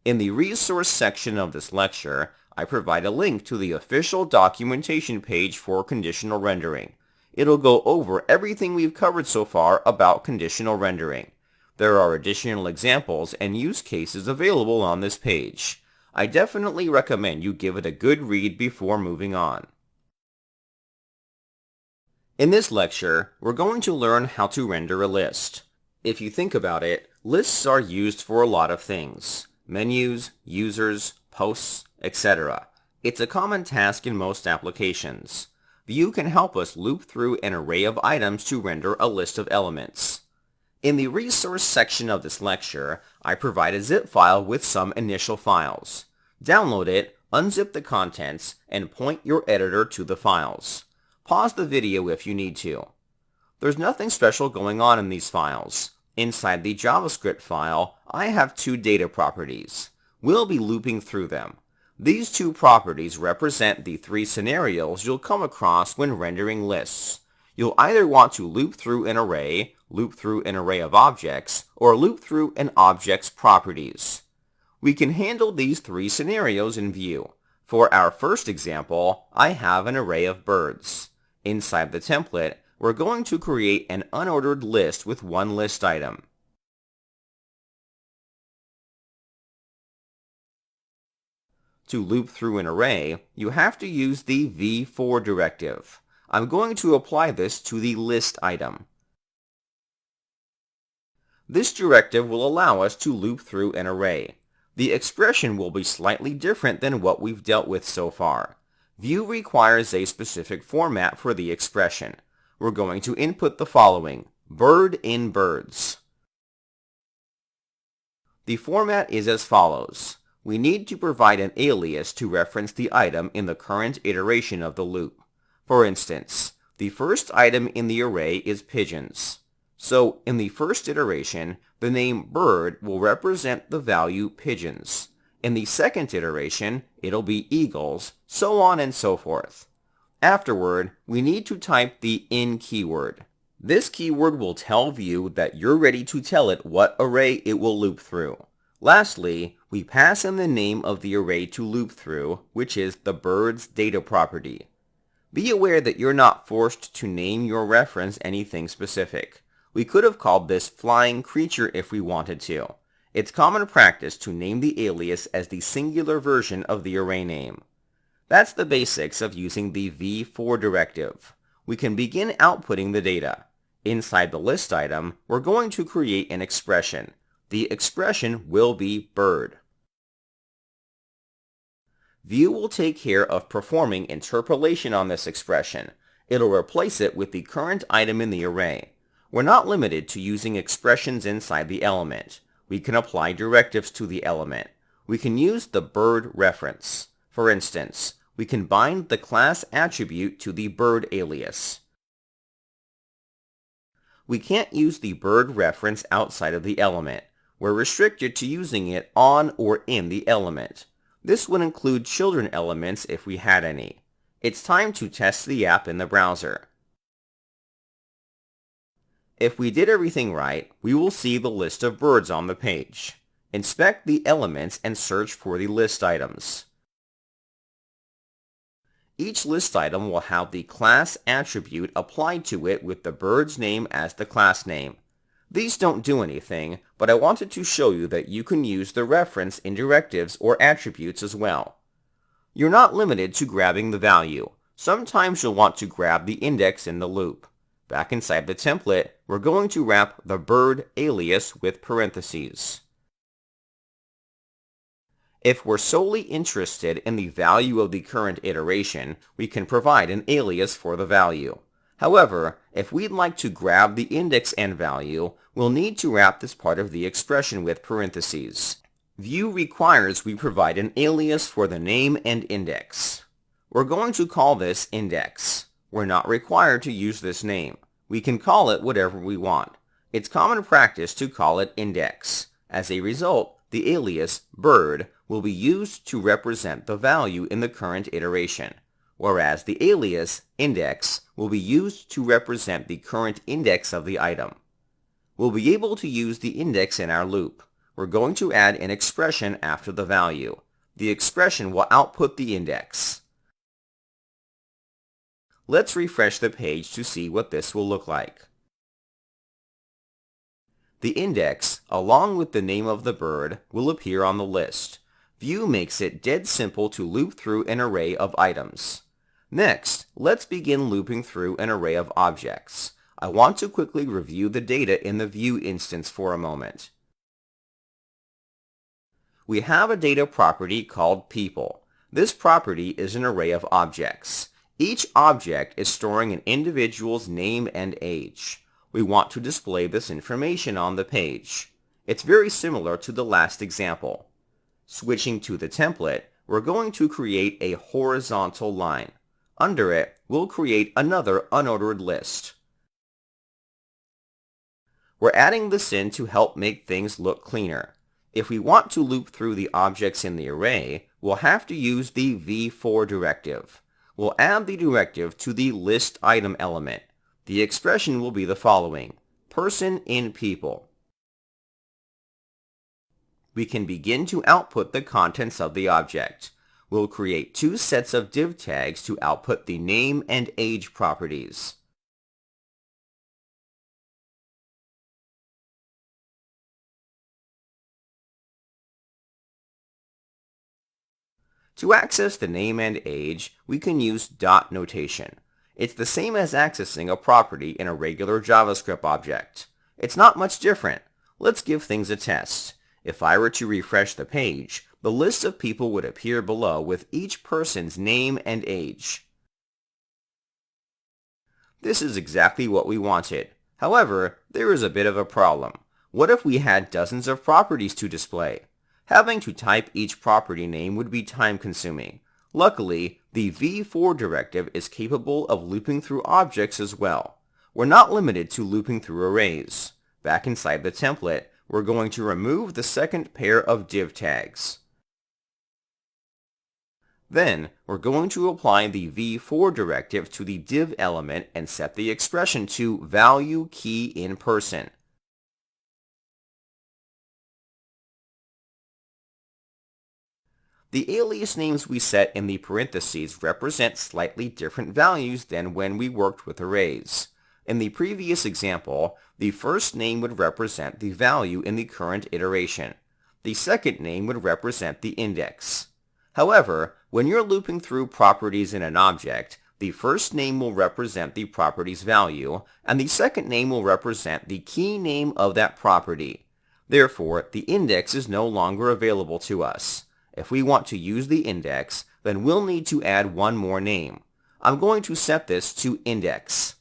In the resource section of this lecture, I provide a link to the official documentation page for conditional rendering. It'll go over everything we've covered so far about conditional rendering. There are additional examples and use cases available on this page. I definitely recommend you give it a good read before moving on. In this lecture, we're going to learn how to render a list. If you think about it, lists are used for a lot of things. Menus, users, posts, etc. It's a common task in most applications. Vue can help us loop through an array of items to render a list of elements. In the resource section of this lecture, I provide a zip file with some initial files. Download it, unzip the contents, and point your editor to the files. Pause the video if you need to. There's nothing special going on in these files. Inside the JavaScript file, I have two data properties. We'll be looping through them. These two properties represent the three scenarios you'll come across when rendering lists. You'll either want to loop through an array of objects, or loop through an object's properties. We can handle these three scenarios in Vue. For our first example, I have an array of birds. Inside the template, we're going to create an unordered list with one list item. To loop through an array, you have to use the v_for directive. I'm going to apply this to the list item. This directive will allow us to loop through an array. The expression will be slightly different than what we've dealt with so far. Vue requires a specific format for the expression. We're going to input the following: bird in birds. The format is as follows. We need to provide an alias to reference the item in the current iteration of the loop. For instance, the first item in the array is pigeons. So, in the first iteration, the name bird will represent the value pigeons. In the second iteration, it'll be eagles, so on and so forth. Afterward, we need to type the in keyword. This keyword will tell Vue that you're ready to tell it what array it will loop through. Lastly, we pass in the name of the array to loop through, which is the bird's data property. Be aware that you're not forced to name your reference anything specific. We could have called this flying creature if we wanted to. It's common practice to name the alias as the singular version of the array name. That's the basics of using the v_for directive. We can begin outputting the data. Inside the list item, we're going to create an expression. The expression will be bird. Vue will take care of performing interpolation on this expression. It'll replace it with the current item in the array. We're not limited to using expressions inside the element. We can apply directives to the element. We can use the bird reference. For instance, we can bind the class attribute to the bird alias. We can't use the bird reference outside of the element. We're restricted to using it on or in the element. This would include children elements if we had any. It's time to test the app in the browser. If we did everything right, we will see the list of birds on the page. Inspect the elements and search for the list items. Each list item will have the class attribute applied to it with the bird's name as the class name. These don't do anything, but I wanted to show you that you can use the reference in directives or attributes as well. You're not limited to grabbing the value. Sometimes you'll want to grab the index in the loop. Back inside the template, we're going to wrap the bird alias with parentheses. If we're solely interested in the value of the current iteration, we can provide an alias for the value. However, if we'd like to grab the index and value, we'll need to wrap this part of the expression with parentheses. View requires we provide an alias for the name and index. We're going to call this index. We're not required to use this name. We can call it whatever we want. It's common practice to call it index. As a result, the alias bird will be used to represent the value in the current iteration, whereas the alias index will be used to represent the current index of the item. We'll be able to use the index in our loop. We're going to add an expression after the value. The expression will output the index. Let's refresh the page to see what this will look like. The index, along with the name of the bird, will appear on the list. View makes it dead simple to loop through an array of items. Next, let's begin looping through an array of objects. I want to quickly review the data in the view instance for a moment. We have a data property called people. This property is an array of objects. Each object is storing an individual's name and age. We want to display this information on the page. It's very similar to the last example. Switching to the template, we're going to create a horizontal line. Under it, we'll create another unordered list. We're adding this in to help make things look cleaner. If we want to loop through the objects in the array, we'll have to use the v-for directive. We'll add the directive to the list item element. The expression will be the following: person in people. We can begin to output the contents of the object. We'll create two sets of div tags to output the name and age properties. To access the name and age, we can use dot notation. It's the same as accessing a property in a regular JavaScript object. It's not much different. Let's give things a test. If I were to refresh the page, the list of people would appear below with each person's name and age. This is exactly what we wanted. However, there is a bit of a problem. What if we had dozens of properties to display? Having to type each property name would be time-consuming. Luckily, the v-for directive is capable of looping through objects as well. We're not limited to looping through arrays. Back inside the template, we're going to remove the second pair of div tags. Then, we're going to apply the v-for directive to the div element and set the expression to value key in person. The alias names we set in the parentheses represent slightly different values than when we worked with arrays. In the previous example, the first name would represent the value in the current iteration. The second name would represent the index. However, when you're looping through properties in an object, the first name will represent the property's value, and the second name will represent the key name of that property. Therefore, the index is no longer available to us. If we want to use the index, then we'll need to add one more name. I'm going to set this to index.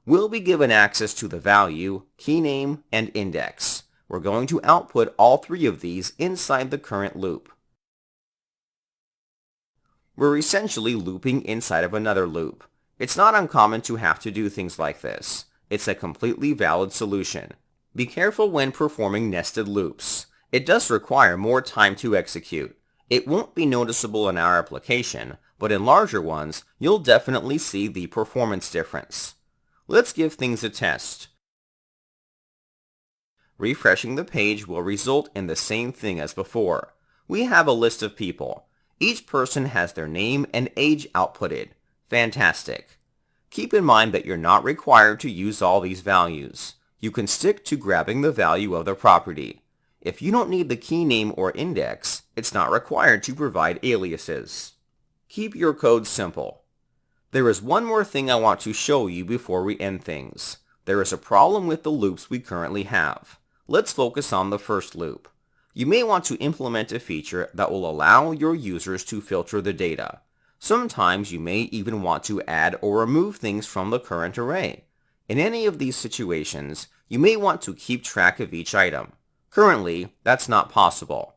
We'll be given access to the value, key name, and index. We're going to output all three of these inside the current loop. We're essentially looping inside of another loop. It's not uncommon to have to do things like this. It's a completely valid solution. Be careful when performing nested loops. It does require more time to execute. It won't be noticeable in our application, but in larger ones, you'll definitely see the performance difference. Let's give things a test. Refreshing the page will result in the same thing as before. We have a list of people. Each person has their name and age outputted. Fantastic. Keep in mind that you're not required to use all these values. You can stick to grabbing the value of the property. If you don't need the key name or index, it's not required to provide aliases. Keep your code simple. There is one more thing I want to show you before we end things. There is a problem with the loops we currently have. Let's focus on the first loop. You may want to implement a feature that will allow your users to filter the data. Sometimes you may even want to add or remove things from the current array. In any of these situations, you may want to keep track of each item. Currently, that's not possible.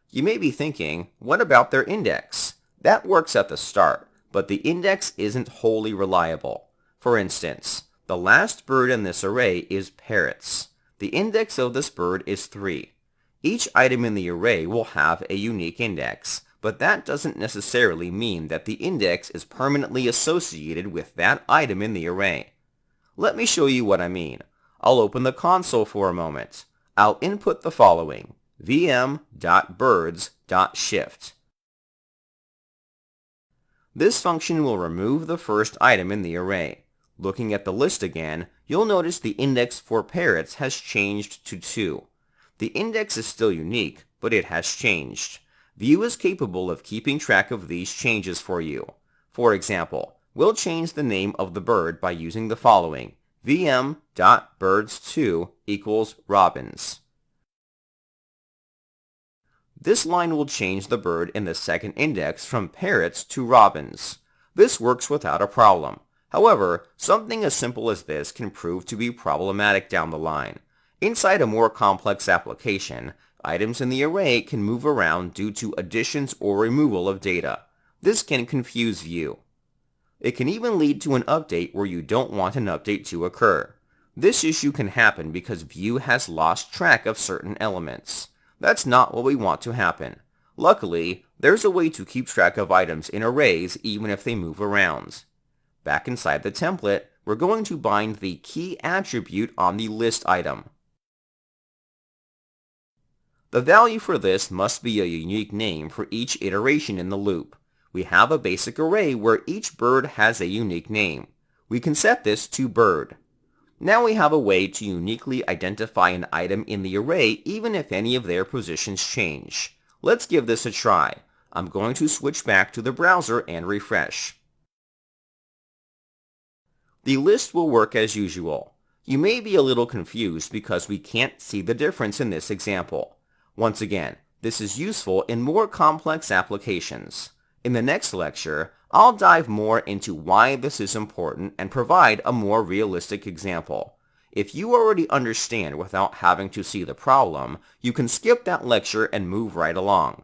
You may be thinking, what about their index? That works at the start, but the index isn't wholly reliable. For instance, the last bird in this array is parrots. The index of this bird is 3. Each item in the array will have a unique index, but that doesn't necessarily mean that the index is permanently associated with that item in the array. Let me show you what I mean. I'll open the console for a moment. I'll input the following: vm.birds.shift. This function will remove the first item in the array. Looking at the list again, you'll notice the index for parrots has changed to 2. The index is still unique, but it has changed. Vue is capable of keeping track of these changes for you. For example, we'll change the name of the bird by using the following: vm.birds2 equals robins. This line will change the bird in the second index from parrots to robins. This works without a problem. However, something as simple as this can prove to be problematic down the line. Inside a more complex application, items in the array can move around due to additions or removal of data. This can confuse Vue. It can even lead to an update where you don't want an update to occur. This issue can happen because Vue has lost track of certain elements. That's not what we want to happen. Luckily, there's a way to keep track of items in arrays even if they move around. Back inside the template, we're going to bind the key attribute on the list item. The value for this must be a unique name for each iteration in the loop. We have a basic array where each bird has a unique name. We can set this to bird. Now we have a way to uniquely identify an item in the array even if any of their positions change. Let's give this a try. I'm going to switch back to the browser and refresh. The list will work as usual. You may be a little confused because we can't see the difference in this example. Once again, this is useful in more complex applications. In the next lecture, I'll dive more into why this is important and provide a more realistic example. If you already understand without having to see the problem, you can skip that lecture and move right along.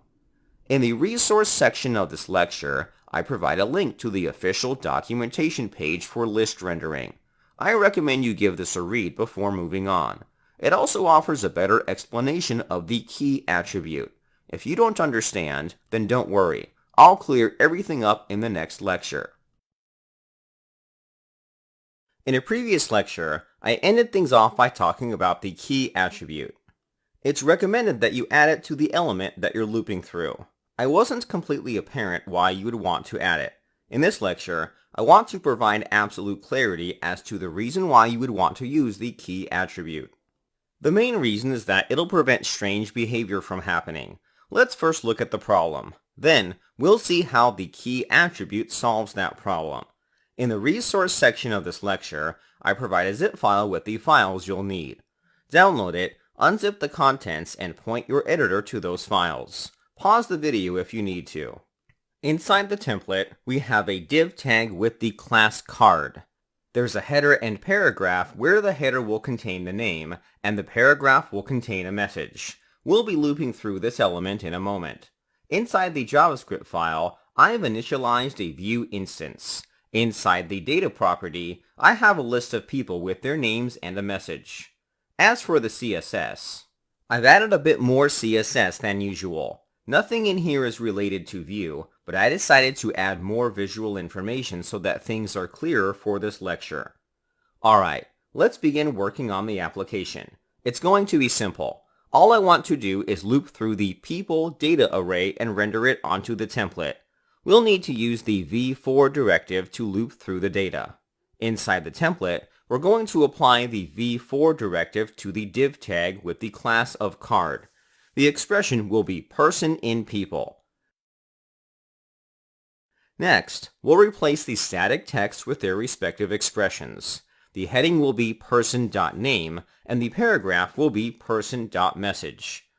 In the resource section of this lecture, I provide a link to the official documentation page for list rendering. I recommend you give this a read before moving on. It also offers a better explanation of the key attribute. If you don't understand, then don't worry. I'll clear everything up in the next lecture. In a previous lecture, I ended things off by talking about the key attribute. It's recommended that you add it to the element that you're looping through. I wasn't completely apparent why you would want to add it. In this lecture, I want to provide absolute clarity as to the reason why you would want to use the key attribute. The main reason is that it'll prevent strange behavior from happening. Let's first look at the problem. Then, we'll see how the key attribute solves that problem. In the resource section of this lecture, I provide a zip file with the files you'll need. Download it, unzip the contents, and point your editor to those files. Pause the video if you need to. Inside the template, we have a div tag with the class card. There's a header and paragraph where the header will contain the name, and the paragraph will contain a message. We'll be looping through this element in a moment. Inside the JavaScript file, I've initialized a Vue instance. Inside the data property, I have a list of people with their names and a message. As for the CSS, I've added a bit more CSS than usual. Nothing in here is related to Vue, but I decided to add more visual information so that things are clearer for this lecture. Alright, let's begin working on the application. It's going to be simple. all I want to do is loop through the people data array and render it onto the template. We'll need to use the v-for directive to loop through the data. Inside the template, we're going to apply the v-for directive to the div tag with the class of card. The expression will be person in people. Next, we'll replace the static text with their respective expressions. The heading will be person.name, and the paragraph will be person.message.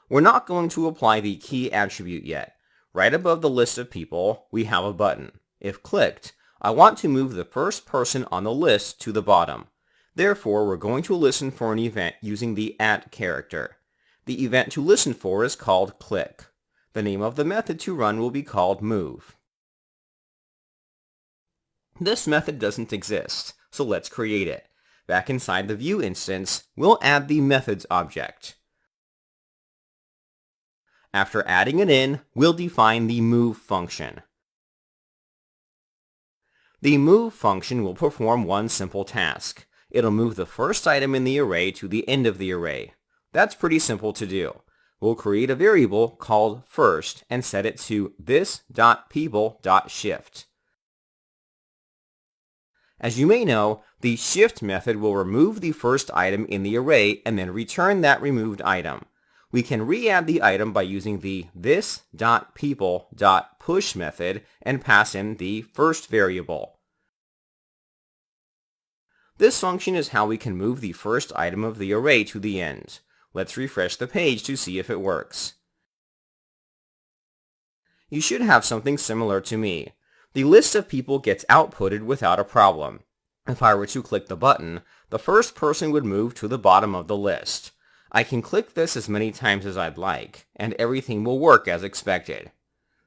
We're not going to apply the key attribute yet. Right above the list of people, we have a button. If clicked, I want to move the first person on the list to the bottom. Therefore, we're going to listen for an event using the @ character. The event to listen for is called click. The name of the method to run will be called move. This method doesn't exist, so let's create it. Back inside the view instance, we'll add the methods object. After adding it in, we'll define the move function. The move function will perform one simple task. It'll move the first item in the array to the end of the array. That's pretty simple to do. We'll create a variable called first and set it to this.people.shift. As you may know, the shift method will remove the first item in the array and then return that removed item. We can re-add the item by using the this.people.push method and pass in the first variable. This function is how we can move the first item of the array to the end. Let's refresh the page to see if it works. You should have something similar to me. The list of people gets outputted without a problem. If I were to click the button, the first person would move to the bottom of the list. I can click this as many times as I'd like, and everything will work as expected.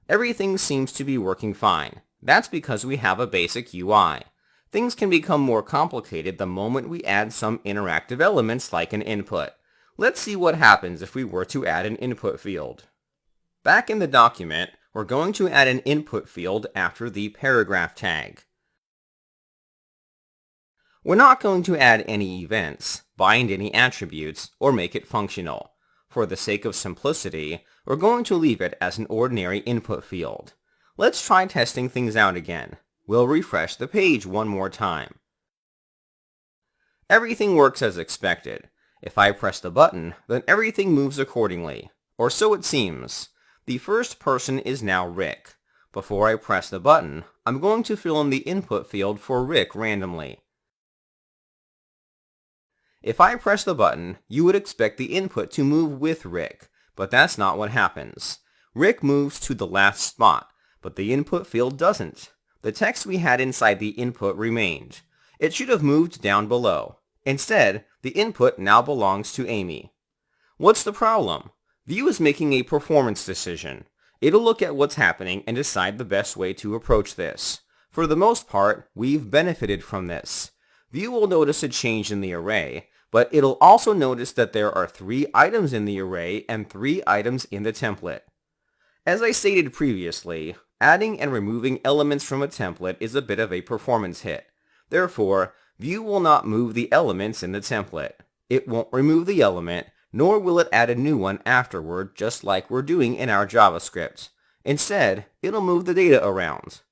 Everything seems to be working fine. That's because we have a basic UI. Things can become more complicated the moment we add some interactive elements like an input. Let's see what happens if we were to add an input field. Back in the document, we're going to add an input field after the paragraph tag. We're not going to add any events, bind any attributes, or make it functional. For the sake of simplicity, we're going to leave it as an ordinary input field. Let's try testing things out again. We'll refresh the page one more time. Everything works as expected. If I press the button, then everything moves accordingly. Or so it seems. The first person is now Rick. Before I press the button, I'm going to fill in the input field for Rick randomly. If I press the button, you would expect the input to move with Rick, but that's not what happens. Rick moves to the last spot, but the input field doesn't. The text we had inside the input remained. It should have moved down below. Instead, the input now belongs to Amy. What's the problem? Vue is making a performance decision. It'll look at what's happening and decide the best way to approach this. For the most part, we've benefited from this. Vue will notice a change in the array, but it'll also notice that there are 3 items in the array and 3 items in the template. As I stated previously, adding and removing elements from a template is a bit of a performance hit. Therefore, Vue will not move the elements in the template. It won't remove the element, nor will it add a new one afterward, just like we're doing in our JavaScript. Instead, it'll move the data around.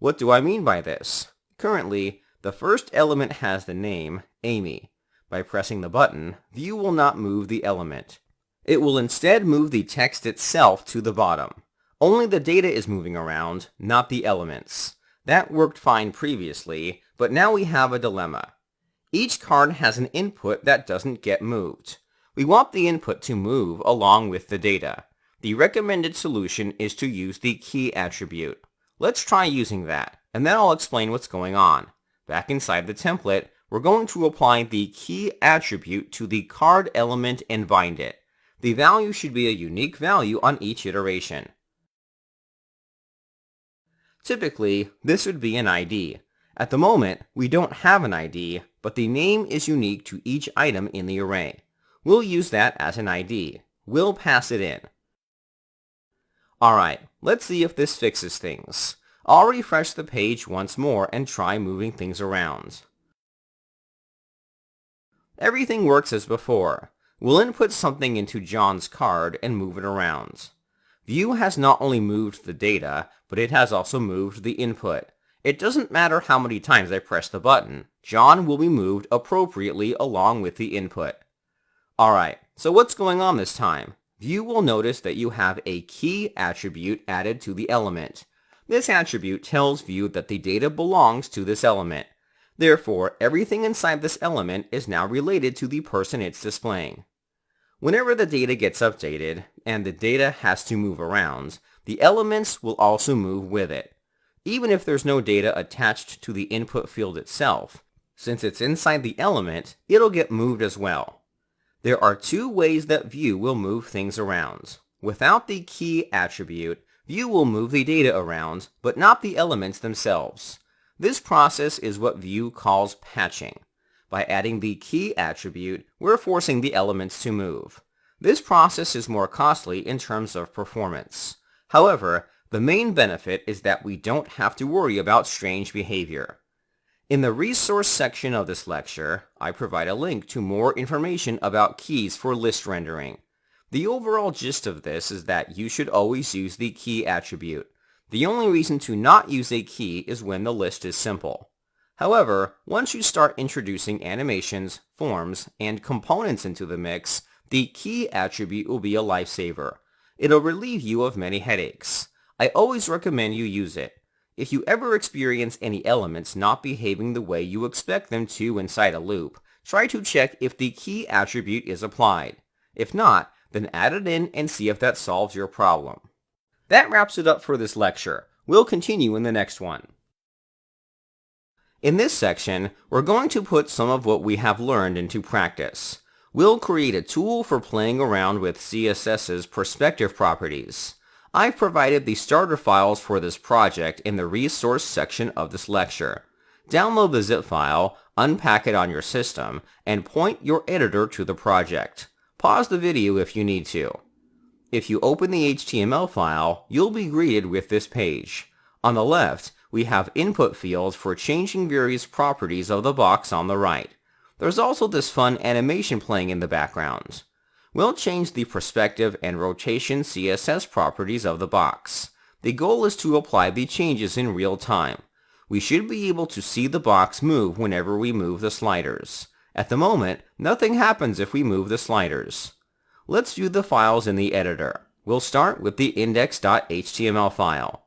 What do I mean by this? Currently, the first element has the name, Amy. By pressing the button, Vue will not move the element. It will instead move the text itself to the bottom. Only the data is moving around, not the elements. That worked fine previously, but now we have a dilemma. Each card has an input that doesn't get moved. We want the input to move along with the data. The recommended solution is to use the key attribute. Let's try using that, and then I'll explain what's going on. Back inside the template, we're going to apply the key attribute to the card element and bind it. The value should be a unique value on each iteration. Typically, this would be an ID. At the moment, we don't have an ID, but the name is unique to each item in the array. We'll use that as an ID. We'll pass it in. Alright, let's see if this fixes things. I'll refresh the page once more and try moving things around. Everything works as before. We'll input something into John's card and move it around. View has not only moved the data, but it has also moved the input. It doesn't matter how many times I press the button, John will be moved appropriately along with the input. Alright, so what's going on this time? View will notice that you have a key attribute added to the element. This attribute tells View that the data belongs to this element. Therefore, everything inside this element is now related to the person it's displaying. Whenever the data gets updated, and the data has to move around, the elements will also move with it. Even if there's no data attached to the input field itself, since it's inside the element, it'll get moved as well. There are two ways that View will move things around. Without the key attribute, View will move the data around, but not the elements themselves. This process is what View calls patching. By adding the key attribute, we're forcing the elements to move. This process is more costly in terms of performance. However, the main benefit is that we don't have to worry about strange behavior. In the resource section of this lecture, I provide a link to more information about keys for list rendering. The overall gist of this is that you should always use the key attribute. The only reason to not use a key is when the list is simple. However, once you start introducing animations, forms, and components into the mix, the key attribute will be a lifesaver. It'll relieve you of many headaches. I always recommend you use it. If you ever experience any elements not behaving the way you expect them to inside a loop, try to check if the key attribute is applied. If not, then add it in and see if that solves your problem. That wraps it up for this lecture. We'll continue in the next one. In this section, we're going to put some of what we have learned into practice. We'll create a tool for playing around with CSS's perspective properties. I've provided the starter files for this project in the resource section of this lecture. Download the zip file, unpack it on your system, and point your editor to the project. Pause the video if you need to. If you open the HTML file, you'll be greeted with this page. On the left, we have input fields for changing various properties of the box on the right. There's also this fun animation playing in the background. We'll change the perspective and rotation CSS properties of the box. The goal is to apply the changes in real time. We should be able to see the box move whenever we move the sliders. At the moment, nothing happens if we move the sliders. Let's view the files in the editor. We'll start with the index.html file.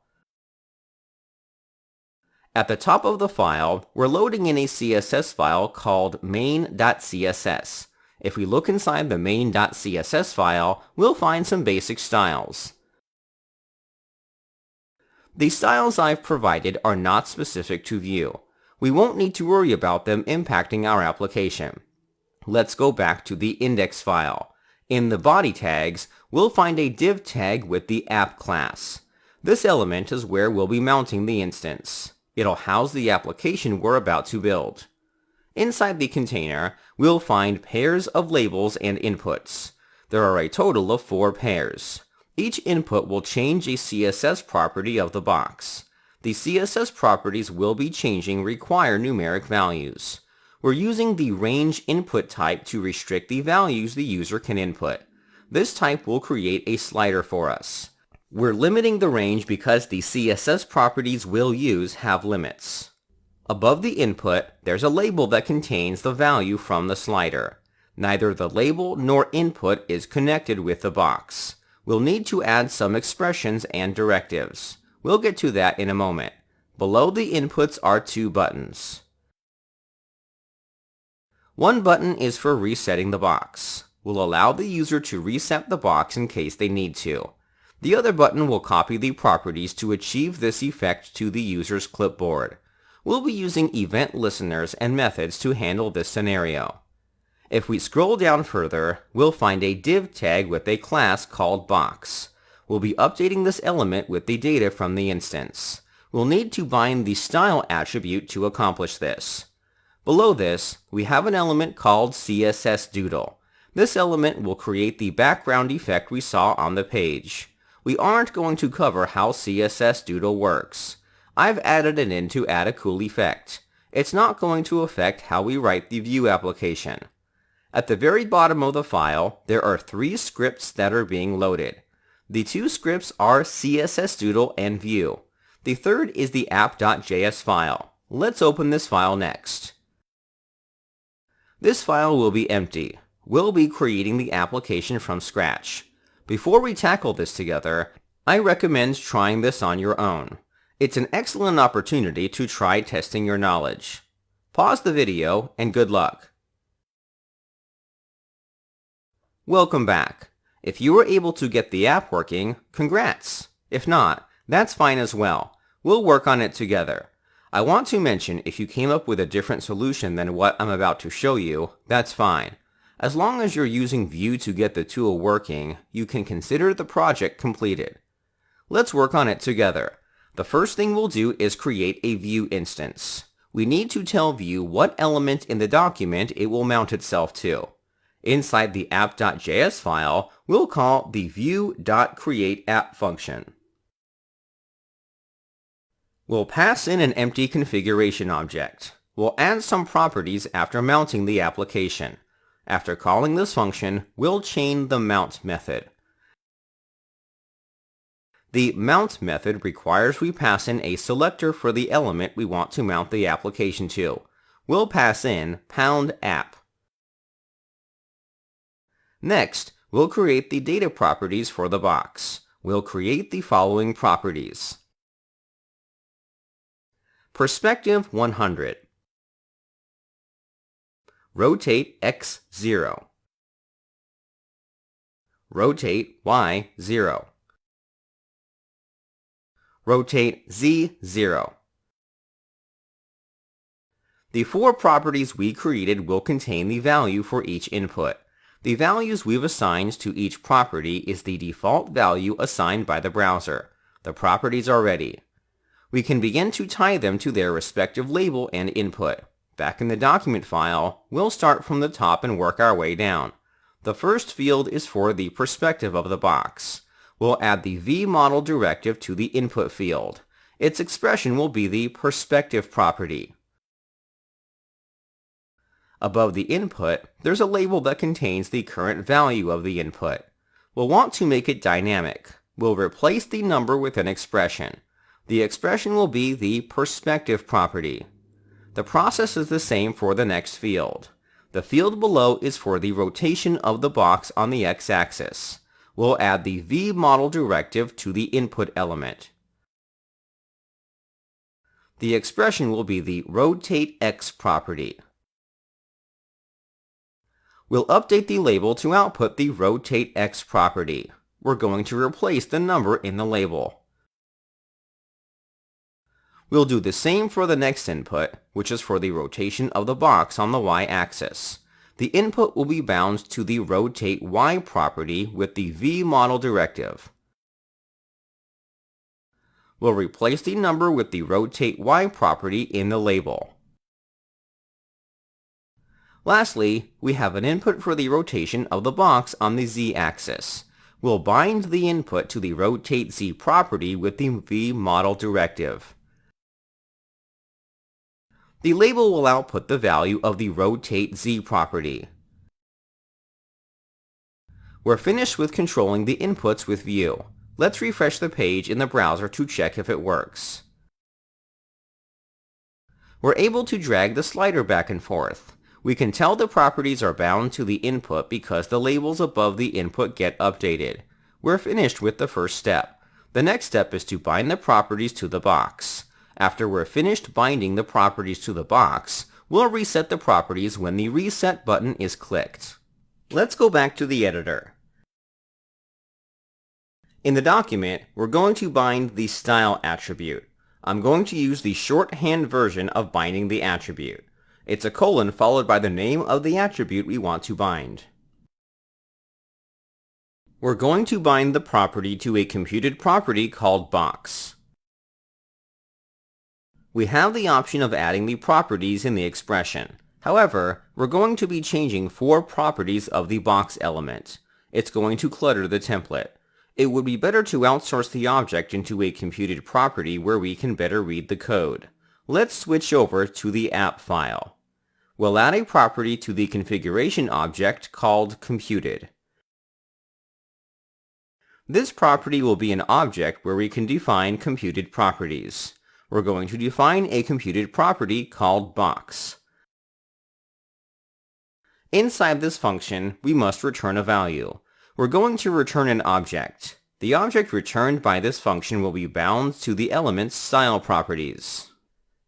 At the top of the file, we're loading in a CSS file called main.css. If we look inside the main.css file, we'll find some basic styles. The styles I've provided are not specific to Vue. We won't need to worry about them impacting our application. Let's go back to the index file. In the body tags, we'll find a div tag with the app class. This element is where we'll be mounting the instance. It'll house the application we're about to build. Inside the container, we'll find pairs of labels and inputs. There are a total of 4 pairs. Each input will change a CSS property of the box. The CSS properties we'll be changing require numeric values. We're using the range input type to restrict the values the user can input. This type will create a slider for us. We're limiting the range because the CSS properties we'll use have limits. Above the input, there's a label that contains the value from the slider. Neither the label nor input is connected with the box. We'll need to add some expressions and directives. We'll get to that in a moment. Below the inputs are 2 buttons. One button is for resetting the box. We'll allow the user to reset the box in case they need to. The other button will copy the properties to achieve this effect to the user's clipboard. We'll be using event listeners and methods to handle this scenario. If we scroll down further, we'll find a div tag with a class called box. We'll be updating this element with the data from the instance. We'll need to bind the style attribute to accomplish this. Below this, we have an element called CSS Doodle. This element will create the background effect we saw on the page. We aren't going to cover how CSS Doodle works. I've added it in to add a cool effect. It's not going to affect how we write the Vue application. At the very bottom of the file, there are 3 scripts that are being loaded. The 2 scripts are CSSDoodle and Vue. The third is the app.js file. Let's open this file next. This file will be empty. We'll be creating the application from scratch. Before we tackle this together, I recommend trying this on your own. It's an excellent opportunity to try testing your knowledge. Pause the video and good luck. Welcome back. If you were able to get the app working, congrats. If not, that's fine as well. We'll work on it together. I want to mention if you came up with a different solution than what I'm about to show you, that's fine. As long as you're using Vue to get the tool working, you can consider the project completed. Let's work on it together. The first thing we'll do is create a Vue instance. We need to tell Vue what element in the document it will mount itself to. Inside the app.js file, we'll call the vue.createApp function. We'll pass in an empty configuration object. We'll add some properties after mounting the application. After calling this function, we'll chain the mount method. The mount method requires we pass in a selector for the element we want to mount the application to. We'll pass in #app. Next, we'll create the data properties for the box. We'll create the following properties. Perspective 100. Rotate X 0. Rotate Y 0. Rotate Z 0. The 4 properties we created will contain the value for each input. The values we've assigned to each property is the default value assigned by the browser. The properties are ready. We can begin to tie them to their respective label and input. Back in the document file, we'll start from the top and work our way down. The first field is for the perspective of the box. We'll add the vModel directive to the input field. Its expression will be the perspective property. Above the input, there's a label that contains the current value of the input. We'll want to make it dynamic. We'll replace the number with an expression. The expression will be the perspective property. The process is the same for the next field. The field below is for the rotation of the box on the x-axis. We'll add the vModel directive to the input element. The expression will be the rotate x property. We'll update the label to output the rotate x property. We're going to replace the number in the label. We'll do the same for the next input, which is for the rotation of the box on the y-axis. The input will be bound to the rotate y property with the vModel directive. We'll replace the number with the rotate y property in the label. Lastly, we have an input for the rotation of the box on the z-axis. We'll bind the input to the rotate z property with the vModel directive. The label will output the value of the rotate z property. We're finished with controlling the inputs with Vue. Let's refresh the page in the browser to check if it works. We're able to drag the slider back and forth. We can tell the properties are bound to the input because the labels above the input get updated. We're finished with the first step. The next step is to bind the properties to the box. After we're finished binding the properties to the box, we'll reset the properties when the reset button is clicked. Let's go back to the editor. In the document, we're going to bind the style attribute. I'm going to use the shorthand version of binding the attribute. It's a colon followed by the name of the attribute we want to bind. We're going to bind the property to a computed property called box. We have the option of adding the properties in the expression. However, we're going to be changing 4 properties of the box element. It's going to clutter the template. It would be better to outsource the object into a computed property where we can better read the code. Let's switch over to the app file. We'll add a property to the configuration object called computed. This property will be an object where we can define computed properties. We're going to define a computed property called box. Inside this function, we must return a value. We're going to return an object. The object returned by this function will be bound to the element's style properties.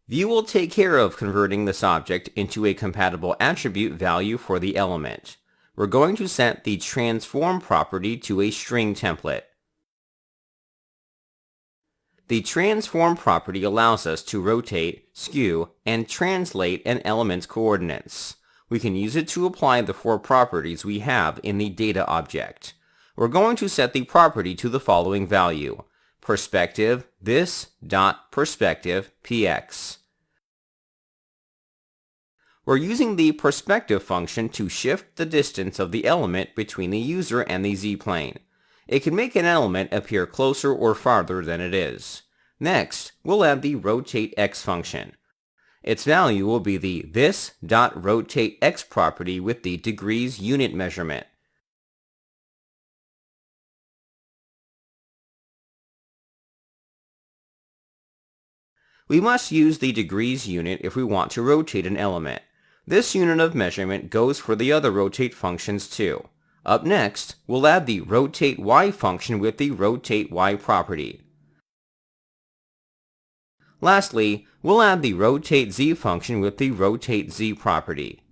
Vue will take care of converting this object into a compatible attribute value for the element. We're going to set the transform property to a string template. The transform property allows us to rotate, skew, and translate an element's coordinates. We can use it to apply the 4 properties we have in the data object. We're going to set the property to the following value: perspective this.perspective px. We're using the perspective function to shift the distance of the element between the user and the z-plane. It can make an element appear closer or farther than it is. Next, we'll add the rotatex function. Its value will be the this.rotatex property with the degrees unit measurement. We must use the degrees unit if we want to rotate an element. This unit of measurement goes for the other rotate functions too. Up next, we'll add the rotatey function with the rotatey property. Lastly, we'll add the rotatez function with the rotatez property.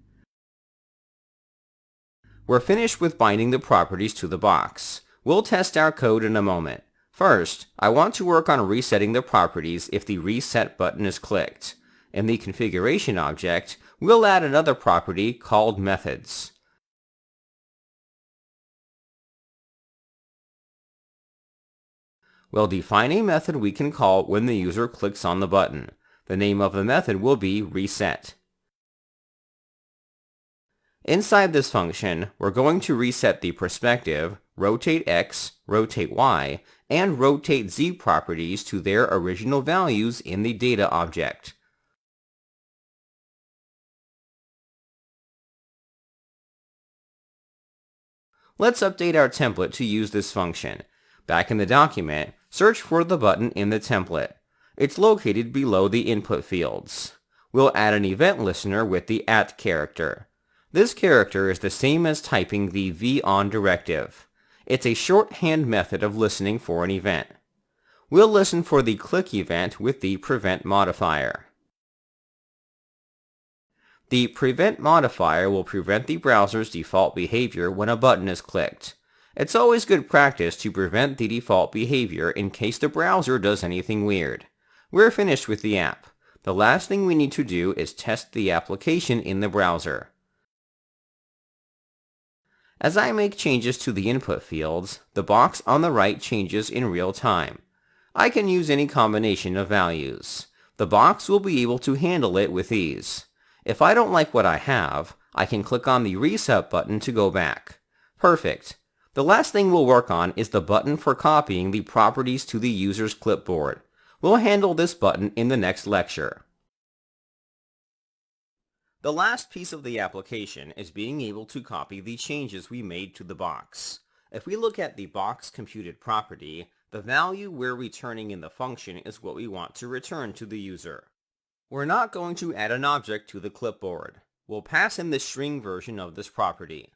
We're finished with binding the properties to the box. We'll test our code in a moment. First, I want to work on resetting the properties if the reset button is clicked. In the configuration object, we'll add another property called methods. We'll define a method we can call when the user clicks on the button. The name of the method will be reset. Inside this function, we're going to reset the perspective, rotate x, rotate y, and rotate z properties to their original values in the data object. Let's update our template to use this function. Back in the document, search for the button in the template. It's located below the input fields. We'll add an event listener with the @ character. This character is the same as typing the von directive. It's a shorthand method of listening for an event. We'll listen for the click event with the prevent modifier. The prevent modifier will prevent the browser's default behavior when a button is clicked. It's always good practice to prevent the default behavior in case the browser does anything weird. We're finished with the app. The last thing we need to do is test the application in the browser. As I make changes to the input fields, the box on the right changes in real time. I can use any combination of values. The box will be able to handle it with ease. If I don't like what I have, I can click on the reset button to go back. Perfect. The last thing we'll work on is the button for copying the properties to the user's clipboard. We'll handle this button in the next lecture. The last piece of the application is being able to copy the changes we made to the box. If we look at the box computed property, the value we're returning in the function is what we want to return to the user. We're not going to add an object to the clipboard. We'll pass in the string version of this property.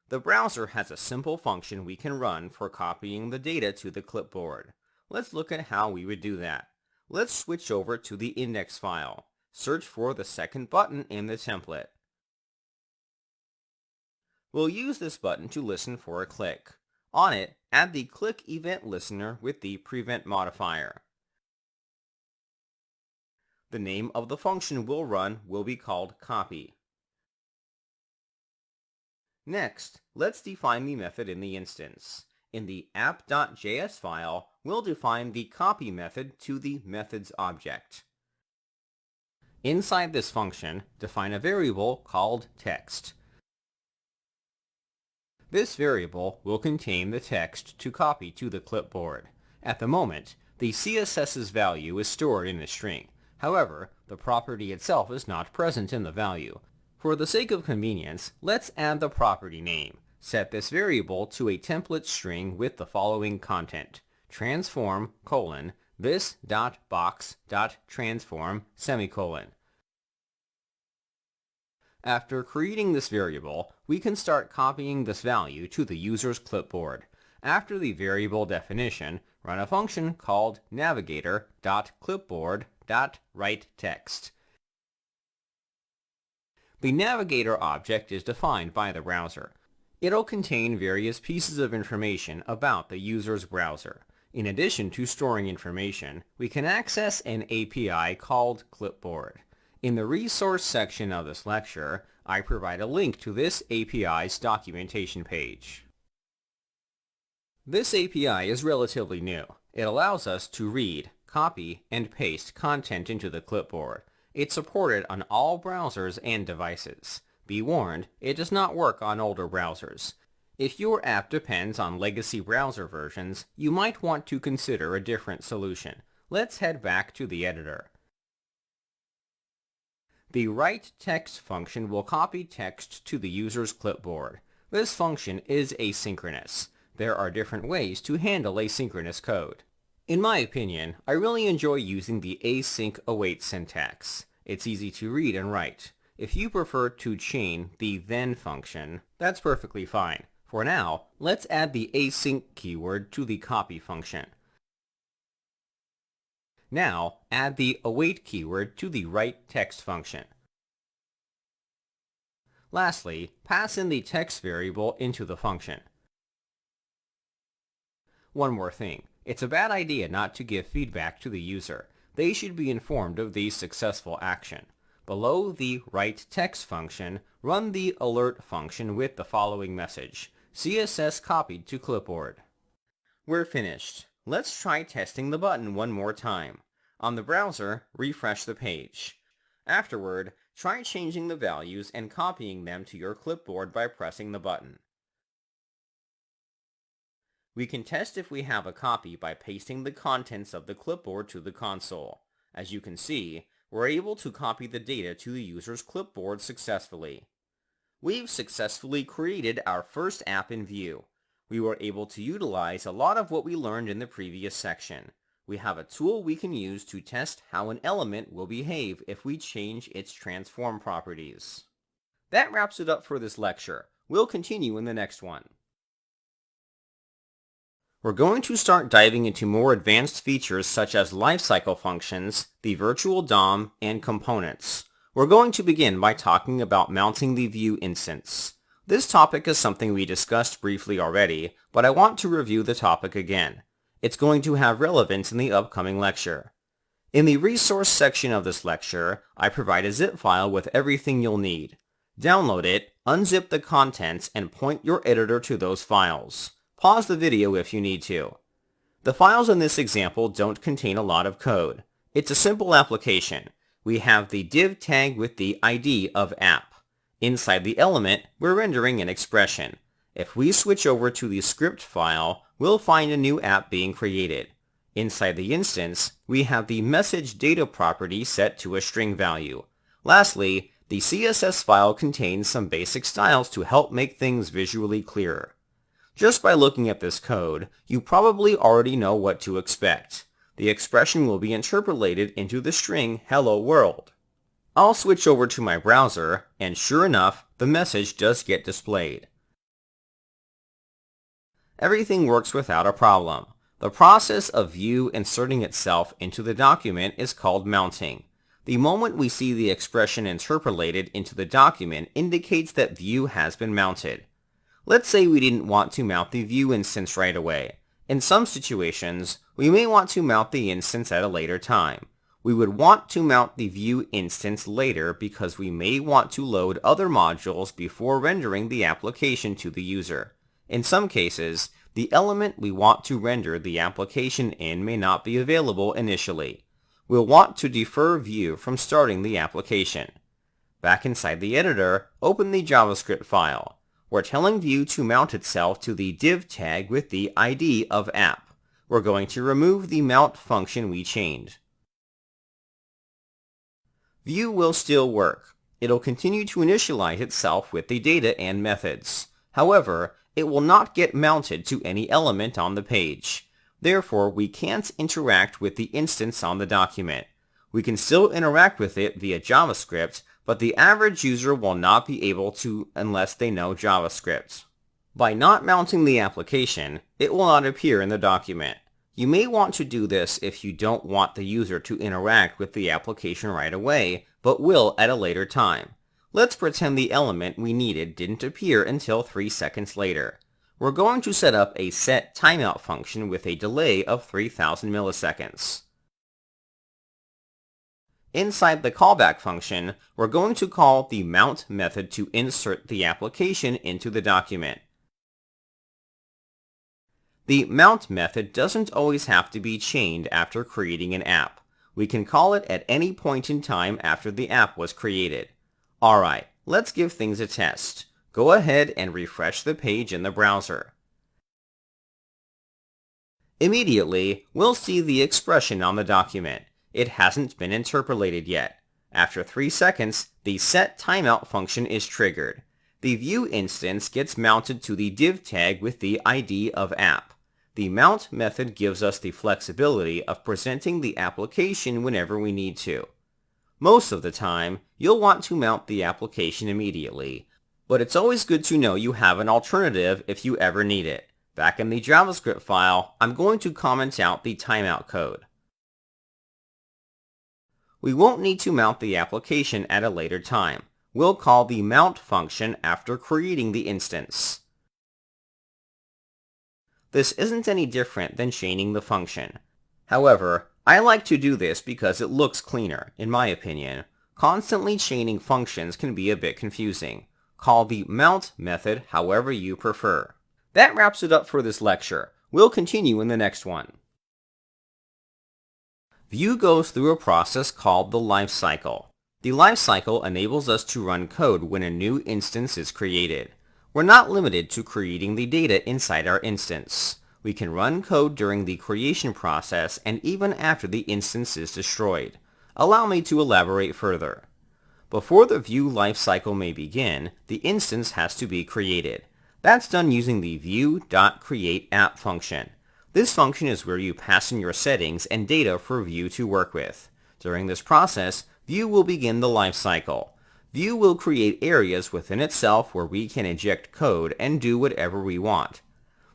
The browser has a simple function we can run for copying the data to the clipboard. Let's look at how we would do that. Let's switch over to the index file. Search for the second button in the template. We'll use this button to listen for a click. On it, add the click event listener with the prevent modifier. The name of the function we'll run will be called copy. Next, let's define the method in the instance. In the app.js file, we'll define the copy method to the methods object. Inside this function, define a variable called text. This variable will contain the text to copy to the clipboard. At the moment, the CSS's value is stored in a string. However, the property itself is not present in the value. For the sake of convenience, let's add the property name. Set this variable to a template string with the following content: transform, this.box.transform, semicolon. After creating this variable, we can start copying this value to the user's clipboard. After the variable definition, run a function called navigator.clipboard.writeText. The navigator object is defined by the browser. It'll contain various pieces of information about the user's browser. In addition to storing information, we can access an API called Clipboard. In the resource section of this lecture, I provide a link to this API's documentation page. This API is relatively new. It allows us to read, copy, and paste content into the clipboard. It's supported on all browsers and devices. Be warned, it does not work on older browsers. If your app depends on legacy browser versions, you might want to consider a different solution. Let's head back to the editor. The writeText function will copy text to the user's clipboard. This function is asynchronous. There are different ways to handle asynchronous code. In my opinion, I really enjoy using the async await syntax. It's easy to read and write. If you prefer to chain the then function, that's perfectly fine. For now, let's add the async keyword to the copy function. Now, add the await keyword to the writeText function. Lastly, pass in the text variable into the function. One more thing. It's a bad idea not to give feedback to the user. They should be informed of the successful action. Below the writeText function, run the alert function with the following message: CSS copied to clipboard. We're finished. Let's try testing the button one more time. On the browser, refresh the page. Afterward, try changing the values and copying them to your clipboard by pressing the button. We can test if we have a copy by pasting the contents of the clipboard to the console. As you can see, we're able to copy the data to the user's clipboard successfully. We've successfully created our first app in Vue. We were able to utilize a lot of what we learned in the previous section. We have a tool we can use to test how an element will behave if we change its transform properties. That wraps it up for this lecture. We'll continue in the next one. We're going to start diving into more advanced features such as lifecycle functions, the virtual DOM, and components. We're going to begin by talking about mounting the Vue instance. This topic is something we discussed briefly already, but I want to review the topic again. It's going to have relevance in the upcoming lecture. In the resource section of this lecture, I provide a zip file with everything you'll need. Download it, unzip the contents, and point your editor to those files. Pause the video if you need to. The files in this example don't contain a lot of code. It's a simple application. We have the div tag with the ID of app. Inside the element, we're rendering an expression. If we switch over to the script file, we'll find a new app being created. Inside the instance, we have the message data property set to a string value. Lastly, the CSS file contains some basic styles to help make things visually clearer. Just by looking at this code, you probably already know what to expect. The expression will be interpolated into the string "Hello World." I'll switch over to my browser, and sure enough, the message does get displayed. Everything works without a problem. The process of Vue inserting itself into the document is called mounting. The moment we see the expression interpolated into the document indicates that Vue has been mounted. Let's say we didn't want to mount the Vue instance right away. In some situations, we may want to mount the instance at a later time. We would want to mount the Vue instance later because we may want to load other modules before rendering the application to the user. In some cases, the element we want to render the application in may not be available initially. We'll want to defer Vue from starting the application. Back inside the editor, open the JavaScript file. We're telling Vue to mount itself to the div tag with the ID of app. We're going to remove the mount function we chained. Vue will still work. It'll continue to initialize itself with the data and methods. However, it will not get mounted to any element on the page. Therefore, we can't interact with the instance on the document. We can still interact with it via JavaScript, but the average user will not be able to unless they know JavaScript. By not mounting the application, it will not appear in the document. You may want to do this if you don't want the user to interact with the application right away, but will at a later time. Let's pretend the element we needed didn't appear until 3 seconds later. We're going to set up a setTimeout function with a delay of 3000 milliseconds. Inside the callback function, we're going to call the mount method to insert the application into the document. The mount method doesn't always have to be chained after creating an app. We can call it at any point in time after the app was created. Alright, let's give things a test. Go ahead and refresh the page in the browser. Immediately, we'll see the expression on the document. It hasn't been interpolated yet. After 3 seconds, the setTimeout function is triggered. The view instance gets mounted to the div tag with the ID of app. The mount method gives us the flexibility of presenting the application whenever we need to. Most of the time, you'll want to mount the application immediately, but it's always good to know you have an alternative if you ever need it. Back in the JavaScript file, I'm going to comment out the timeout code. We won't need to mount the application at a later time. We'll call the mount function after creating the instance. This isn't any different than chaining the function. However, I like to do this because it looks cleaner, in my opinion. Constantly chaining functions can be a bit confusing. Call the mount method however you prefer. That wraps it up for this lecture. We'll continue in the next one. Vue goes through a process called the lifecycle. The lifecycle enables us to run code when a new instance is created. We're not limited to creating the data inside our instance. We can run code during the creation process and even after the instance is destroyed. Allow me to elaborate further. Before the Vue lifecycle may begin, the instance has to be created. That's done using the vue.createApp function. This function is where you pass in your settings and data for Vue to work with. During this process, Vue will begin the lifecycle. Vue will create areas within itself where we can inject code and do whatever we want.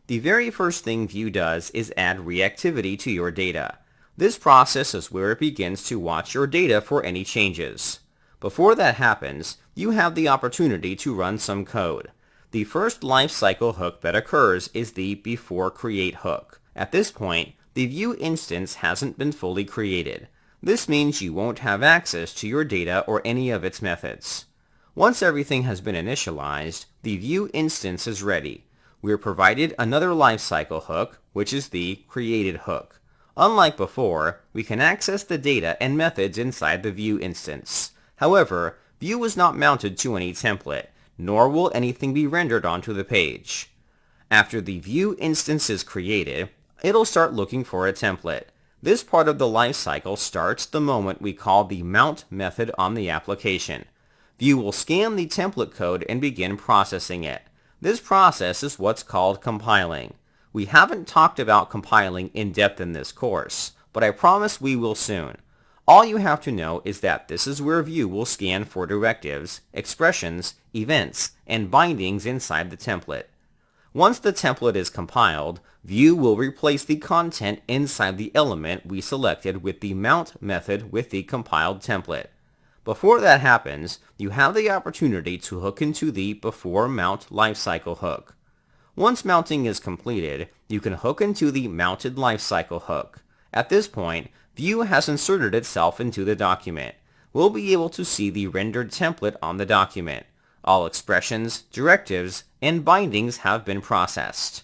The very first thing Vue does is add reactivity to your data. This process is where it begins to watch your data for any changes. Before that happens, you have the opportunity to run some code. The first lifecycle hook that occurs is the beforeCreate hook. At this point, the Vue instance hasn't been fully created. This means you won't have access to your data or any of its methods. Once everything has been initialized, the Vue instance is ready. We're provided another lifecycle hook, which is the created hook. Unlike before, we can access the data and methods inside the Vue instance. However, Vue is not mounted to any template, nor will anything be rendered onto the page. After the Vue instance is created, it'll start looking for a template. This part of the lifecycle starts the moment we call the mount method on the application. Vue will scan the template code and begin processing it. This process is what's called compiling. We haven't talked about compiling in depth in this course, but I promise we will soon. All you have to know is that this is where Vue will scan for directives, expressions, events, and bindings inside the template. Once the template is compiled, Vue will replace the content inside the element we selected with the mount method with the compiled template. Before that happens, you have the opportunity to hook into the beforeMount lifecycle hook. Once mounting is completed, you can hook into the mounted lifecycle hook. At this point, Vue has inserted itself into the document. We'll be able to see the rendered template on the document. All expressions, directives, and bindings have been processed.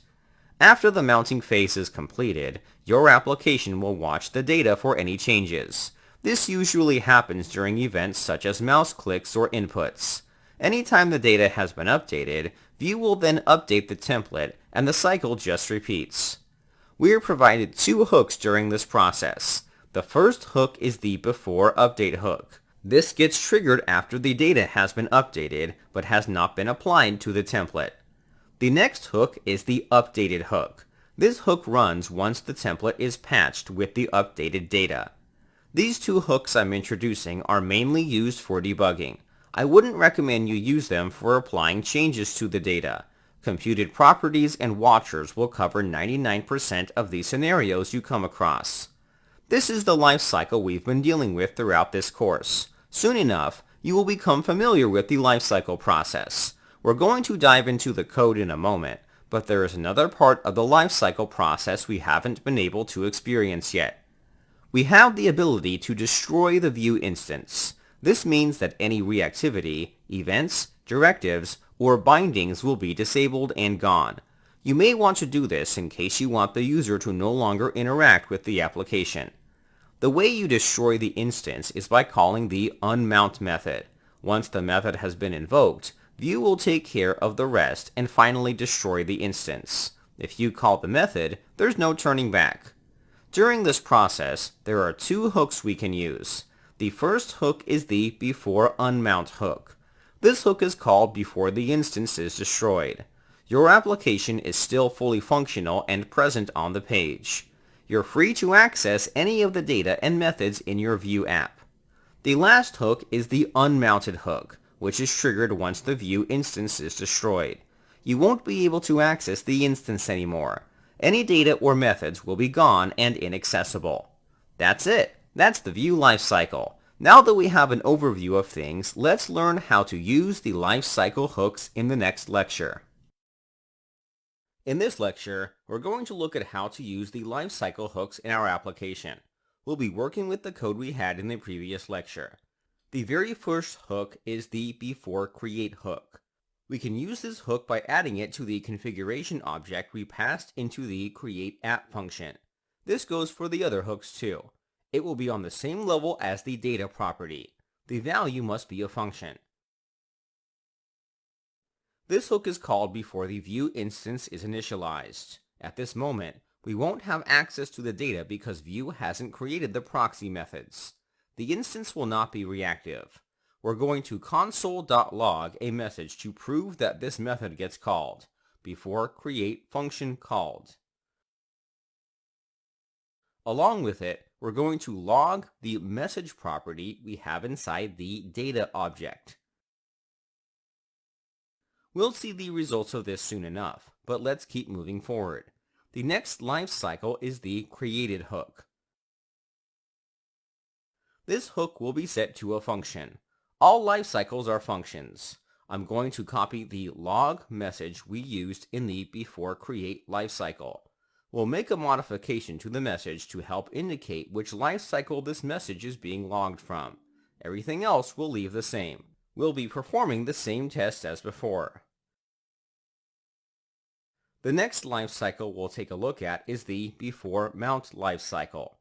After the mounting phase is completed, your application will watch the data for any changes. This usually happens during events such as mouse clicks or inputs. Anytime the data has been updated, Vue will then update the template, and the cycle just repeats. We are provided two hooks during this process. The first hook is the beforeUpdate hook. This gets triggered after the data has been updated, but has not been applied to the template. The next hook is the updated hook. This hook runs once the template is patched with the updated data. These two hooks I'm introducing are mainly used for debugging. I wouldn't recommend you use them for applying changes to the data. Computed properties and watchers will cover 99% of the scenarios you come across. This is the life cycle we've been dealing with throughout this course. Soon enough, you will become familiar with the life cycle process. We're going to dive into the code in a moment, but there is another part of the life cycle process we haven't been able to experience yet. We have the ability to destroy the Vue instance. This means that any reactivity, events, directives, or bindings will be disabled and gone. You may want to do this in case you want the user to no longer interact with the application. The way you destroy the instance is by calling the unmount method. Once the method has been invoked, Vue will take care of the rest and finally destroy the instance. If you call the method, there's no turning back. During this process, there are two hooks we can use. The first hook is the before unmount hook. This hook is called before the instance is destroyed. Your application is still fully functional and present on the page. You're free to access any of the data and methods in your Vue app. The last hook is the unmounted hook, which is triggered once the Vue instance is destroyed. You won't be able to access the instance anymore. Any data or methods will be gone and inaccessible. That's it. That's the Vue lifecycle. Now that we have an overview of things, let's learn how to use the lifecycle hooks in the next lecture. In this lecture, we're going to look at how to use the lifecycle hooks in our application. We'll be working with the code we had in the previous lecture. The very first hook is the before create hook. We can use this hook by adding it to the configuration object we passed into the create app function. This goes for the other hooks too. It will be on the same level as the data property. The value must be a function. This hook is called before the Vue instance is initialized. At this moment, we won't have access to the data because Vue hasn't created the proxy methods. The instance will not be reactive. We're going to console.log a message to prove that this method gets called, before create function called. Along with it, we're going to log the message property we have inside the data object. We'll see the results of this soon enough, but let's keep moving forward. The next life cycle is the created hook. This hook will be set to a function. All life cycles are functions. I'm going to copy the log message we used in the before create lifecycle. We'll make a modification to the message to help indicate which lifecycle this message is being logged from. Everything else will leave the same. We'll be performing the same test as before. The next lifecycle we'll take a look at is the before mount lifecycle.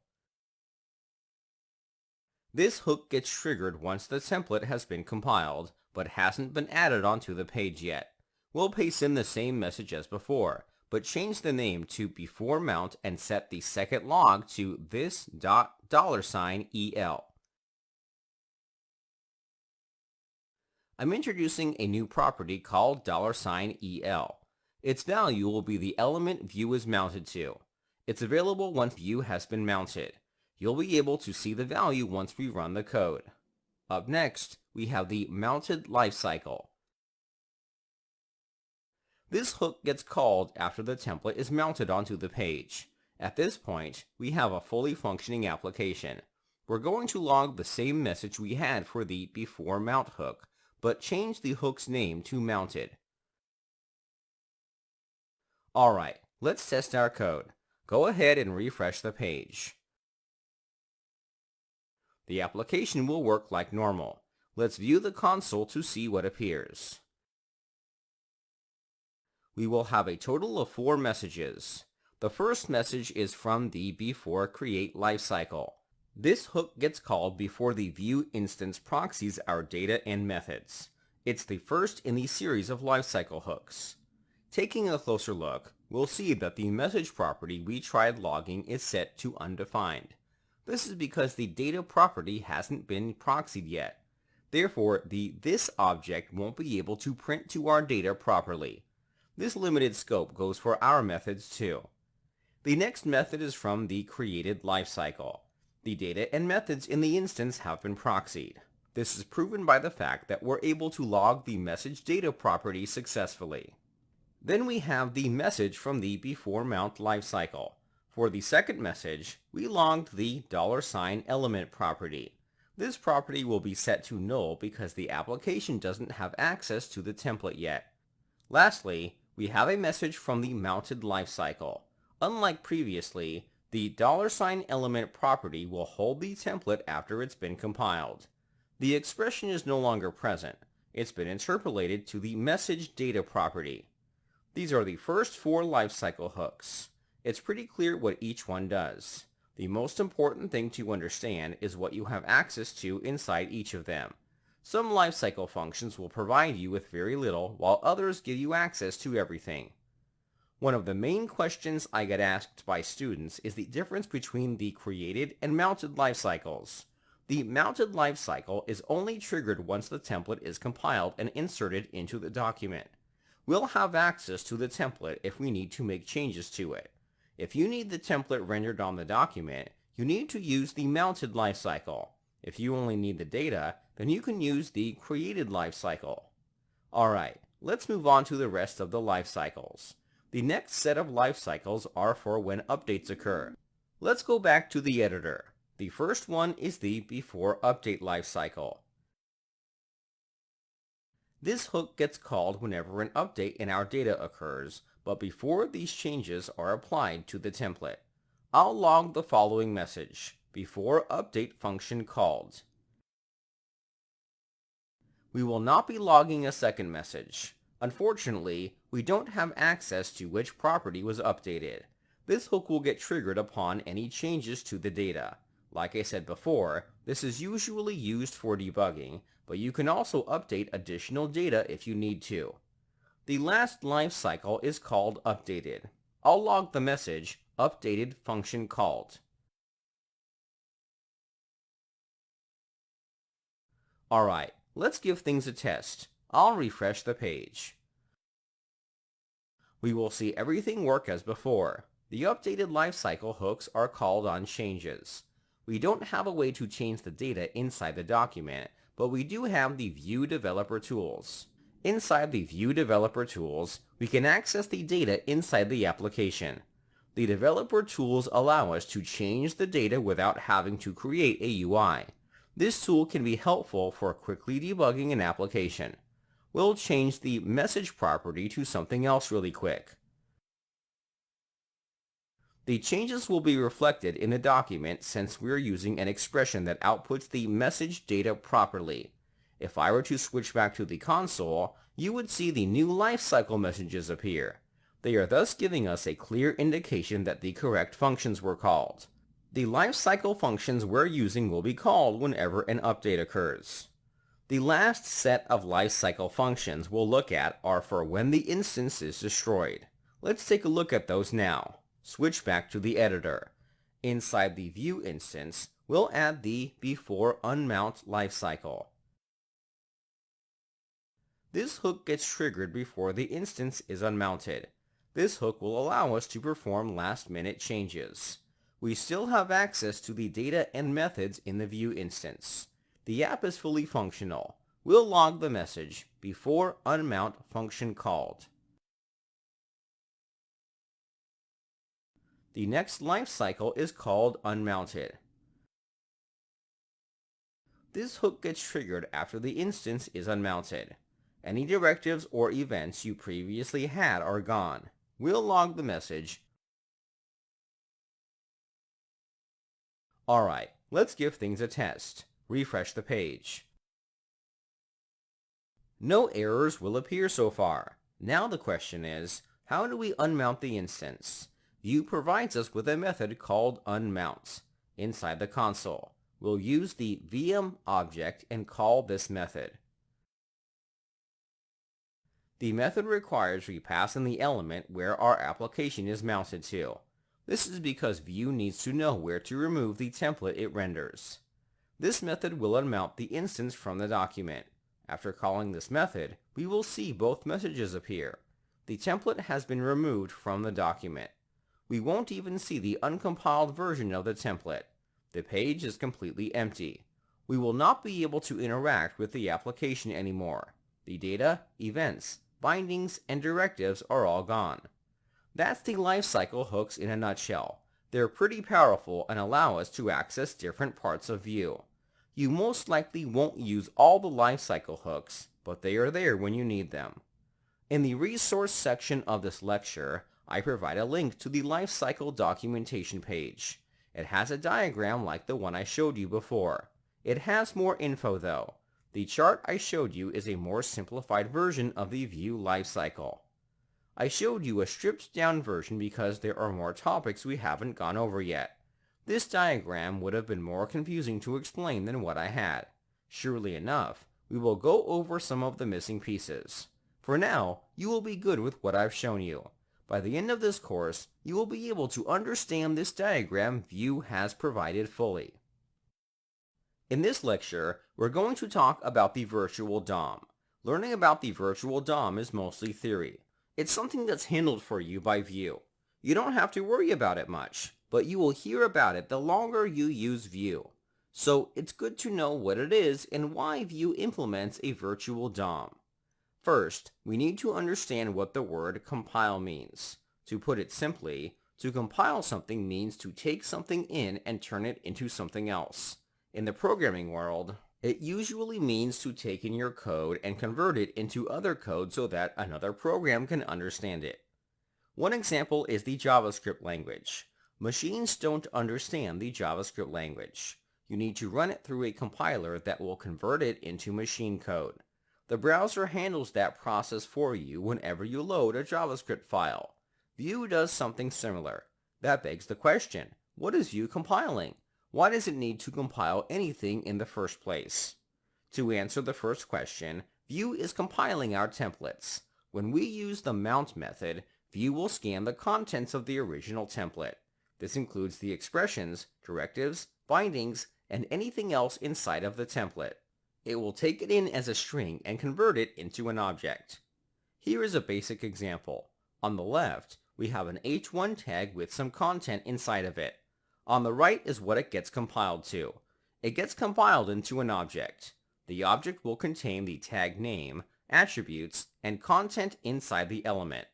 This hook gets triggered once the template has been compiled, but hasn't been added onto the page yet. We'll paste in the same message as before, but change the name to before mount and set the second log to this.$el. I'm introducing a new property called $el. Its value will be the element Vue is mounted to. It's available once Vue has been mounted. You'll be able to see the value once we run the code. Up next, we have the mounted lifecycle. This hook gets called after the template is mounted onto the page. At this point, we have a fully functioning application. We're going to log the same message we had for the before mount hook, but change the hook's name to mounted. Alright, let's test our code. Go ahead and refresh the page. The application will work like normal. Let's view the console to see what appears. We will have a total of 4 messages. The first message is from the before create lifecycle. This hook gets called before the Vue instance proxies our data and methods. It's the first in the series of lifecycle hooks. Taking a closer look, we'll see that the message property we tried logging is set to undefined. This is because the data property hasn't been proxied yet. Therefore, the this object won't be able to print to our data properly. This limited scope goes for our methods too. The next method is from the created lifecycle. The data and methods in the instance have been proxied. This is proven by the fact that we're able to log the message data property successfully. Then we have the message from the before mount lifecycle. For the second message, we logged the $element property. This property will be set to null because the application doesn't have access to the template yet. Lastly, we have a message from the mounted lifecycle. Unlike previously, the $element property will hold the template after it's been compiled. The expression is no longer present. It's been interpolated to the message data property. These are the first 4 lifecycle hooks. It's pretty clear what each one does. The most important thing to understand is what you have access to inside each of them. Some lifecycle functions will provide you with very little, while others give you access to everything. One of the main questions I get asked by students is the difference between the created and mounted lifecycles. The mounted lifecycle is only triggered once the template is compiled and inserted into the document. We'll have access to the template if we need to make changes to it. If you need the template rendered on the document, you need to use the mounted lifecycle. If you only need the data, then you can use the created lifecycle. Alright, let's move on to the rest of the lifecycles. The next set of lifecycles are for when updates occur. Let's go back to the editor. The first one is the before update lifecycle. This hook gets called whenever an update in our data occurs, but before these changes are applied to the template. I'll log the following message: before update function called. We will not be logging a second message. Unfortunately, we don't have access to which property was updated. This hook will get triggered upon any changes to the data. Like I said before, this is usually used for debugging, but you can also update additional data if you need to. The last lifecycle is called updated. I'll log the message updated function called. Alright, let's give things a test. I'll refresh the page. We will see everything work as before. The updated lifecycle hooks are called on changes. We don't have a way to change the data inside the document, but we do have the View Developer tools. Inside the View Developer tools, we can access the data inside the application. The developer tools allow us to change the data without having to create a UI. This tool can be helpful for quickly debugging an application. We'll change the message property to something else really quick. The changes will be reflected in the document since we're using an expression that outputs the message data properly. If I were to switch back to the console, you would see the new lifecycle messages appear. They are thus giving us a clear indication that the correct functions were called. The lifecycle functions we're using will be called whenever an update occurs. The last set of lifecycle functions we'll look at are for when the instance is destroyed. Let's take a look at those now. Switch back to the editor. Inside the View instance, we'll add the before unmount lifecycle. This hook gets triggered before the instance is unmounted. This hook will allow us to perform last-minute changes. We still have access to the data and methods in the View instance. The app is fully functional. We'll log the message before unmount function called. The next lifecycle is called unmounted. This hook gets triggered after the instance is unmounted. Any directives or events you previously had are gone. We'll log the message. Alright, let's give things a test. Refresh the page. No errors will appear so far. Now the question is, how do we unmount the instance? Vue provides us with a method called unmount. Inside the console, we'll use the VM object and call this method. The method requires we pass in the element where our application is mounted to. This is because Vue needs to know where to remove the template it renders. This method will unmount the instance from the document. After calling this method, we will see both messages appear. The template has been removed from the document. We won't even see the uncompiled version of the template. The page is completely empty. We will not be able to interact with the application anymore. The data, events, bindings, and directives are all gone. That's the lifecycle hooks in a nutshell. They're pretty powerful and allow us to access different parts of Vue. You most likely won't use all the lifecycle hooks, but they are there when you need them. In the resource section of this lecture, I provide a link to the lifecycle documentation page. It has a diagram like the one I showed you before. It has more info though. The chart I showed you is a more simplified version of the Vue lifecycle. I showed you a stripped down version because there are more topics we haven't gone over yet. This diagram would have been more confusing to explain than what I had. Surely enough, we will go over some of the missing pieces. For now, you will be good with what I've shown you. By the end of this course, you will be able to understand this diagram Vue has provided fully. In this lecture, we're going to talk about the virtual DOM. Learning about the virtual DOM is mostly theory. It's something that's handled for you by Vue. You don't have to worry about it much, but you will hear about it the longer you use Vue. So it's good to know what it is and why Vue implements a virtual DOM. First, we need to understand what the word compile means. To put it simply, to compile something means to take something in and turn it into something else. In the programming world, it usually means to take in your code and convert it into other code so that another program can understand it. One example is the JavaScript language. Machines don't understand the JavaScript language. You need to run it through a compiler that will convert it into machine code. The browser handles that process for you whenever you load a JavaScript file. Vue does something similar. That begs the question, what is Vue compiling? Why does it need to compile anything in the first place? To answer the first question, Vue is compiling our templates. When we use the mount method, Vue will scan the contents of the original template. This includes the expressions, directives, bindings, and anything else inside of the template. It will take it in as a string and convert it into an object. Here is a basic example. On the left, we have an h1 tag with some content inside of it. On the right is what it gets compiled to. It gets compiled into an object. The object will contain the tag name, attributes, and content inside the element.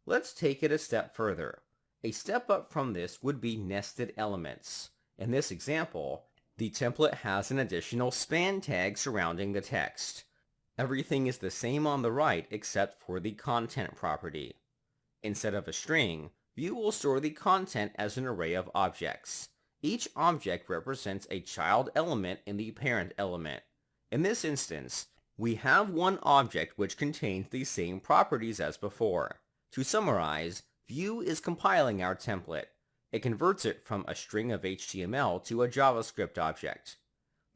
Let's take it a step further. A step up from this would be nested elements. In this example, the template has an additional span tag surrounding the text. Everything is the same on the right except for the content property. Instead of a string, Vue will store the content as an array of objects. Each object represents a child element in the parent element. In this instance, we have one object which contains the same properties as before. To summarize, Vue is compiling our template. It converts it from a string of HTML to a JavaScript object.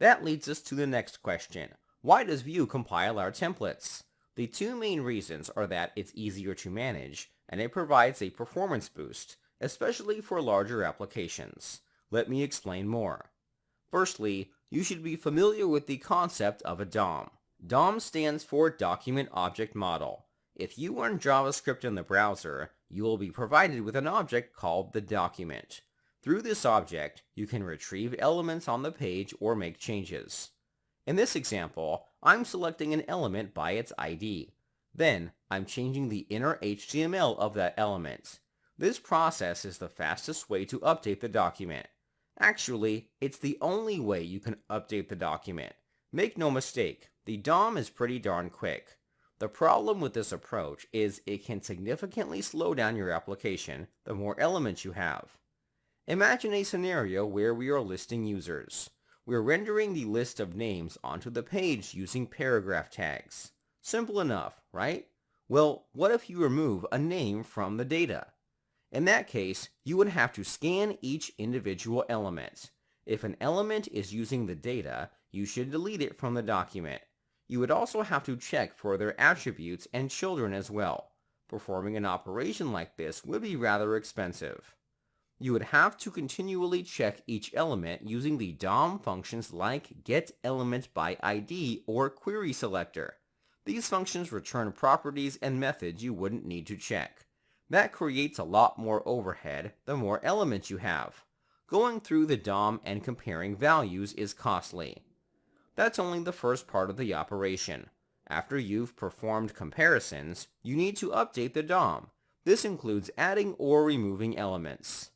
That leads us to the next question. Why does Vue compile our templates? The two main reasons are that it's easier to manage, and it provides a performance boost, especially for larger applications. Let me explain more. Firstly, you should be familiar with the concept of a DOM. DOM stands for Document Object Model. If you run JavaScript in the browser, you will be provided with an object called the document. Through this object, you can retrieve elements on the page or make changes. In this example, I'm selecting an element by its ID. Then, I'm changing the inner HTML of that element. This process is the fastest way to update the document. Actually, it's the only way you can update the document. Make no mistake, the DOM is pretty darn quick. The problem with this approach is it can significantly slow down your application the more elements you have. Imagine a scenario where we are listing users. We're rendering the list of names onto the page using paragraph tags. Simple enough, right? Well, what if you remove a name from the data? In that case, you would have to scan each individual element. If an element is using the data, you should delete it from the document. You would also have to check for their attributes and children as well. Performing an operation like this would be rather expensive. You would have to continually check each element using the DOM functions like getElementById or querySelector. These functions return properties and methods you wouldn't need to check. That creates a lot more overhead the more elements you have. Going through the DOM and comparing values is costly. That's only the first part of the operation. After you've performed comparisons, you need to update the DOM. This includes adding or removing elements.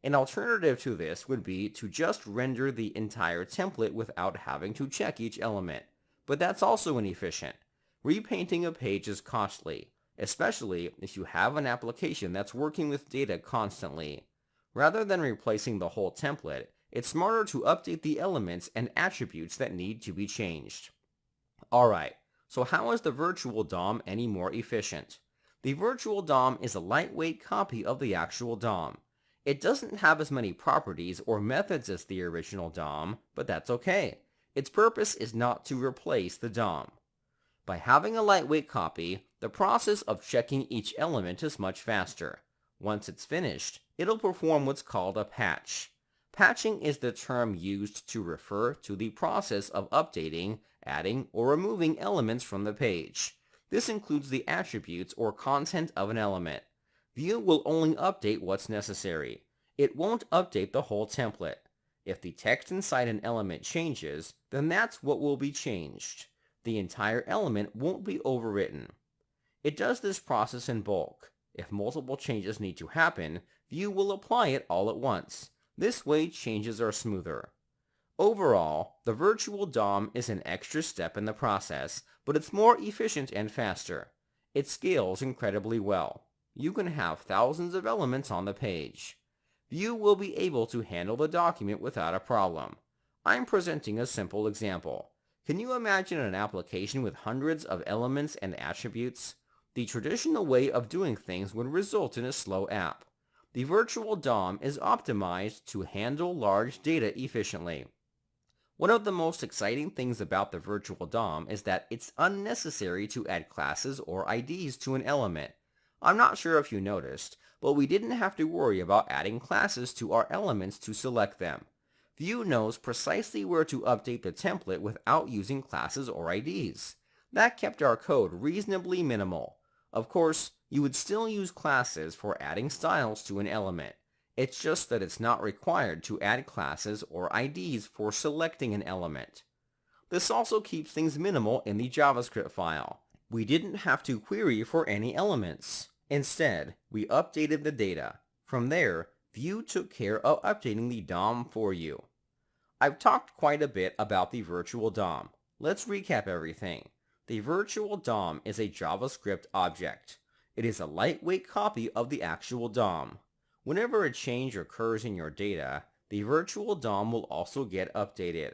An alternative to this would be to just render the entire template without having to check each element, but that's also inefficient. Repainting a page is costly, especially if you have an application that's working with data constantly. Rather than replacing the whole template, it's smarter to update the elements and attributes that need to be changed. Alright, so how is the virtual DOM any more efficient? The virtual DOM is a lightweight copy of the actual DOM. It doesn't have as many properties or methods as the original DOM, but that's okay. Its purpose is not to replace the DOM. By having a lightweight copy, the process of checking each element is much faster. Once it's finished, it'll perform what's called a patch. Patching is the term used to refer to the process of updating, adding, or removing elements from the page. This includes the attributes or content of an element. Vue will only update what's necessary. It won't update the whole template. If the text inside an element changes, then that's what will be changed. The entire element won't be overwritten. It does this process in bulk. If multiple changes need to happen, Vue will apply it all at once. This way, changes are smoother. Overall, the virtual DOM is an extra step in the process, but it's more efficient and faster. It scales incredibly well. You can have thousands of elements on the page. Vue will be able to handle the document without a problem. I'm presenting a simple example. Can you imagine an application with hundreds of elements and attributes? The traditional way of doing things would result in a slow app. The virtual DOM is optimized to handle large data efficiently. One of the most exciting things about the virtual DOM is that it's unnecessary to add classes or IDs to an element. I'm not sure if you noticed, but we didn't have to worry about adding classes to our elements to select them. Vue knows precisely where to update the template without using classes or IDs. That kept our code reasonably minimal. Of course, you would still use classes for adding styles to an element. It's just that it's not required to add classes or IDs for selecting an element. This also keeps things minimal in the JavaScript file. We didn't have to query for any elements. Instead, we updated the data. From there, Vue took care of updating the DOM for you. I've talked quite a bit about the virtual DOM. Let's recap everything. The virtual DOM is a JavaScript object. It is a lightweight copy of the actual DOM. Whenever a change occurs in your data, the virtual DOM will also get updated.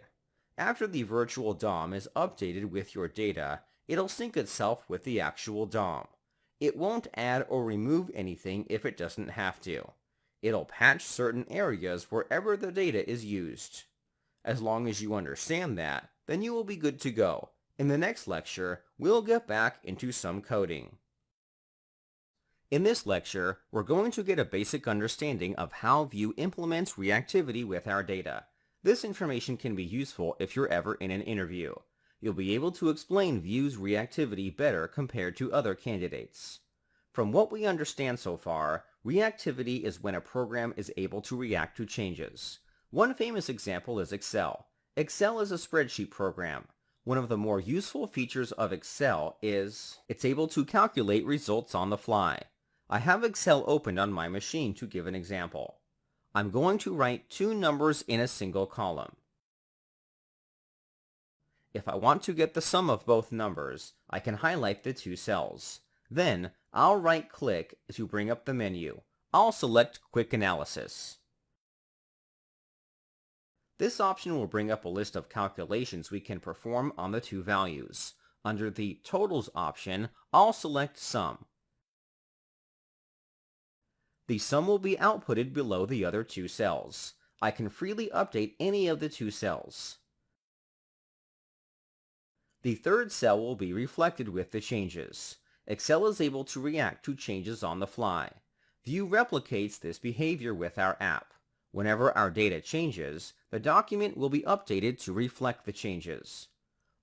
After the virtual DOM is updated with your data, it'll sync itself with the actual DOM. It won't add or remove anything if it doesn't have to. It'll patch certain areas wherever the data is used. As long as you understand that, then you will be good to go. In the next lecture, we'll get back into some coding. In this lecture, we're going to get a basic understanding of how Vue implements reactivity with our data. This information can be useful if you're ever in an interview. You'll be able to explain Vue's reactivity better compared to other candidates. From what we understand so far, reactivity is when a program is able to react to changes. One famous example is Excel. Excel is a spreadsheet program. One of the more useful features of Excel is it's able to calculate results on the fly. I have Excel opened on my machine to give an example. I'm going to write two numbers in a single column. If I want to get the sum of both numbers, I can highlight the two cells. Then, I'll right-click to bring up the menu. I'll select Quick Analysis. This option will bring up a list of calculations we can perform on the two values. Under the Totals option, I'll select Sum. The sum will be outputted below the other two cells. I can freely update any of the two cells. The third cell will be reflected with the changes. Excel is able to react to changes on the fly. Vue replicates this behavior with our app. Whenever our data changes, the document will be updated to reflect the changes.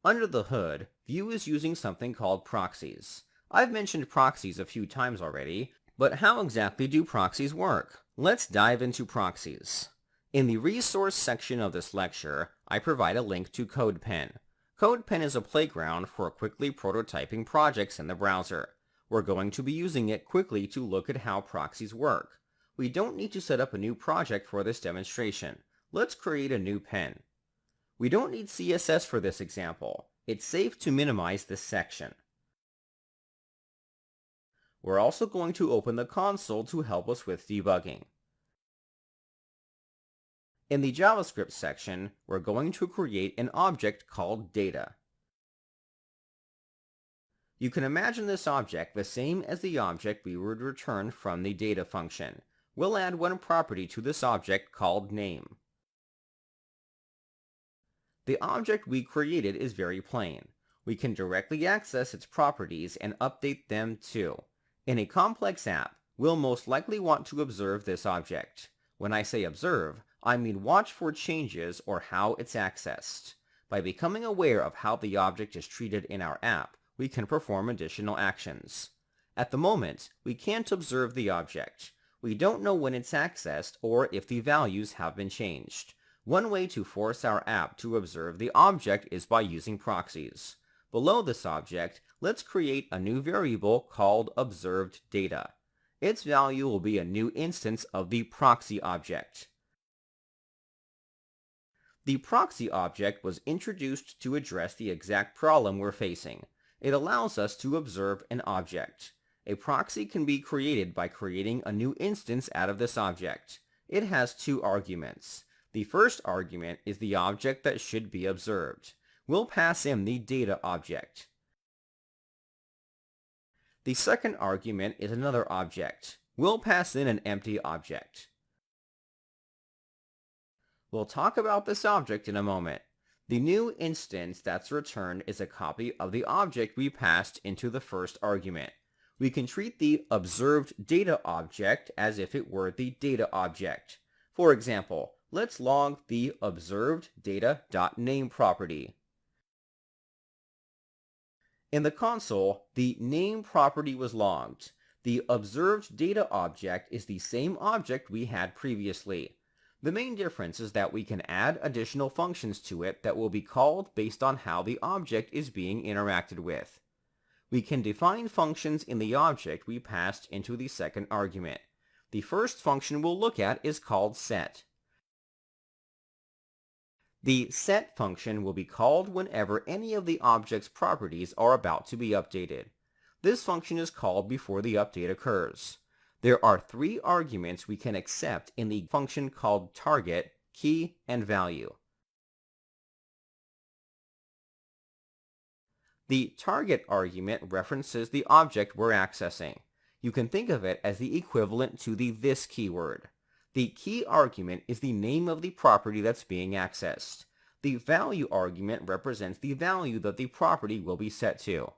Under the hood, Vue is using something called proxies. I've mentioned proxies a few times already, but how exactly do proxies work? Let's dive into proxies. In the resource section of this lecture, I provide a link to CodePen. CodePen is a playground for quickly prototyping projects in the browser. We're going to be using it quickly to look at how proxies work. We don't need to set up a new project for this demonstration. Let's create a new pen. We don't need CSS for this example. It's safe to minimize this section. We're also going to open the console to help us with debugging. In the JavaScript section, we're going to create an object called data. You can imagine this object the same as the object we would return from the data function. We'll add one property to this object called name. The object we created is very plain. We can directly access its properties and update them too. In a complex app, we'll most likely want to observe this object. When I say observe, I mean watch for changes or how it's accessed. By becoming aware of how the object is treated in our app, we can perform additional actions. At the moment, we can't observe the object. We don't know when it's accessed or if the values have been changed. One way to force our app to observe the object is by using proxies. Below this object, let's create a new variable called observed data. Its value will be a new instance of the proxy object. The proxy object was introduced to address the exact problem we're facing. It allows us to observe an object. A proxy can be created by creating a new instance out of this object. It has two arguments. The first argument is the object that should be observed. We'll pass in the data object. The second argument is another object. We'll pass in an empty object. We'll talk about this object in a moment. The new instance that's returned is a copy of the object we passed into the first argument. We can treat the observed data object as if it were the data object. For example, let's log the observed data.name property. In the console, the name property was logged. The observed data object is the same object we had previously. The main difference is that we can add additional functions to it that will be called based on how the object is being interacted with. We can define functions in the object we passed into the second argument. The first function we'll look at is called set. The set function will be called whenever any of the object's properties are about to be updated. This function is called before the update occurs. There are three arguments we can accept in the function called target, key, and value. The target argument references the object we're accessing. You can think of it as the equivalent to the this keyword. The key argument is the name of the property that's being accessed. The value argument represents the value that the property will be set to.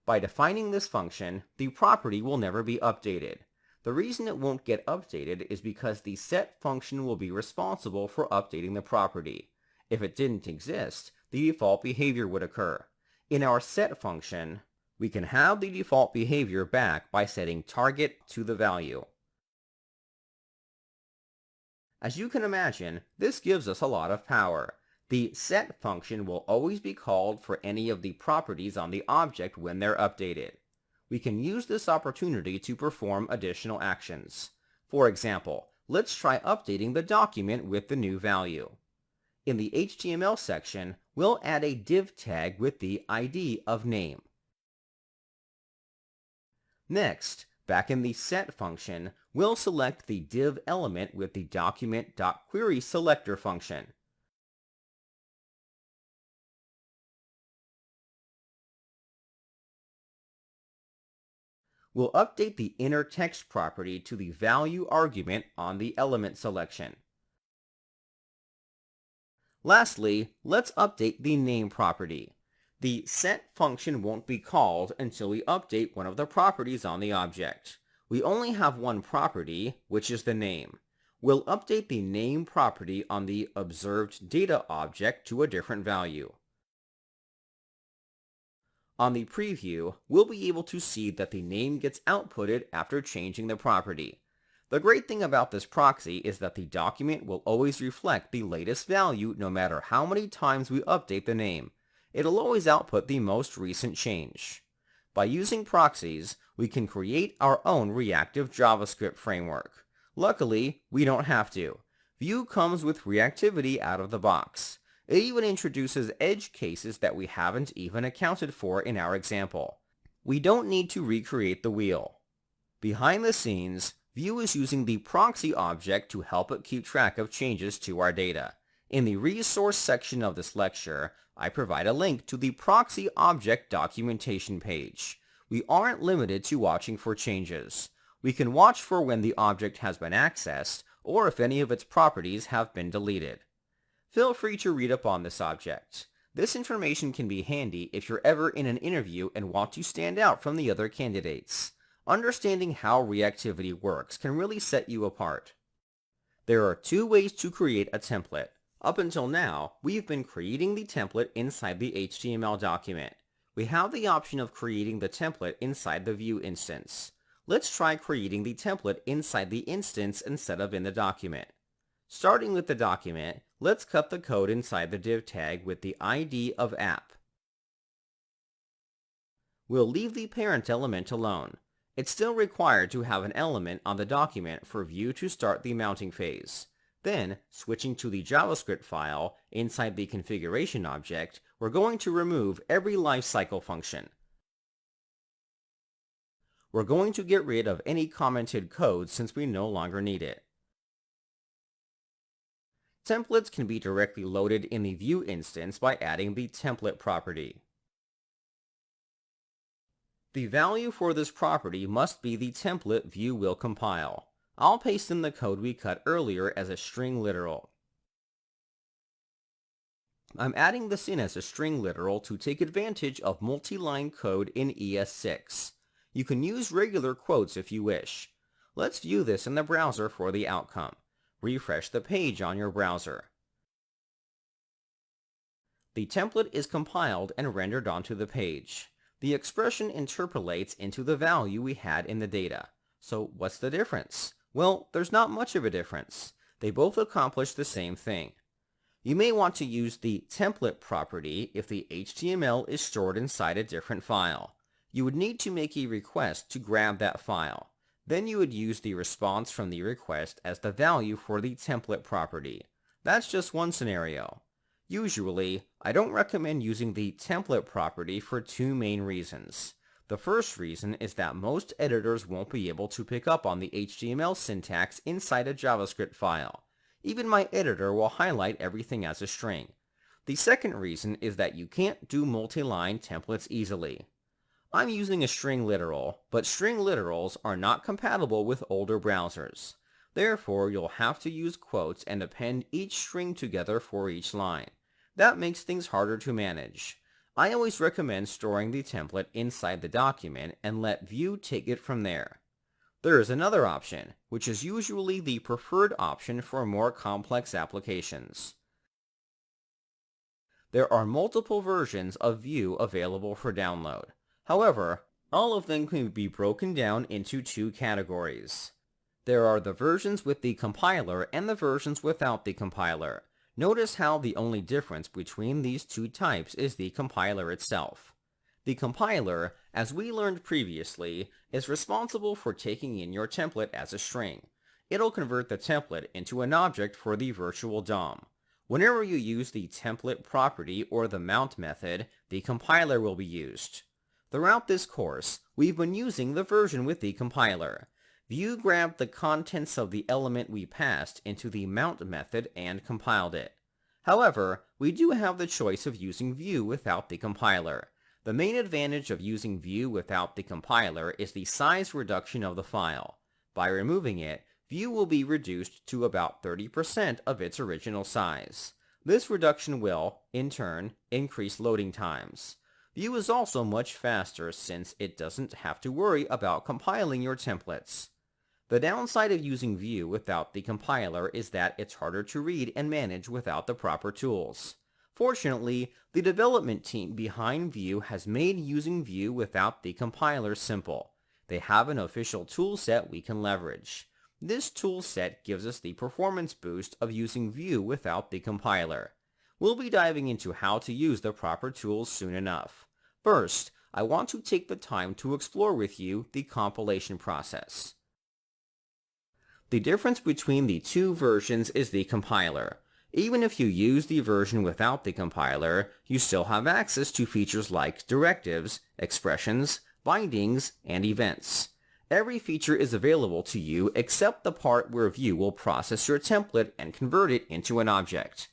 By defining this function, the property will never be updated. The reason it won't get updated is because the set function will be responsible for updating the property. If it didn't exist, the default behavior would occur. In our set function, we can have the default behavior back by setting target to the value. As you can imagine, this gives us a lot of power. The set function will always be called for any of the properties on the object when they're updated. We can use this opportunity to perform additional actions. For example, let's try updating the document with the new value. In the HTML section, we'll add a div tag with the ID of name. Next, back in the set function, we'll select the div element with the document.querySelector function. We'll update the inner text property to the value argument on the element selection. Lastly, let's update the name property. The set function won't be called until we update one of the properties on the object. We only have one property, which is the name. We'll update the name property on the observed data object to a different value. On the preview, we'll be able to see that the name gets outputted after changing the property. The great thing about this proxy is that the document will always reflect the latest value no matter how many times we update the name. It'll always output the most recent change. By using proxies, we can create our own reactive JavaScript framework. Luckily, we don't have to. Vue comes with reactivity out of the box. It even introduces edge cases that we haven't even accounted for in our example. We don't need to recreate the wheel. Behind the scenes, Vue is using the proxy object to help it keep track of changes to our data. In the resource section of this lecture, I provide a link to the proxy object documentation page. We aren't limited to watching for changes. We can watch for when the object has been accessed, or if any of its properties have been deleted. Feel free to read up on this object. This information can be handy if you're ever in an interview and want to stand out from the other candidates. Understanding how reactivity works can really set you apart. There are two ways to create a template. Up until now, we've been creating the template inside the HTML document. We have the option of creating the template inside the Vue instance. Let's try creating the template inside the instance instead of in the document. Starting with the document, let's cut the code inside the div tag with the ID of app. We'll leave the parent element alone. It's still required to have an element on the document for Vue to start the mounting phase. Then, switching to the JavaScript file inside the configuration object, we're going to remove every lifecycle function. We're going to get rid of any commented code since we no longer need it. Templates can be directly loaded in the Vue instance by adding the template property. The value for this property must be the template Vue will compile. I'll paste in the code we cut earlier as a string literal. I'm adding this in as a string literal to take advantage of multi-line code in ES6. You can use regular quotes if you wish. Let's view this in the browser for the outcome. Refresh the page on your browser. The template is compiled and rendered onto the page. The expression interpolates into the value we had in the data. So what's the difference? Well, there's not much of a difference. They both accomplish the same thing. You may want to use the template property if the HTML is stored inside a different file. You would need to make a request to grab that file. Then you would use the response from the request as the value for the template property. That's just one scenario. Usually, I don't recommend using the template property for two main reasons. The first reason is that most editors won't be able to pick up on the HTML syntax inside a JavaScript file. Even my editor will highlight everything as a string. The second reason is that you can't do multi-line templates easily. I'm using a string literal, but string literals are not compatible with older browsers. Therefore, you'll have to use quotes and append each string together for each line. That makes things harder to manage. I always recommend storing the template inside the document and let Vue take it from there. There is another option, which is usually the preferred option for more complex applications. There are multiple versions of Vue available for download. However, all of them can be broken down into two categories. There are the versions with the compiler and the versions without the compiler. Notice how the only difference between these two types is the compiler itself. The compiler, as we learned previously, is responsible for taking in your template as a string. It'll convert the template into an object for the virtual DOM. Whenever you use the template property or the mount method, the compiler will be used. Throughout this course, we've been using the version with the compiler. Vue grabbed the contents of the element we passed into the mount method and compiled it. However, we do have the choice of using Vue without the compiler. The main advantage of using Vue without the compiler is the size reduction of the file. By removing it, Vue will be reduced to about 30% of its original size. This reduction will, in turn, increase loading times. Vue is also much faster since it doesn't have to worry about compiling your templates. The downside of using Vue without the compiler is that it's harder to read and manage without the proper tools. Fortunately, the development team behind Vue has made using Vue without the compiler simple. They have an official toolset we can leverage. This toolset gives us the performance boost of using Vue without the compiler. We'll be diving into how to use the proper tools soon enough. First, I want to take the time to explore with you the compilation process. The difference between the two versions is the compiler. Even if you use the version without the compiler, you still have access to features like directives, expressions, bindings, and events. Every feature is available to you except the part where Vue will process your template and convert it into an object.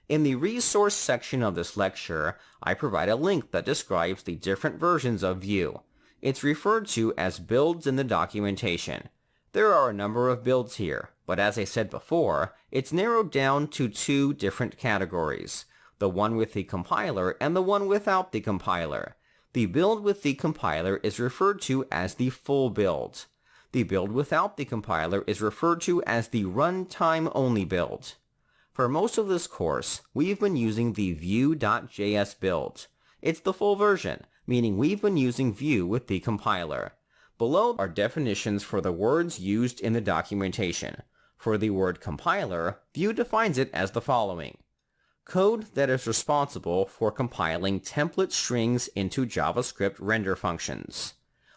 In the resource section of this lecture, I provide a link that describes the different versions of Vue. It's referred to as builds in the documentation. There are a number of builds here, but as I said before, it's narrowed down to two different categories, the one with the compiler and the one without the compiler. The build with the compiler is referred to as the full build. The build without the compiler is referred to as the runtime only build. For most of this course, we've been using the Vue.js build. It's the full version, meaning we've been using Vue with the compiler. Below are definitions for the words used in the documentation. For the word compiler, Vue defines it as the following: code that is responsible for compiling template strings into JavaScript render functions.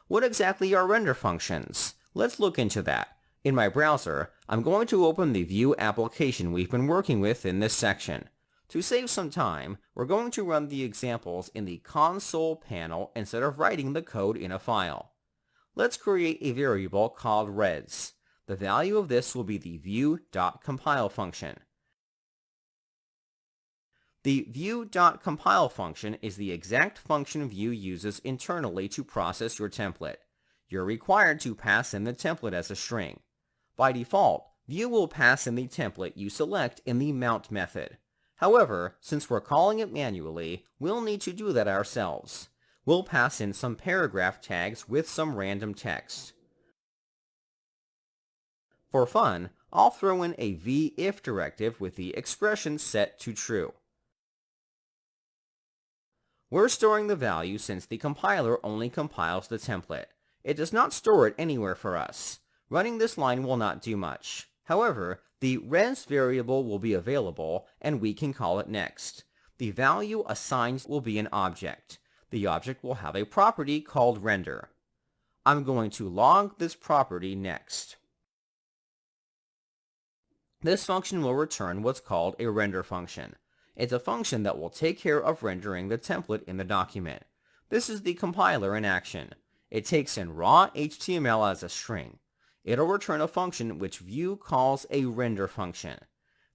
What exactly are render functions? Let's look into that. In my browser, I'm going to open the Vue application we've been working with in this section. To save some time, we're going to run the examples in the console panel instead of writing the code in a file. Let's create a variable called res. The value of this will be the Vue.compile function. The Vue.compile function is the exact function Vue uses internally to process your template. You're required to pass in the template as a string. By default, Vue will pass in the template you select in the mount method. However, since we're calling it manually, we'll need to do that ourselves. We'll pass in some paragraph tags with some random text. For fun, I'll throw in a v-if directive with the expression set to true. We're storing the value since the compiler only compiles the template. It does not store it anywhere for us. Running this line will not do much. However, the res variable will be available, and we can call it next. The value assigned will be an object. The object will have a property called render. I'm going to log this property next. This function will return what's called a render function. It's a function that will take care of rendering the template in the document. This is the compiler in action. It takes in raw HTML as a string. It'll return a function which Vue calls a render function.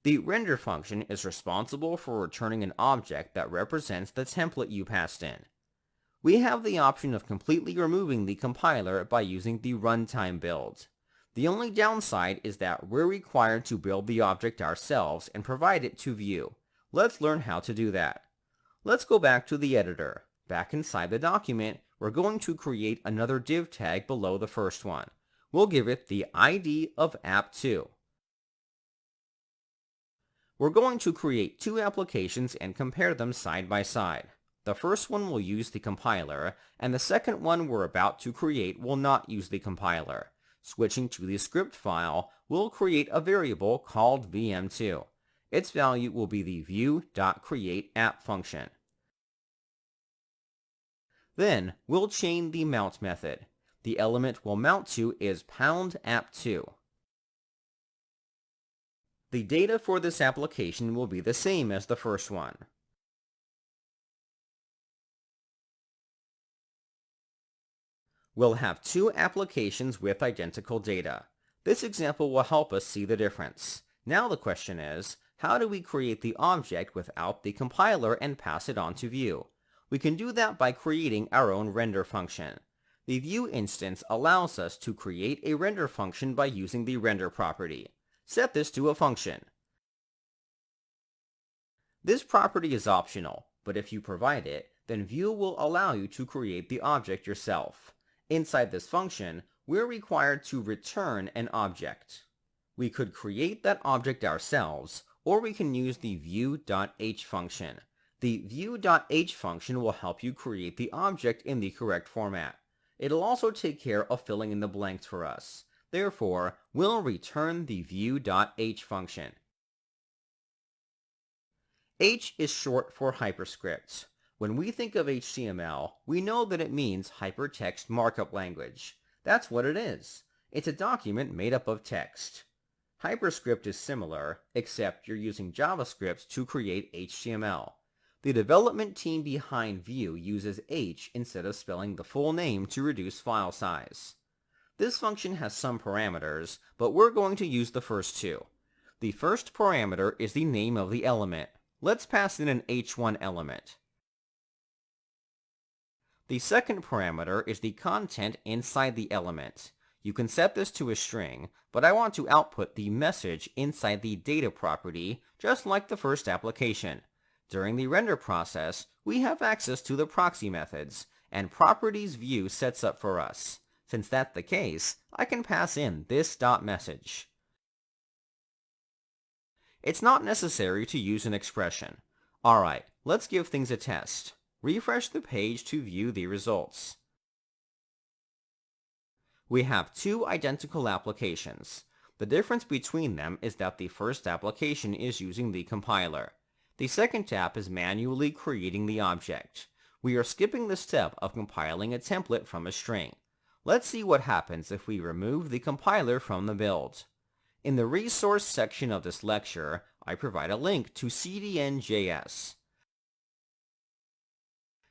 The render function is responsible for returning an object that represents the template you passed in. We have the option of completely removing the compiler by using the runtime build. The only downside is that we're required to build the object ourselves and provide it to Vue. Let's learn how to do that. Let's go back to the editor. Back inside the document, we're going to create another div tag below the first one. We'll give it the ID of app2. We're going to create two applications and compare them side by side. The first one will use the compiler, and the second one we're about to create will not use the compiler. Switching to the script file, we'll create a variable called vm2. Its value will be the Vue.createApp function. Then, we'll chain the mount method. The element we'll mount to is #app2. The data for this application will be the same as the first one. We'll have two applications with identical data. This example will help us see the difference. Now the question is, how do we create the object without the compiler and pass it on to Vue? We can do that by creating our own render function. The Vue instance allows us to create a render function by using the render property. Set this to a function. This property is optional, but if you provide it, then Vue will allow you to create the object yourself. Inside this function, we're required to return an object. We could create that object ourselves, or we can use the view.h function. The view.h function will help you create the object in the correct format. It'll also take care of filling in the blanks for us. Therefore, we'll return the view.h function. H is short for hyperscript. When we think of HTML, we know that it means hypertext markup language. That's what it is. It's a document made up of text. Hyperscript is similar, except you're using JavaScript to create HTML. The development team behind Vue uses H instead of spelling the full name to reduce file size. This function has some parameters, but we're going to use the first two. The first parameter is the name of the element. Let's pass in an h1 element. The second parameter is the content inside the element. You can set this to a string, but I want to output the message inside the data property, just like the first application. During the render process, we have access to the proxy methods, and properties Vue sets up for us. Since that's the case, I can pass in this .message. It's not necessary to use an expression. Alright, let's give things a test. Refresh the page to view the results. We have two identical applications. The difference between them is that the first application is using the compiler. The second app is manually creating the object. We are skipping the step of compiling a template from a string. Let's see what happens if we remove the compiler from the build. In the resource section of this lecture, I provide a link to CDN.js.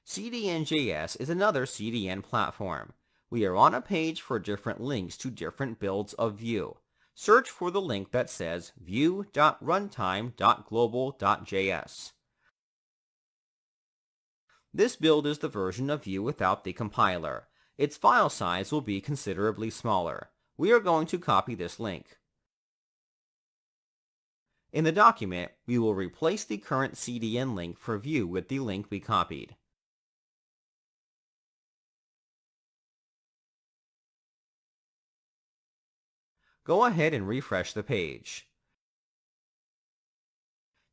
CDN.js is another CDN platform. We are on a page for different links to different builds of Vue. Search for the link that says vue.runtime.global.js. This build is the version of Vue without the compiler. Its file size will be considerably smaller. We are going to copy this link. In the document, we will replace the current CDN link for Vue with the link we copied. Go ahead and refresh the page.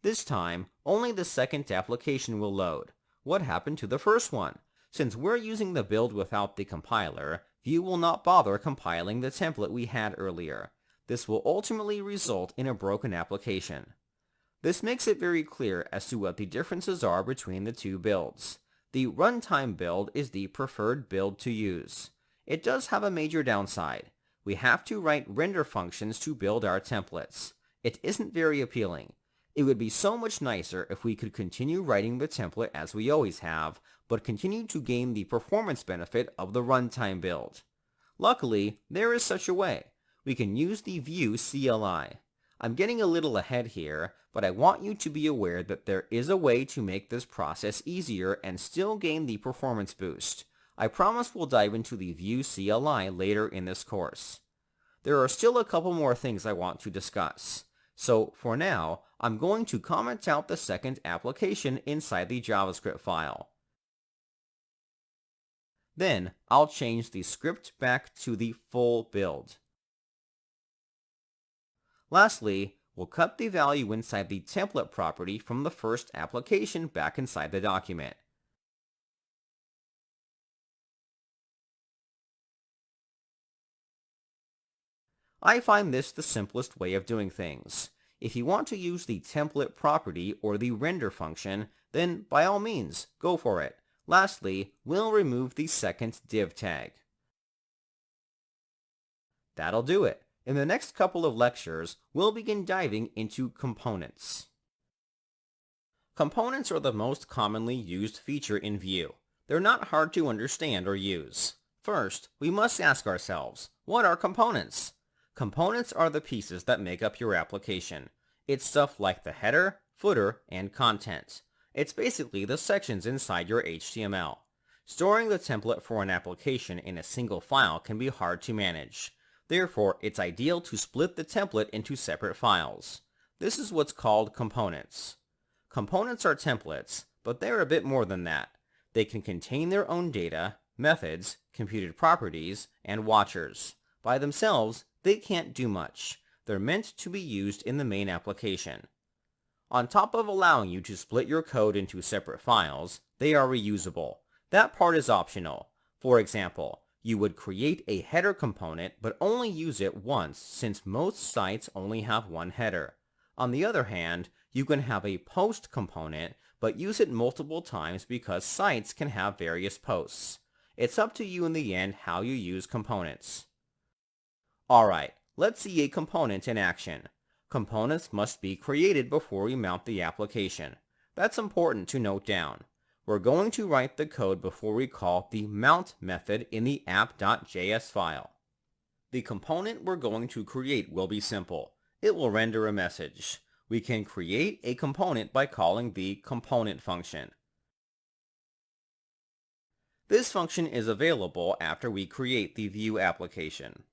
This time, only the second application will load. What happened to the first one? Since we're using the build without the compiler, Vue will not bother compiling the template we had earlier. This will ultimately result in a broken application. This makes it very clear as to what the differences are between the two builds. The runtime build is the preferred build to use. It does have a major downside. We have to write render functions to build our templates. It isn't very appealing. It would be so much nicer if we could continue writing the template as we always have, but continue to gain the performance benefit of the runtime build. Luckily, there is such a way. We can use the Vue CLI. I'm getting a little ahead here, but I want you to be aware that there is a way to make this process easier and still gain the performance boost. I promise we'll dive into the Vue CLI later in this course. There are still a couple more things I want to discuss. So for now, I'm going to comment out the second application inside the JavaScript file. Then I'll change the script back to the full build. Lastly, we'll cut the value inside the template property from the first application back inside the document. I find this the simplest way of doing things. If you want to use the template property or the render function, then by all means, go for it. Lastly, we'll remove the second div tag. That'll do it. In the next couple of lectures, we'll begin diving into components. Components are the most commonly used feature in Vue. They're not hard to understand or use. First, we must ask ourselves, what are components? Components are the pieces that make up your application. It's stuff like the header, footer, and content. It's basically the sections inside your HTML. Storing the template for an application in a single file can be hard to manage. Therefore, it's ideal to split the template into separate files. This is what's called components. Components are templates, but they're a bit more than that. They can contain their own data, methods, computed properties, and watchers. By themselves, they can't do much. They're meant to be used in the main application. On top of allowing you to split your code into separate files, they are reusable. That part is optional. For example, you would create a header component but only use it once since most sites only have one header. On the other hand, you can have a post component but use it multiple times because sites can have various posts. It's up to you in the end how you use components. Alright, let's see a component in action. Components must be created before we mount the application. That's important to note down. We're going to write the code before we call the mount method in the app.js file. The component we're going to create will be simple. It will render a message. We can create a component by calling the component function. This function is available after we create the Vue application.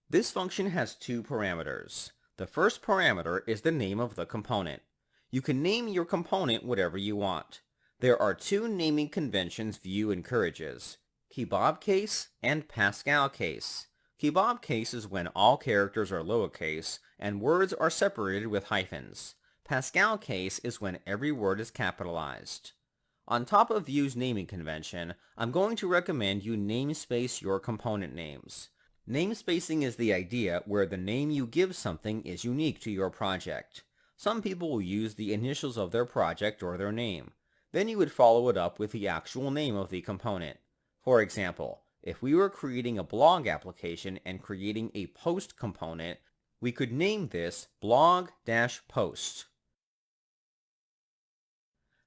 This function has two parameters. The first parameter is the name of the component. You can name your component whatever you want. There are two naming conventions Vue encourages, kebab case and Pascal case. Kebab case is when all characters are lowercase and words are separated with hyphens. Pascal case is when every word is capitalized. On top of Vue's naming convention, I'm going to recommend you namespace your component names. Namespacing is the idea where the name you give something is unique to your project. Some people will use the initials of their project or their name. Then you would follow it up with the actual name of the component. For example, if we were creating a blog application and creating a post component, we could name this blog-post.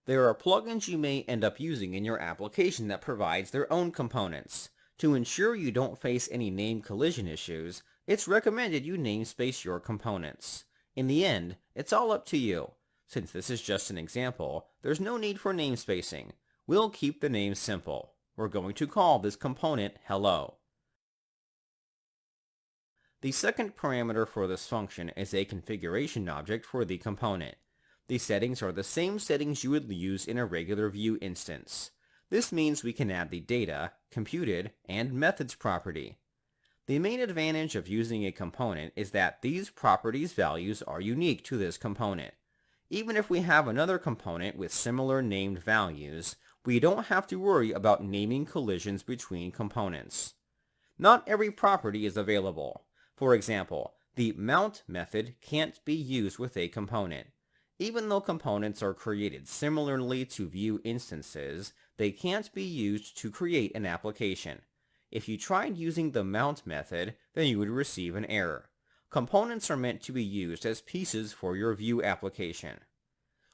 There are plugins you may end up using in your application that provides their own components. To ensure you don't face any name collision issues, it's recommended you namespace your components. In the end, it's all up to you. Since this is just an example, there's no need for namespacing. We'll keep the name simple. We're going to call this component hello. The second parameter for this function is a configuration object for the component. The settings are the same settings you would use in a regular Vue instance. This means we can add the data, computed, and methods property. The main advantage of using a component is that these properties values are unique to this component. Even if we have another component with similar named values, we don't have to worry about naming collisions between components. Not every property is available. For example, the mount method can't be used with a component. Even though components are created similarly to Vue instances, they can't be used to create an application. If you tried using the mount method, then you would receive an error. Components are meant to be used as pieces for your Vue application.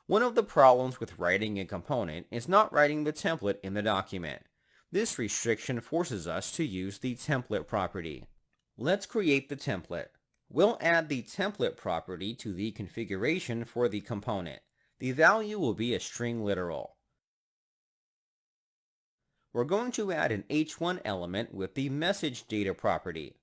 One of the problems with writing a component is not writing the template in the document. This restriction forces us to use the template property. Let's create the template. We'll add the template property to the configuration for the component. The value will be a string literal. We're going to add an h1 element with the message data property.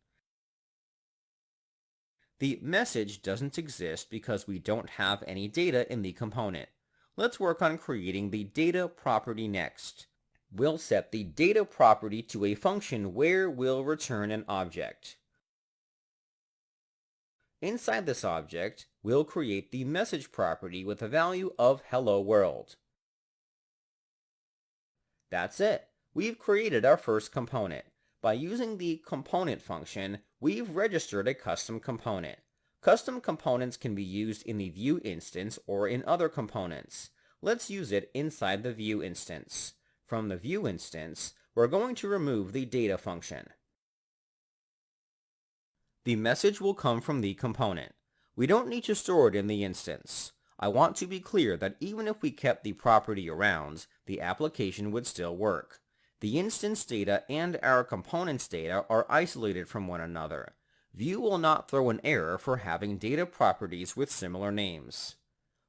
The message doesn't exist because we don't have any data in the component. Let's work on creating the data property next. We'll set the data property to a function where we'll return an object. Inside this object, we'll create the message property with a value of hello world. That's it. We've created our first component. By using the component function, we've registered a custom component. Custom components can be used in the Vue instance or in other components. Let's use it inside the Vue instance. From the Vue instance, we're going to remove the data function. The message will come from the component. We don't need to store it in the instance. I want to be clear that even if we kept the property around, the application would still work. The instance data and our components data are isolated from one another. Vue will not throw an error for having data properties with similar names.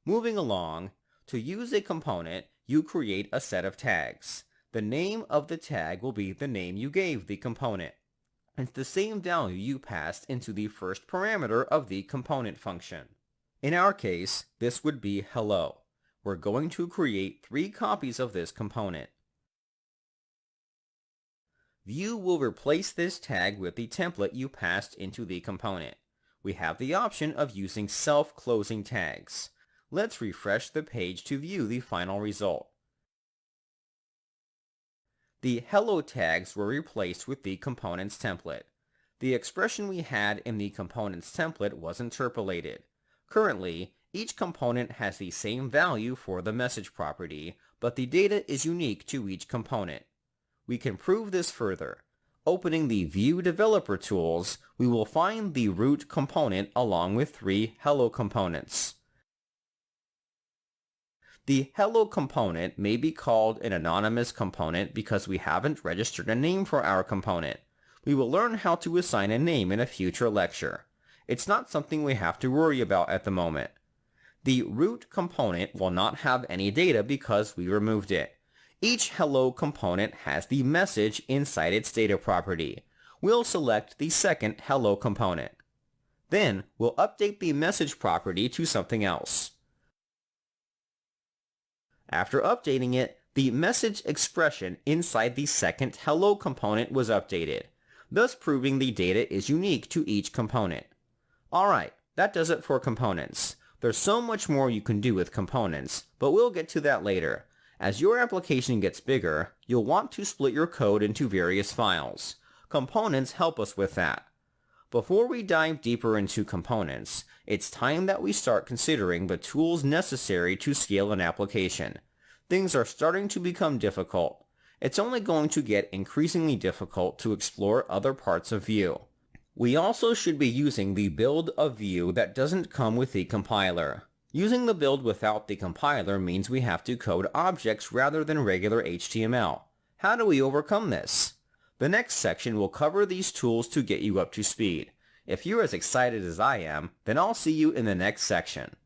Moving along, to use a component, you create a set of tags. The name of the tag will be the name you gave the component. It's the same value you passed into the first parameter of the component function. In our case, this would be hello. We're going to create 3 copies of this component. View will replace this tag with the template you passed into the component. We have the option of using self-closing tags. Let's refresh the page to view the final result. The hello tags were replaced with the component's template. The expression we had in the component's template was interpolated. Currently, each component has the same value for the message property, but the data is unique to each component. We can prove this further. Opening the View Developer Tools, we will find the root component along with 3 hello components. The hello component may be called an anonymous component because we haven't registered a name for our component. We will learn how to assign a name in a future lecture. It's not something we have to worry about at the moment. The root component will not have any data because we removed it. Each hello component has the message inside its data property. We'll select the second hello component. Then we'll update the message property to something else. After updating it, the message expression inside the second hello component was updated, thus proving the data is unique to each component. Alright, that does it for components. There's so much more you can do with components, but we'll get to that later. As your application gets bigger, you'll want to split your code into various files. Components help us with that. Before we dive deeper into components, it's time that we start considering the tools necessary to scale an application. Things are starting to become difficult. It's only going to get increasingly difficult to explore other parts of Vue. We also should be using the build of Vue that doesn't come with the compiler. Using the build without the compiler means we have to code objects rather than regular HTML. How do we overcome this? The next section will cover these tools to get you up to speed. If you're as excited as I am, then I'll see you in the next section.